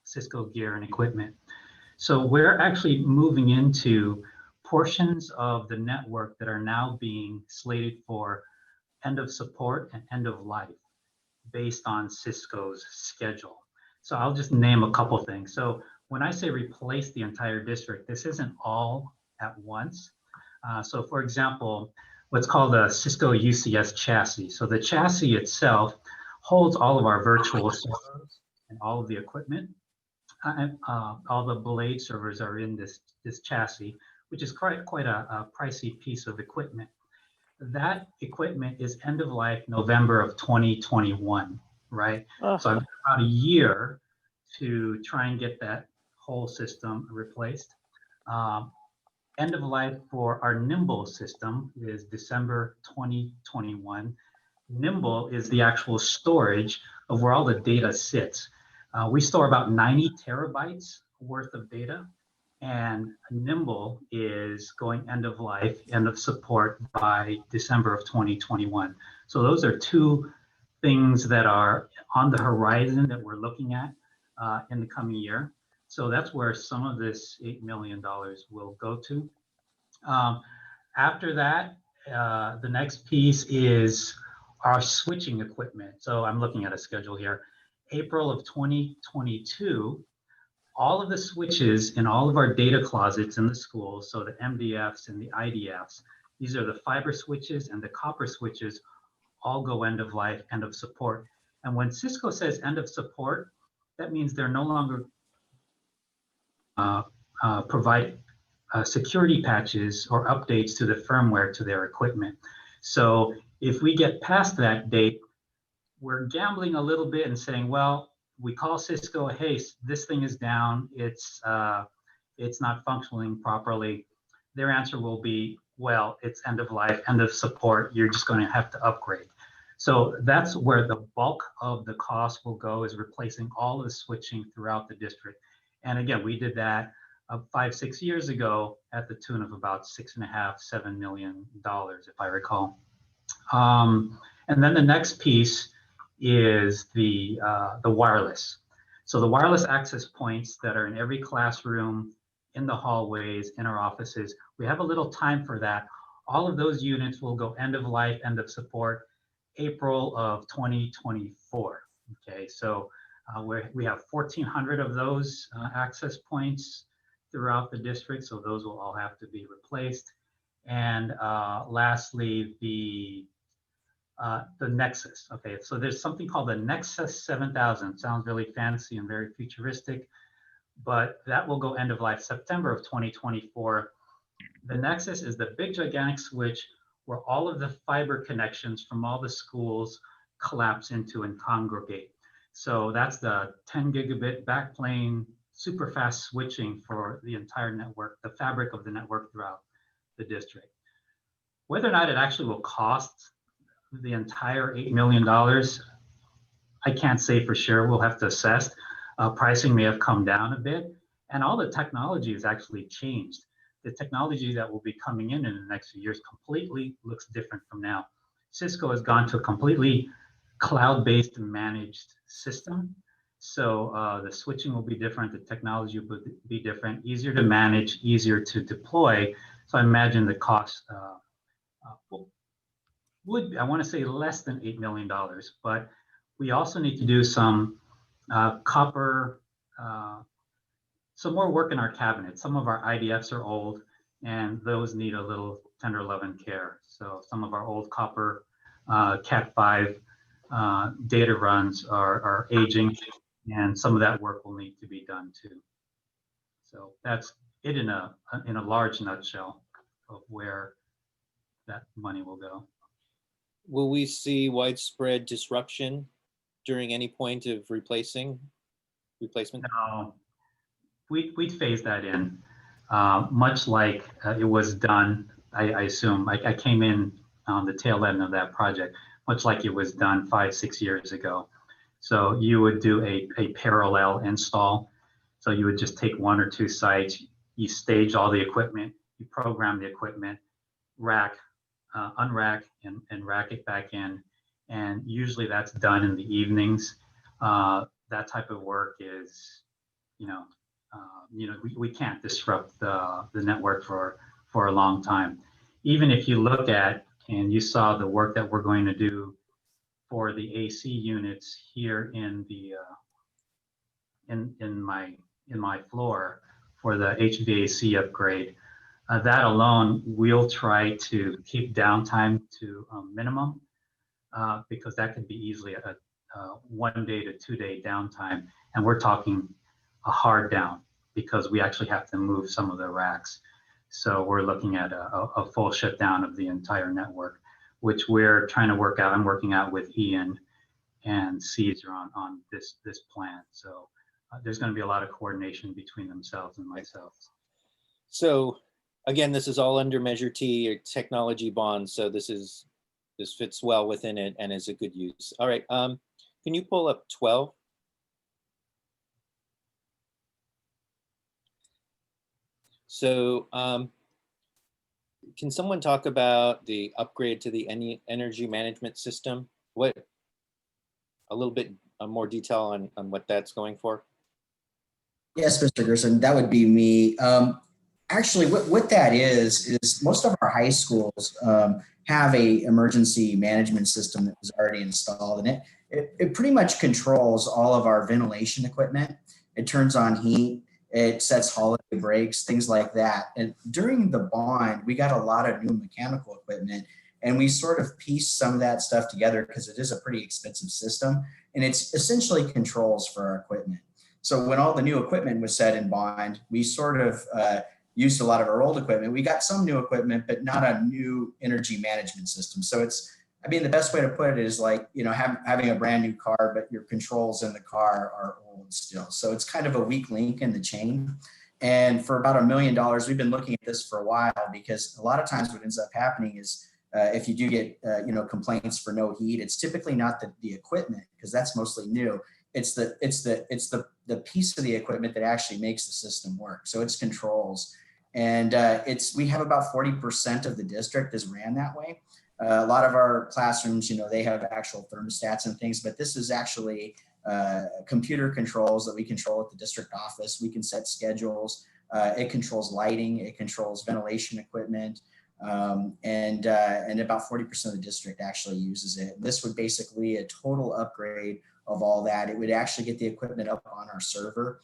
Cisco gear and equipment. So we're actually moving into portions of the network that are now being slated for end of support and end of life based on Cisco's schedule. So I'll just name a couple things. So when I say replace the entire district, this isn't all at once. So for example, what's called a Cisco UCS chassis. So the chassis itself holds all of our virtual servers and all of the equipment. All the blade servers are in this chassis, which is quite a pricey piece of equipment. That equipment is end of life November of 2021, right? So I've got about a year to try and get that whole system replaced. End of life for our Nimble system is December 2021. Nimble is the actual storage of where all the data sits. We store about 90 terabytes worth of data, and Nimble is going end of life, end of support by December of 2021. So those are 2 things that are on the horizon that we're looking at in the coming year. So that's where some of this $8 million will go to. After that, the next piece is our switching equipment. So I'm looking at a schedule here. April of 2022, all of the switches in all of our data closets in the schools, so the MDFs and the IDFs, these are the fiber switches and the copper switches, all go end of life, end of support. And when Cisco says end of support, that means they're no longer provide security patches or updates to the firmware to their equipment. So if we get past that date, we're gambling a little bit and saying, well, we call Cisco, hey, this thing is down, it's not functioning properly. Their answer will be, well, it's end of life, end of support, you're just going to have to upgrade. So that's where the bulk of the cost will go, is replacing all of the switching throughout the district. And again, we did that 5-6 years ago at the tune of about $6.5–7 million, if I recall. And then the next piece is the wireless. So the wireless access points that are in every classroom, in the hallways, in our offices, we have a little time for that. All of those units will go end of life, end of support, April of 2024. Okay, so we have 1,400 of those access points throughout the district, so those will all have to be replaced. And lastly, the Nexus. Okay, so there's something called the Nexus 7000. Sounds really fancy and very futuristic, but that will go end of life September of 2024. The Nexus is the big gigantic switch where all of the fiber connections from all the schools collapse into and congregate. So that's the 10 gigabit backplane, super fast switching for the entire network, the fabric of the network throughout the district. Whether or not it actually will cost the entire $8 million, I can't say for sure. We'll have to assess. Pricing may have come down a bit, and all the technology has actually changed. The technology that will be coming in the next few years completely looks different from now. Cisco has gone to a completely cloud-based managed system. So the switching will be different, the technology will be different, easier to manage, easier to deploy. So I imagine the cost would, I want to say, less than $8 million, but we also need to do some copper, some more work in our cabinets. Some of our IDFs are old and those need a little tender love and care. So some of our old copper Cat5 data runs are aging, and some of that work will need to be done too. So that's it in a large nutshell of where that money will go. Will we see widespread disruption during any point of replacement? No, we'd phase that in, much like it was done. I assume I came in on the tail end of that project, much like it was done 5-6 years ago. So you would do a parallel install. So you would just take 1 or 2 sites, you stage all the equipment, you program the equipment, rack, unrack, and rack it back in. And usually that's done in the evenings. That type of work is, we can't disrupt the network for a long time. Even if you look at, and you saw the work that we're going to do for the AC units here in the in my floor for the HVAC upgrade, that alone we'll try to keep downtime to a minimum, because that could be easily a 1 day to 2 day downtime, and we're talking a hard down because we actually have to move some of the racks. So we're looking at a full shutdown of the entire network, which we're trying to work out. I'm working out with Ian and Caesar on this plan. So there's going to be a lot of coordination between themselves and myself. So again, this is all under Measure T or technology bonds. So this fits well within it and is a good use. All right, can you pull up 12? So can someone talk about the upgrade to the energy management system? A little bit more detail on what that's going for? Yes, Mr. Gerson, that would be me. Actually, what that is most of our high schools have a emergency management system that was already installed, and it pretty much controls all of our ventilation equipment. It turns on heat, it sets holiday breaks, things like that. And during the bond, we got a lot of new mechanical equipment, and we sort of pieced some of that stuff together because it is a pretty expensive system, and it's essentially controls for our equipment. So when all the new equipment was set in bond, we sort of used a lot of our old equipment. We got some new equipment, but not a new energy management system. So the best way to put it is like, having a brand new car, but your controls in the car are old still. So it's kind of a weak link in the chain. And for about $1 million, we've been looking at this for a while, because a lot of times what ends up happening is if you do get, complaints for no heat, it's typically not the equipment, because that's mostly new. It's the piece of the equipment that actually makes the system work. So it's controls. And we have about 40% of the district is ran that way. A lot of our classrooms, they have actual thermostats and things, but this is actually computer controls that we control at the district office. We can set schedules. It controls lighting. It controls ventilation equipment. And about 40% of the district actually uses it. This would basically a total upgrade of all that. It would actually get the equipment up on our server.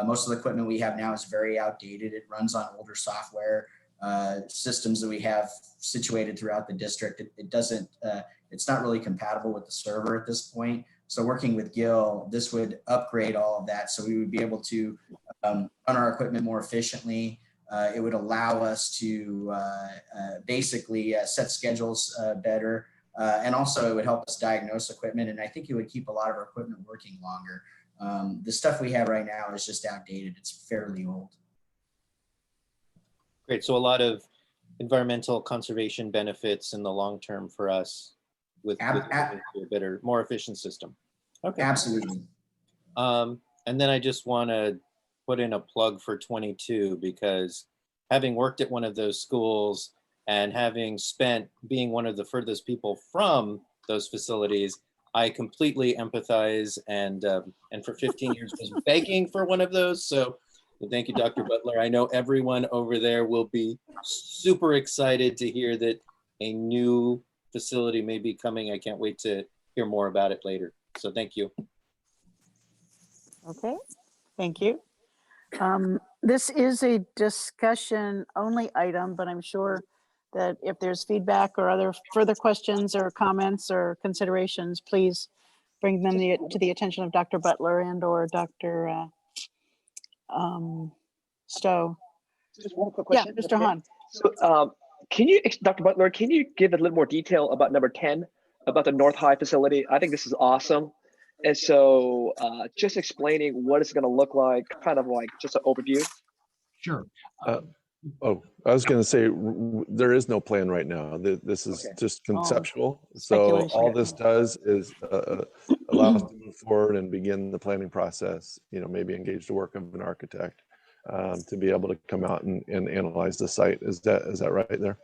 Most of the equipment we have now is very outdated. It runs on older software systems that we have situated throughout the district. It's not really compatible with the server at this point. So working with Gil, this would upgrade all of that. So we would be able to run our equipment more efficiently. It would allow us to basically set schedules better. And also it would help us diagnose equipment. And I think it would keep a lot of our equipment working longer. The stuff we have right now is just outdated. It's fairly old. Great. So a lot of environmental conservation benefits in the long term for us with a better, more efficient system. Okay. Absolutely. And then I just want to put in a plug for 22, because having worked at one of those schools and having spent being one of the furthest people from those facilities, I completely empathize, and for 15 years was begging for one of those. So thank you, Dr. Butler. I know everyone over there will be super excited to hear that a new facility may be coming. I can't wait to hear more about it later. So thank you. Okay, thank you. This is a discussion only item, but I'm sure that if there's feedback or other further questions or comments or considerations, please bring them to the attention of Dr. Butler and or Dr. Stowe. Just one quick question. Yeah, Mr. Hahn. So, can you, Dr. Butler, can you give a little more detail about number 10, about the North High facility? I think this is awesome. And so just explaining what it's going to look like, kind of like just an overview. Sure. Oh, I was going to say, there is no plan right now. This is just conceptual. So all this does is allow us to move forward and begin the planning process, you know, maybe engage the work of an architect to be able to come out and analyze the site. Is that right there?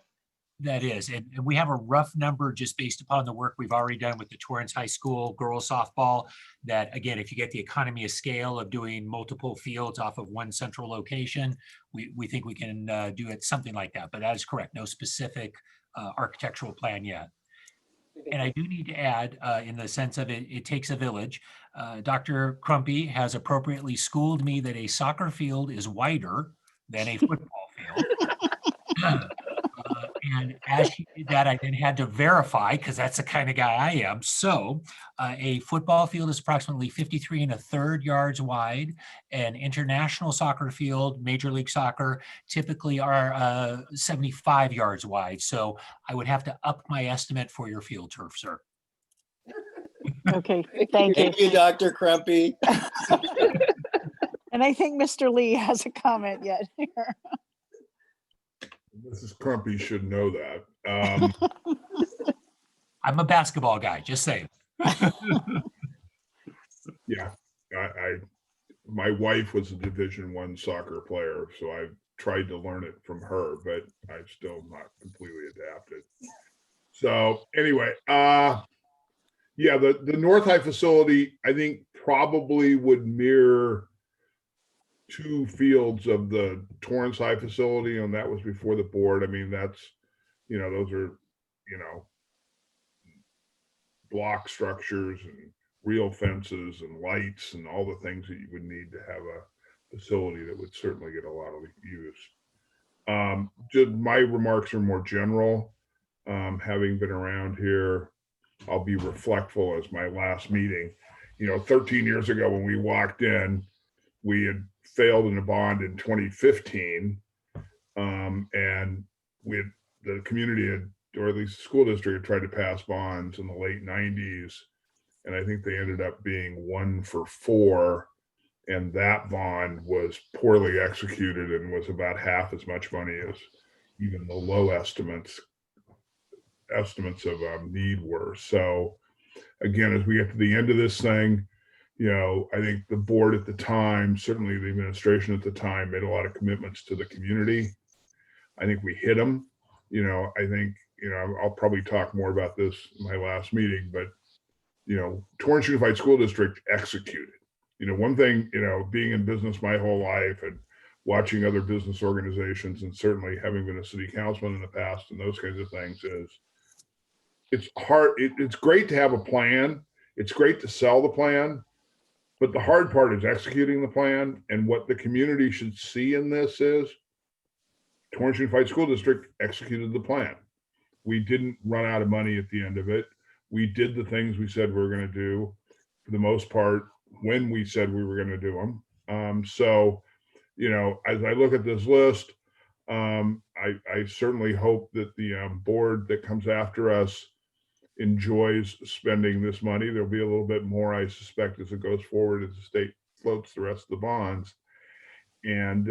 That is, and we have a rough number just based upon the work we've already done with the Torrance High School girls softball, that again, if you get the economy of scale of doing multiple fields off of one central location, we think we can do it something like that. But that is correct, no specific architectural plan yet. And I do need to add, in the sense of it takes a village. Dr. Crumpy has appropriately schooled me that a soccer field is wider than a football field. And as she did that, I then had to verify, because that's the kind of guy I am. So a football field is approximately 53 1/3 yards wide. An international soccer field, Major League Soccer, typically are 75 yards wide. So I would have to up my estimate for your field turf, sir. Okay, thank you. Thank you, Dr. Crumpy. And I think Mr. Lee has a comment yet here. Mrs. Crumpy should know that. I'm a basketball guy, just saying. Yeah, my wife was a Division I soccer player, so I've tried to learn it from her, but I'm still not completely adapted. So anyway, yeah, the North High facility, I think probably would mirror 2 fields of the Torrance High facility, and that was before the board. I mean, that's, you know, those are, you know, block structures and real fences and lights and all the things that you would need to have a facility that would certainly get a lot of use. Just my remarks are more general. Having been around here, I'll be reflectful as my last meeting. You know, 13 years ago when we walked in, we had failed in a bond in 2015, and the community had, or at least the school district, had tried to pass bonds in the late 90s, and I think they ended up being 1 for 4, and that bond was poorly executed and was about half as much money as even the low estimates of need were. So again, as we get to the end of this thing, you know, I think the board at the time, certainly the administration at the time, made a lot of commitments to the community. I think we hit them. You know, I think, you know, I'll probably talk more about this in my last meeting, but, you know, Torrance Unified School District executed. You know, one thing, you know, being in business my whole life and watching other business organizations, and certainly having been a city councilman in the past and those kinds of things, is it's hard. It's great to have a plan. It's great to sell the plan. But the hard part is executing the plan, and what the community should see in this is Torrance Unified School District executed the plan. We didn't run out of money at the end of it. We did the things we said we were going to do, for the most part, when we said we were going to do them. So, you know, as I look at this list, I certainly hope that the board that comes after us enjoys spending this money. There'll be a little bit more, I suspect, as it goes forward, as the state floats the rest of the bonds. And,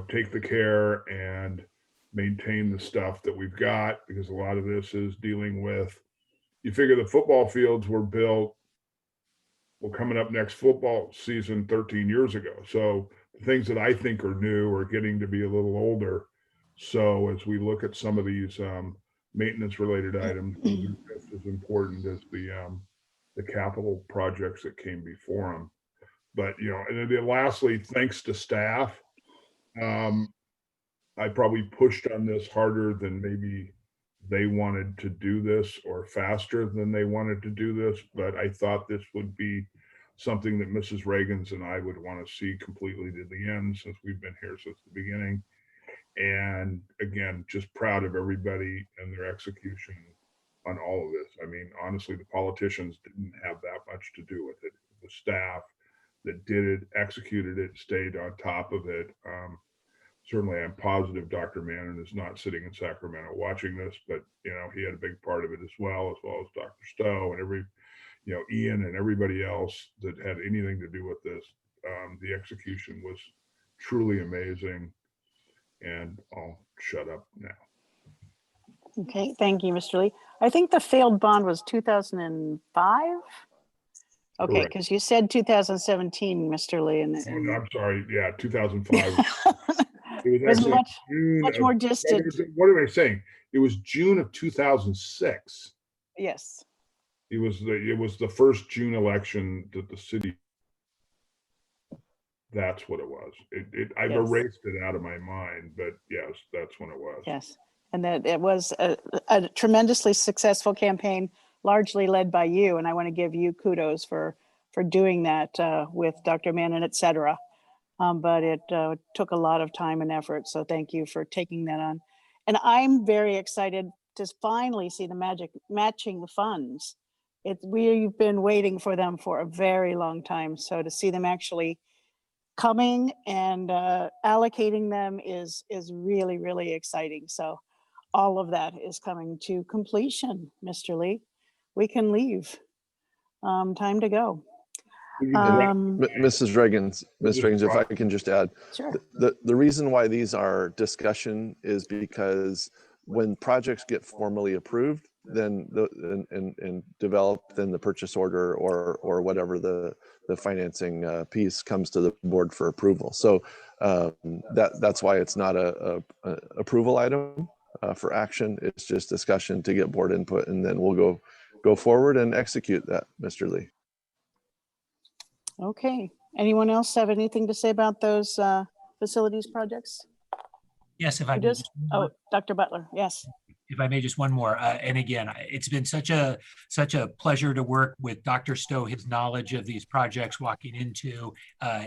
take the care and maintain the stuff that we've got, because a lot of this is dealing with, you figure the football fields were built, well, coming up next football season 13 years ago. So the things that I think are new are getting to be a little older. So as we look at some of these maintenance related items, those are just as important as the capital projects that came before them. But, and then lastly, thanks to staff, I probably pushed on this harder than maybe they wanted to do this, or faster than they wanted to do this. But I thought this would be something that Mrs. Reagan's and I would want to see completely to the end, since we've been here since the beginning. And again, just proud of everybody and their execution on all of this. I mean, honestly, the politicians didn't have that much to do with it. The staff that did it, executed it, stayed on top of it. Certainly, I'm positive Dr. Mannon is not sitting in Sacramento watching this, but he had a big part of it as well as Dr. Stowe and Ian and everybody else that had anything to do with this. The execution was truly amazing. And I'll shut up now. Okay, thank you, Mr. Lee. I think the failed bond was 2005. Okay, because you said 2017, Mr. Lee. And oh, no, I'm sorry. Yeah, 2005. It was actually much more distant. What am I saying? It was June of 2006. Yes. It was the first June election that the city. That's what it was. I've erased it out of my mind, but yes, that's when it was. Yes, and that it was a tremendously successful campaign, largely led by you. And I want to give you kudos for doing that with Dr. Mannon, et cetera. But it took a lot of time and effort. So thank you for taking that on. And I'm very excited to finally see the matching funds. We've been waiting for them for a very long time. So to see them actually coming and allocating them is really, really exciting. So all of that is coming to completion, Mr. Lee. We can leave. Time to go. Mrs. Reagan's, if I can just add, sure. The reason why these are discussion is because when projects get formally approved, then and developed, then the purchase order or whatever the financing piece comes to the board for approval. So that's why it's not a approval item for action. It's just discussion to get board input, and then we'll go forward and execute that, Mr. Lee. Okay. Anyone else have anything to say about those facilities projects? Yes, if I just. Oh, Dr. Butler. Yes. If I may, just one more. And again, it's been such a pleasure to work with Dr. Stowe. His knowledge of these projects walking into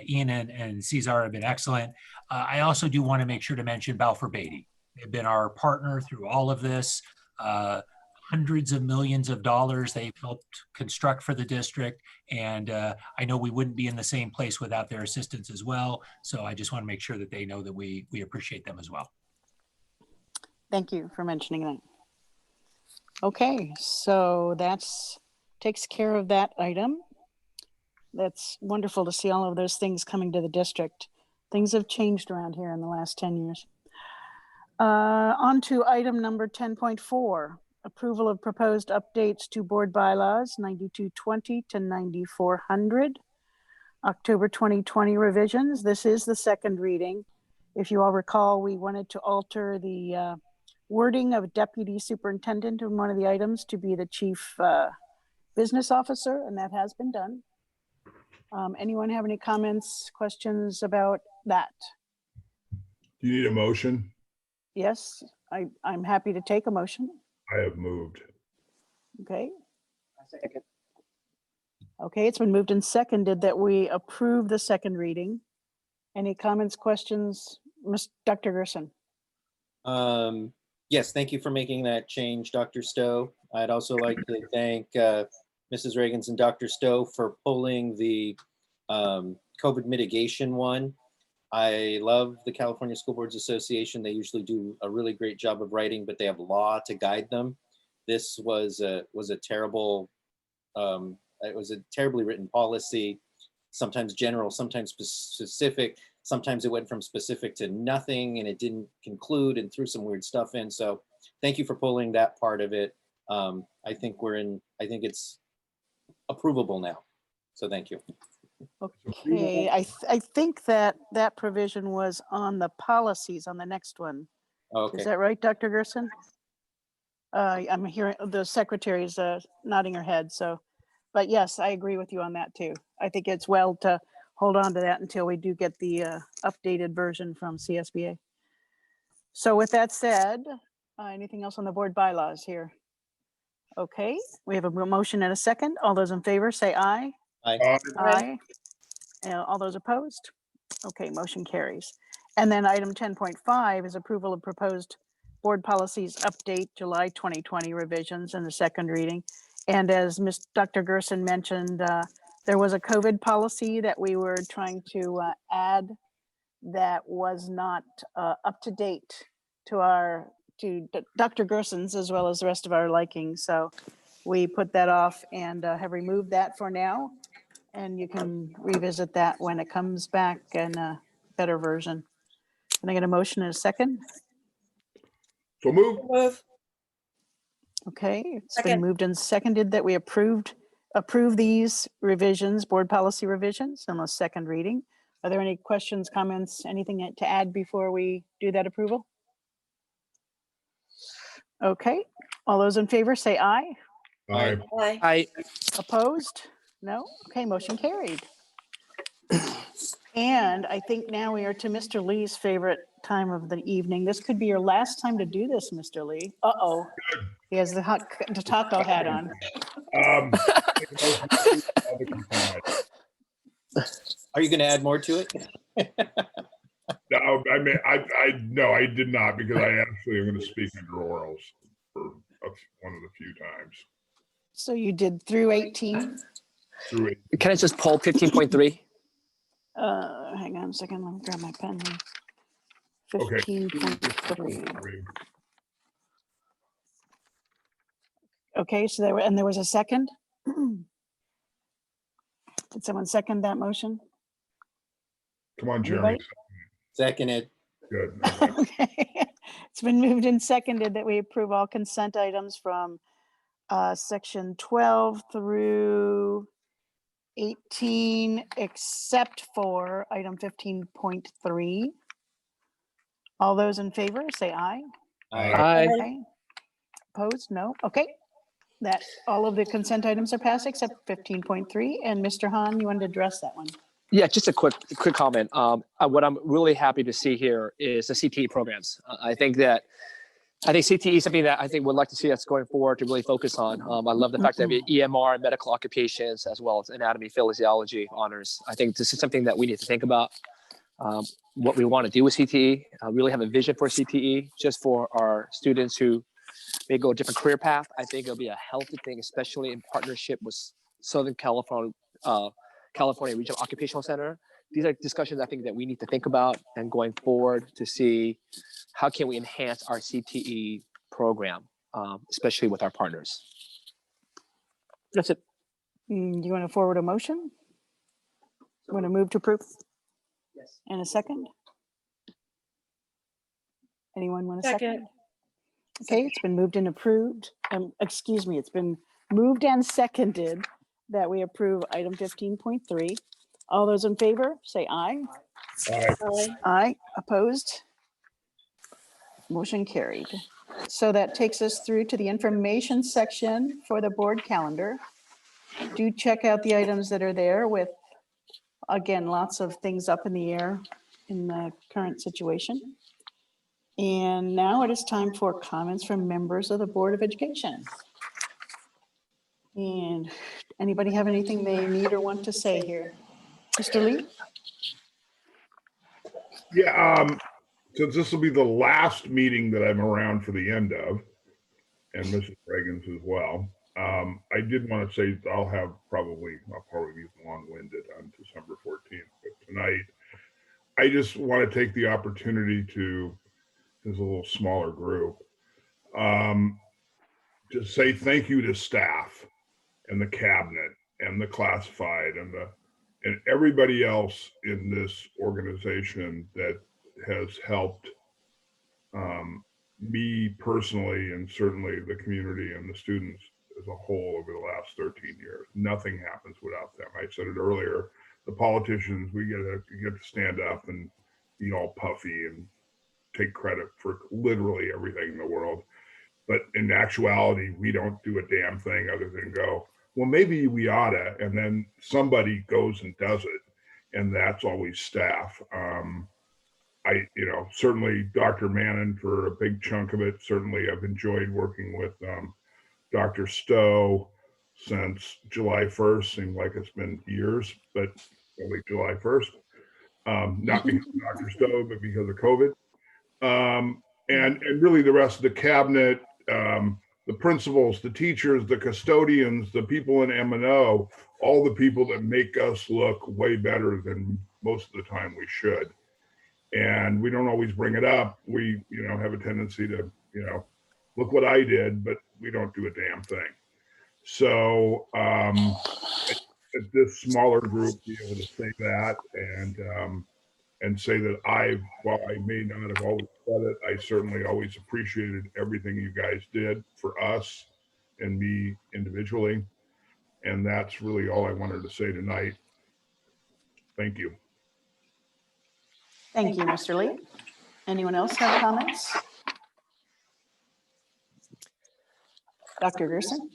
Ian and Cesar have been excellent. I also do want to make sure to mention Balfour Beatty. They've been our partner through all of this. Hundreds of millions of dollars they've helped construct for the district. And I know we wouldn't be in the same place without their assistance as well. So I just want to make sure that they know that we appreciate them as well. Thank you for mentioning that. Okay, so takes care of that item. That's wonderful to see all of those things coming to the district. Things have changed around here in the last 10 years. On to item number 10.4, approval of proposed updates to board bylaws 9220 to 9400. October 2020 revisions. This is the second reading. If you all recall, we wanted to alter the wording of deputy superintendent in one of the items to be the chief business officer, and that has been done. Anyone have any comments, questions about that? Do you need a motion? Yes, I'm happy to take a motion. I have moved. Okay. Okay, it's been moved and seconded that we approve the second reading. Any comments, questions? Dr. Gerson. Yes, thank you for making that change, Dr. Stowe. I'd also like to thank Mrs. Reagan's and Dr. Stowe for pulling the COVID mitigation one. I love the California School Boards Association. They usually do a really great job of writing, but they have law to guide them. this was a terrible, it was a terribly written policy, sometimes general, sometimes specific. Sometimes it went from specific to nothing and it didn't conclude and threw some weird stuff in. So thank you for pulling that part of it. I think it's approvable now. So thank you. Okay, I think that provision was on the policies on the next one. Okay. Is that right, Dr. Gerson? I'm hearing the secretary's nodding her head. So, but yes, I agree with you on that too. I think it's well to hold on to that until we do get the updated version from CSBA. So with that said, anything else on the board bylaws here? Okay, we have a motion and a second. All those in favor say aye. Aye. Aye. All those opposed? Okay, motion carries. And then item 10.5 is approval of proposed board policies update July 2020 revisions in the second reading. And as Dr. Gerson mentioned, there was a COVID policy that we were trying to add that was not up to date to Dr. Gerson's as well as the rest of our liking. So we put that off and have removed that for now. And you can revisit that when it comes back in a better version. Can I get a motion in a second? So move. Okay, it's been moved and seconded that we approve these revisions, board policy revisions, on the second reading. Are there any questions, comments, anything to add before we do that approval? Okay, all those in favor say aye. Aye. Aye. Opposed? No? Okay, motion carried. And I think now we are to Mr. Lee's favorite time of the evening. This could be your last time to do this, Mr. Lee. Uh-oh. He has the taco hat on. Are you going to add more to it? No, I mean, no, I did not, because I actually am going to speak under orals for one of the few times. So you did through 18? Through 18. Can I just pull 15.3? Hang on a second. Let me grab my pen here. Okay. 15.3. Okay, so there was a second. Did someone second that motion? Come on, Jeremy. Second it. Good. Okay. It's been moved and seconded that we approve all consent items from section 12 through 18, except for item 15.3. All those in favor say aye. Aye. Okay. Opposed? No. Okay. That all of the consent items are passed except 15.3. And Mr. Hahn, you wanted to address that one? Yeah, just a quick comment. What I'm really happy to see here is the CTE programs. I think CTE is something that I think would like to see us going forward to really focus on. I love the fact that we have EMR and medical occupations as well as anatomy, physiology honors. I think this is something that we need to think about. What we want to do with CTE, really have a vision for CTE just for our students who may go a different career path. I think it'll be a healthy thing, especially in partnership with Southern California Regional Occupational Center. These are discussions I think that we need to think about and going forward to see how can we enhance our CTE program, especially with our partners. That's it. Do you want to forward a motion? You want to move to approve? Yes. And a second? Anyone want a second? Okay, it's been moved and approved. Excuse me, it's been moved and seconded that we approve item 15.3. All those in favor, say aye. Aye. Aye. Opposed? Motion carried. So that takes us through to the information section for the board calendar. Do check out the items that are there with, again, lots of things up in the air in the current situation. And now it is time for comments from members of the Board of Education. And anybody have anything they need or want to say here? Mr. Lee? Yeah, since this will be the last meeting that I'm around for the end of, and Mrs. Reagan's as well, I did want to say I'll probably be long-winded on December 14th, but tonight, I just want to take the opportunity to, as a little smaller group, to say thank you to staff and the cabinet and the classified and everybody else in this organization that has helped me personally, and certainly the community and the students as a whole over the last 13 years. Nothing happens without them. I said it earlier, the politicians, we get to stand up and be all puffy and take credit for literally everything in the world. But in actuality, we don't do a damn thing other than go, well, maybe we oughta, and then somebody goes and does it. And that's always staff. Certainly Dr. Mannon for a big chunk of it. Certainly I've enjoyed working with Dr. Stowe since July 1st. Seemed like it's been years, but only July 1st. Not because of Dr. Stowe, but because of COVID. And really the rest of the cabinet, the principals, the teachers, the custodians, the people in M&O, all the people that make us look way better than most of the time we should. And we don't always bring it up. We, have a tendency to, look what I did, but we don't do a damn thing. So at this smaller group, be able to say that and say that while I may not have always said it, I certainly always appreciated everything you guys did for us and me individually. And that's really all I wanted to say tonight. Thank you. Thank you, Mr. Lee. Anyone else have comments? Dr. Gerson?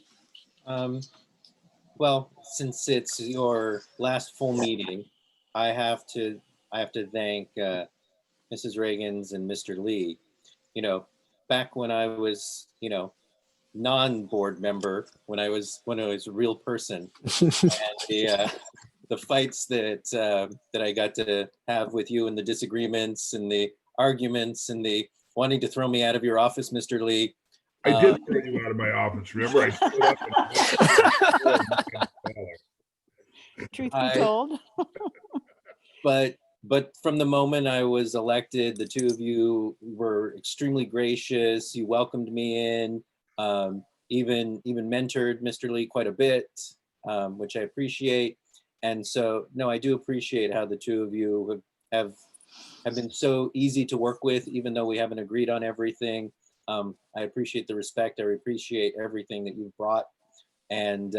Well, since it's your last full meeting, I have to thank Mrs. Reagan's and Mr. Lee. Back when I was, non-board member, when I was a real person, and the fights that I got to have with you, and the disagreements and the arguments and the wanting to throw me out of your office, Mr. Lee. I did throw you out of my office. Remember, I stood up and Truth be told. But from the moment I was elected, the two of you were extremely gracious. You welcomed me in, even mentored Mr. Lee quite a bit, which I appreciate. And so, no, I do appreciate how the two of you have been so easy to work with, even though we haven't agreed on everything. I appreciate the respect. I appreciate everything that you've brought. And,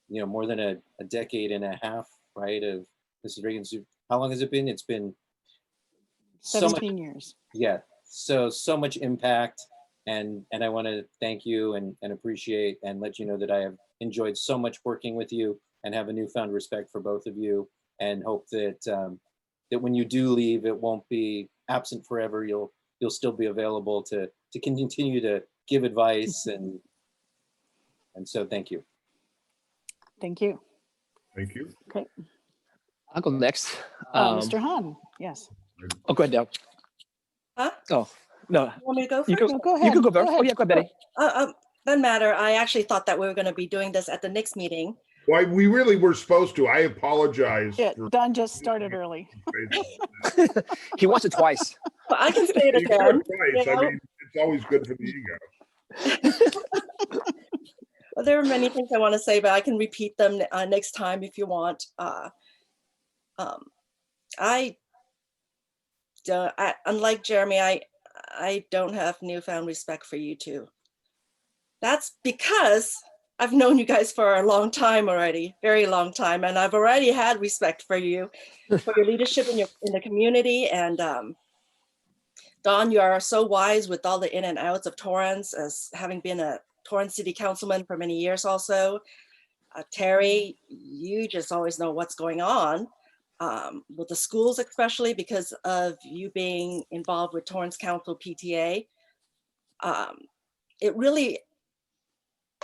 more than a decade and a half, right, of Mrs. Reagan's. How long has it been? It's been 17 years. Yeah, so much impact. And I want to thank you and appreciate and let you know that I have enjoyed so much working with you and have a newfound respect for both of you, and hope that that when you do leave, it won't be absent forever. You'll still be available to continue to give advice, and so thank you. Thank you. Thank you. Okay. I'll go next. Mr. Hahn, yes. Oh, go ahead, Dale. Huh? Oh, no. You want me to go first? You No, go ahead. You can go first. Oh, yeah, go ahead, Betty. Doesn't matter. I actually thought that we were going to be doing this at the next meeting. Why, we really were supposed to. I apologize. Yeah, Don just started early. He wants it twice. But I can say it You got again. it twice. I mean, it's always good for the ego. Well, there are many things I want to say, but I can repeat them next time if you want. Unlike Jeremy, I don't have newfound respect for you two. That's because I've known you guys for a long time already, very long time, and I've already had respect for you, for your leadership in the community. And Don, you are so wise with all the in and outs of Torrance, as having been a Torrance City Councilman for many years also. Terry, you just always know what's going on with the schools, especially because of you being involved with Torrance Council PTA. It really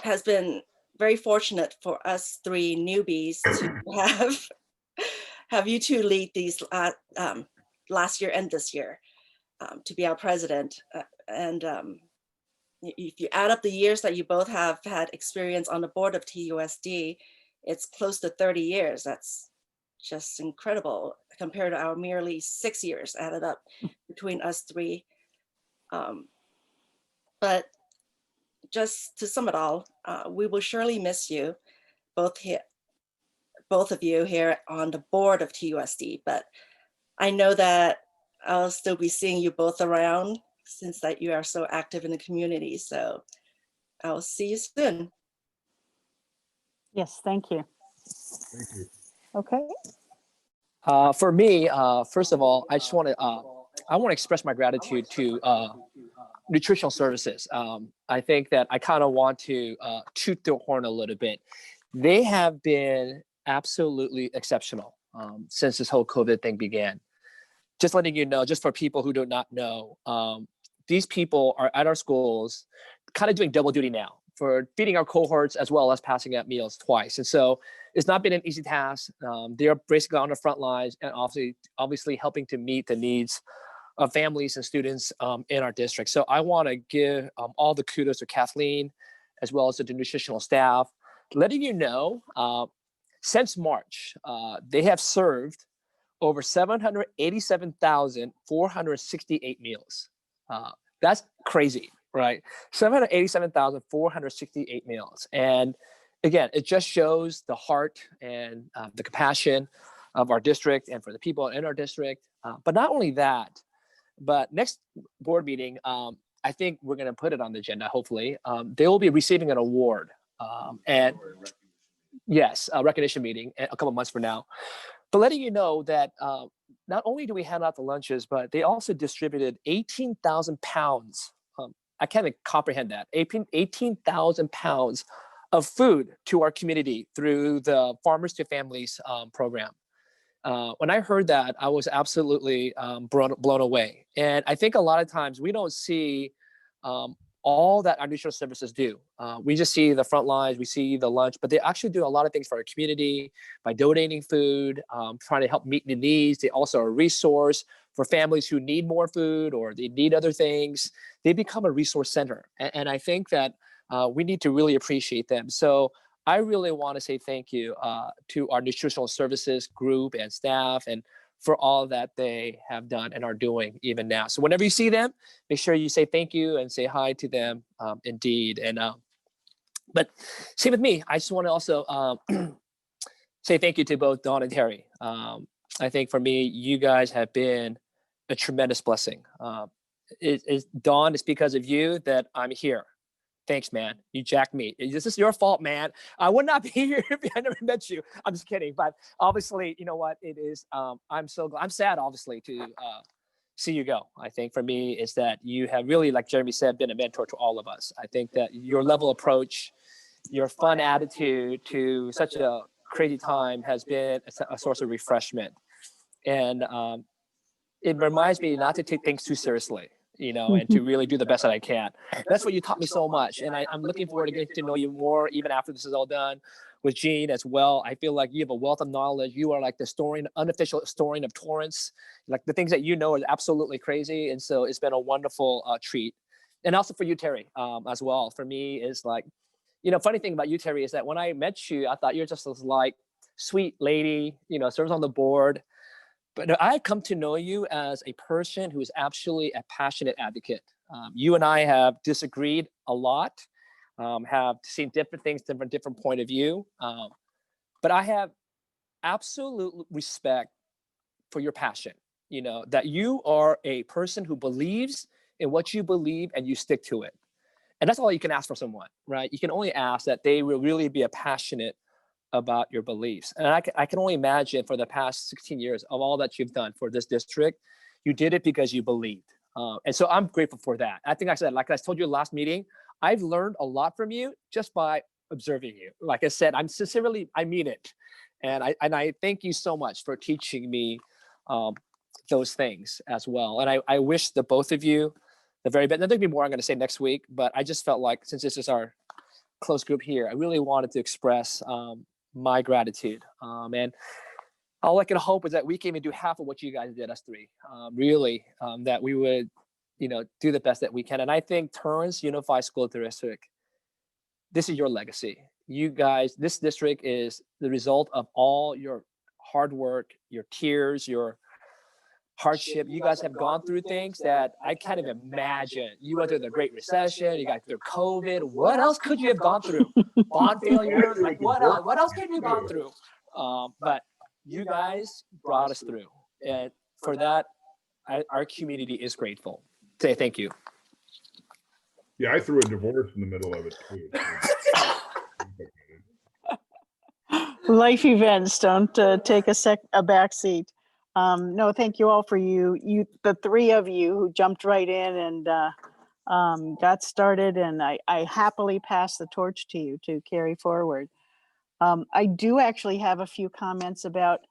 has been very fortunate for us three newbies to have you two lead these last year and this year to be our president. If you add up the years that you both have had experience on the board of TUSD, it's close to 30 years. That's just incredible compared to our merely 6 years added up between us three. But just to sum it all, we will surely miss you, both of you here on the board of TUSD, but I know that I'll still be seeing you both around since that you are so active in the community. So I'll see you soon. Yes, thank you. Thank you. Okay. For me, first of all, I just want to I want to express my gratitude to nutritional services. I think that I kind of want to toot their horn a little bit. They have been absolutely exceptional since this whole COVID thing began. Just letting you know, just for people who do not know, these people are at our schools kind of doing double duty now for feeding our cohorts as well as passing out meals twice. And so it's not been an easy task. They're basically on the front lines and obviously helping to meet the needs of families and students in our district. So I want to give all the kudos to Kathleen, as well as to the nutritional staff, letting you know, since March, they have served over 787,468 meals. That's crazy, right? 787,468 meals. And again, it just shows the heart and the compassion of our district and for the people in our district. But not only that, but next board meeting, I think we're going to put it on the agenda, hopefully. They will be receiving an award. And yes, a recognition meeting a couple months from now. But letting you know that not only do we hand out the lunches, but they also distributed 18,000 pounds. I can't even comprehend that. 18,000 pounds of food to our community through the Farmers to Families program. When I heard that, I was absolutely blown away. And I think a lot of times we don't see all that our nutritional services do. We just see the front lines, we see the lunch, but they actually do a lot of things for our community by donating food, trying to help meet the needs. They also are a resource for families who need more food or they need other things. They become a resource center. And I think that we need to really appreciate them. So I really want to say thank you to our nutritional services group and staff and for all that they have done and are doing even now. So whenever you see them, make sure you say thank you and say hi to them indeed. And but same with me, I just want to also say thank you to both Dawn and Terry. I think for me, you guys have been a tremendous blessing. Dawn, it's because of you that I'm here. Thanks, man. You jacked me. This is your fault, man. I would not be here if I never met you. I'm just kidding. But obviously, you know what? It is. I'm so glad. I'm sad, obviously, to see you go. I think for me is that you have really, like Jeremy said, been a mentor to all of us. I think that your level approach, your fun attitude to such a crazy time has been a source of refreshment. And it reminds me not to take things too seriously, you know, and to really do the best that I can. That's what you taught me so much. And I'm looking forward to getting to know you more, even after this is all done, with Jean as well. I feel like you have a wealth of knowledge. You are like the historian, unofficial historian of Torrance. Like the things that you know is absolutely crazy. And so it's been a wonderful treat. And also for you, Terry, as well. For me is like, you know, funny thing about you, Terry, is that when I met you, I thought you're just this like sweet lady, you know, serves on the board. But I've come to know you as a person who is actually a passionate advocate. You and I have disagreed a lot, have seen different things, different point of view. But I have absolute respect for your passion, you know, that you are a person who believes in what you believe and you stick to it. And that's all you can ask for someone, right? You can only ask that they will really be a passionate about your beliefs. And I can only imagine for the past 16 years of all that you've done for this district, you did it because you believed. And so I'm grateful for that. I think I said, like I told you last meeting, I've learned a lot from you just by observing you. Like I said, I'm sincerely, I mean it. And I thank you so much for teaching me those things as well. And I wish the both of you the very best. There'll be more I'm going to say next week, but I just felt like since this is our close group here, I really wanted to express my gratitude. And all I can hope is that we can even do half of what you guys did, us three, really, that we would, you know, do the best that we can. And I think Torrance Unified School District, this is your legacy. You guys, this district is the result of all your hard work, your tears, your hardship. You guys have gone through things that I can't even imagine. You went through the Great Recession, you got through COVID. What else could you have gone through? Bond failure, like what else? What else could you have gone through? But you guys brought us through, and for that, our community is grateful. Say thank you. Yeah, I threw a divorce in the middle of it too. Life events don't take a back seat. No, thank you all for the three of you who jumped right in and got started, and I happily pass the torch to you to carry forward. I do actually have a few comments about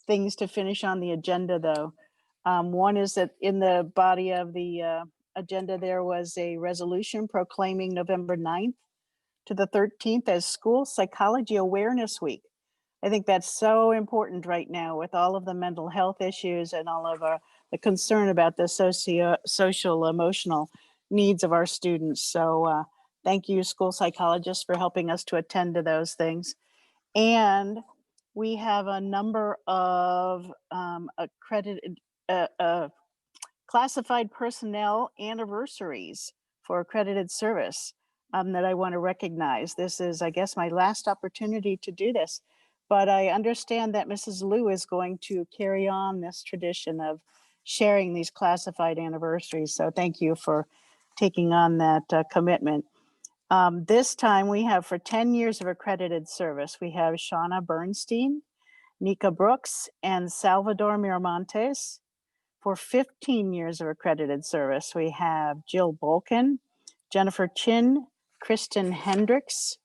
things to finish on the agenda, though. One is that in the body of the agenda, there was a resolution proclaiming November 9th to the 13th as School Psychology Awareness Week. I think that's so important right now with all of the mental health issues and all of the concern about the social, emotional needs of our students. So thank you, school psychologists, for helping us to attend to those things. And we have a number of accredited classified personnel anniversaries for accredited service that I want to recognize. This is, I guess, my last opportunity to do this, but I understand that Mrs. Liu is going to carry on this tradition of sharing these classified anniversaries. So thank you for taking on that commitment. This time we have, for 10 years of accredited service, we have Shauna Bernstein, Nika Brooks, and Salvador Miramontes. For 15 years of accredited service, we have Jill Bolkin, Jennifer Chin, Kristen Hendricks,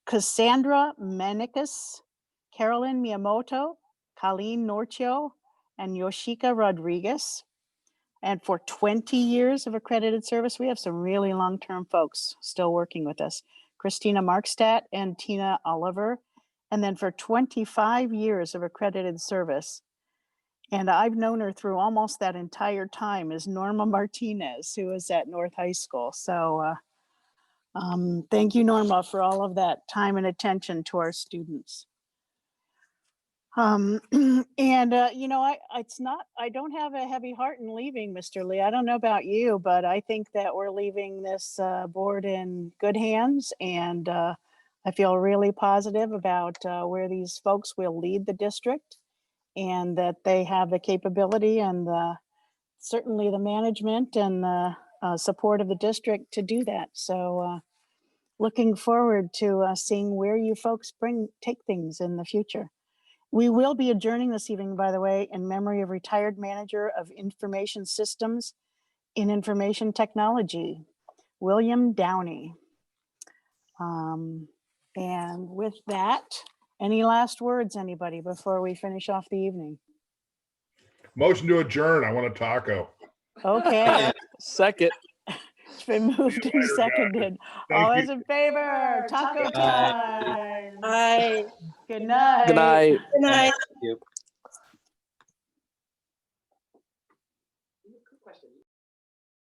Cassandra Menikis, Carolyn Miyamoto, Colleen Norchio, and Yoshika Rodriguez. And for 20 years of accredited service, we have some really long-term folks still working with us. Christina Markstadt and Tina Oliver. And then for 25 years of accredited service, and I've known her through almost that entire time, is Norma Martinez, who is at North High School. So thank you, Norma, for all of that time and attention to our students. And you know, I don't have a heavy heart in leaving, Mr. Lee. I don't know about you, but I think that we're leaving this board in good hands, and I feel really positive about where these folks will lead the district, and that they have the capability and certainly the management and the support of the district to do that. So looking forward to seeing where you folks take things in the future. We will be adjourning this evening, by the way, in memory of retired manager of information systems in information technology, William Downey. And with that, any last words, anybody, before we finish off the evening? Motion to adjourn. I want a taco. Okay. Second. It's been moved and seconded. All those in favor, taco time. Bye. Good night. Good night. Good night. Thank you.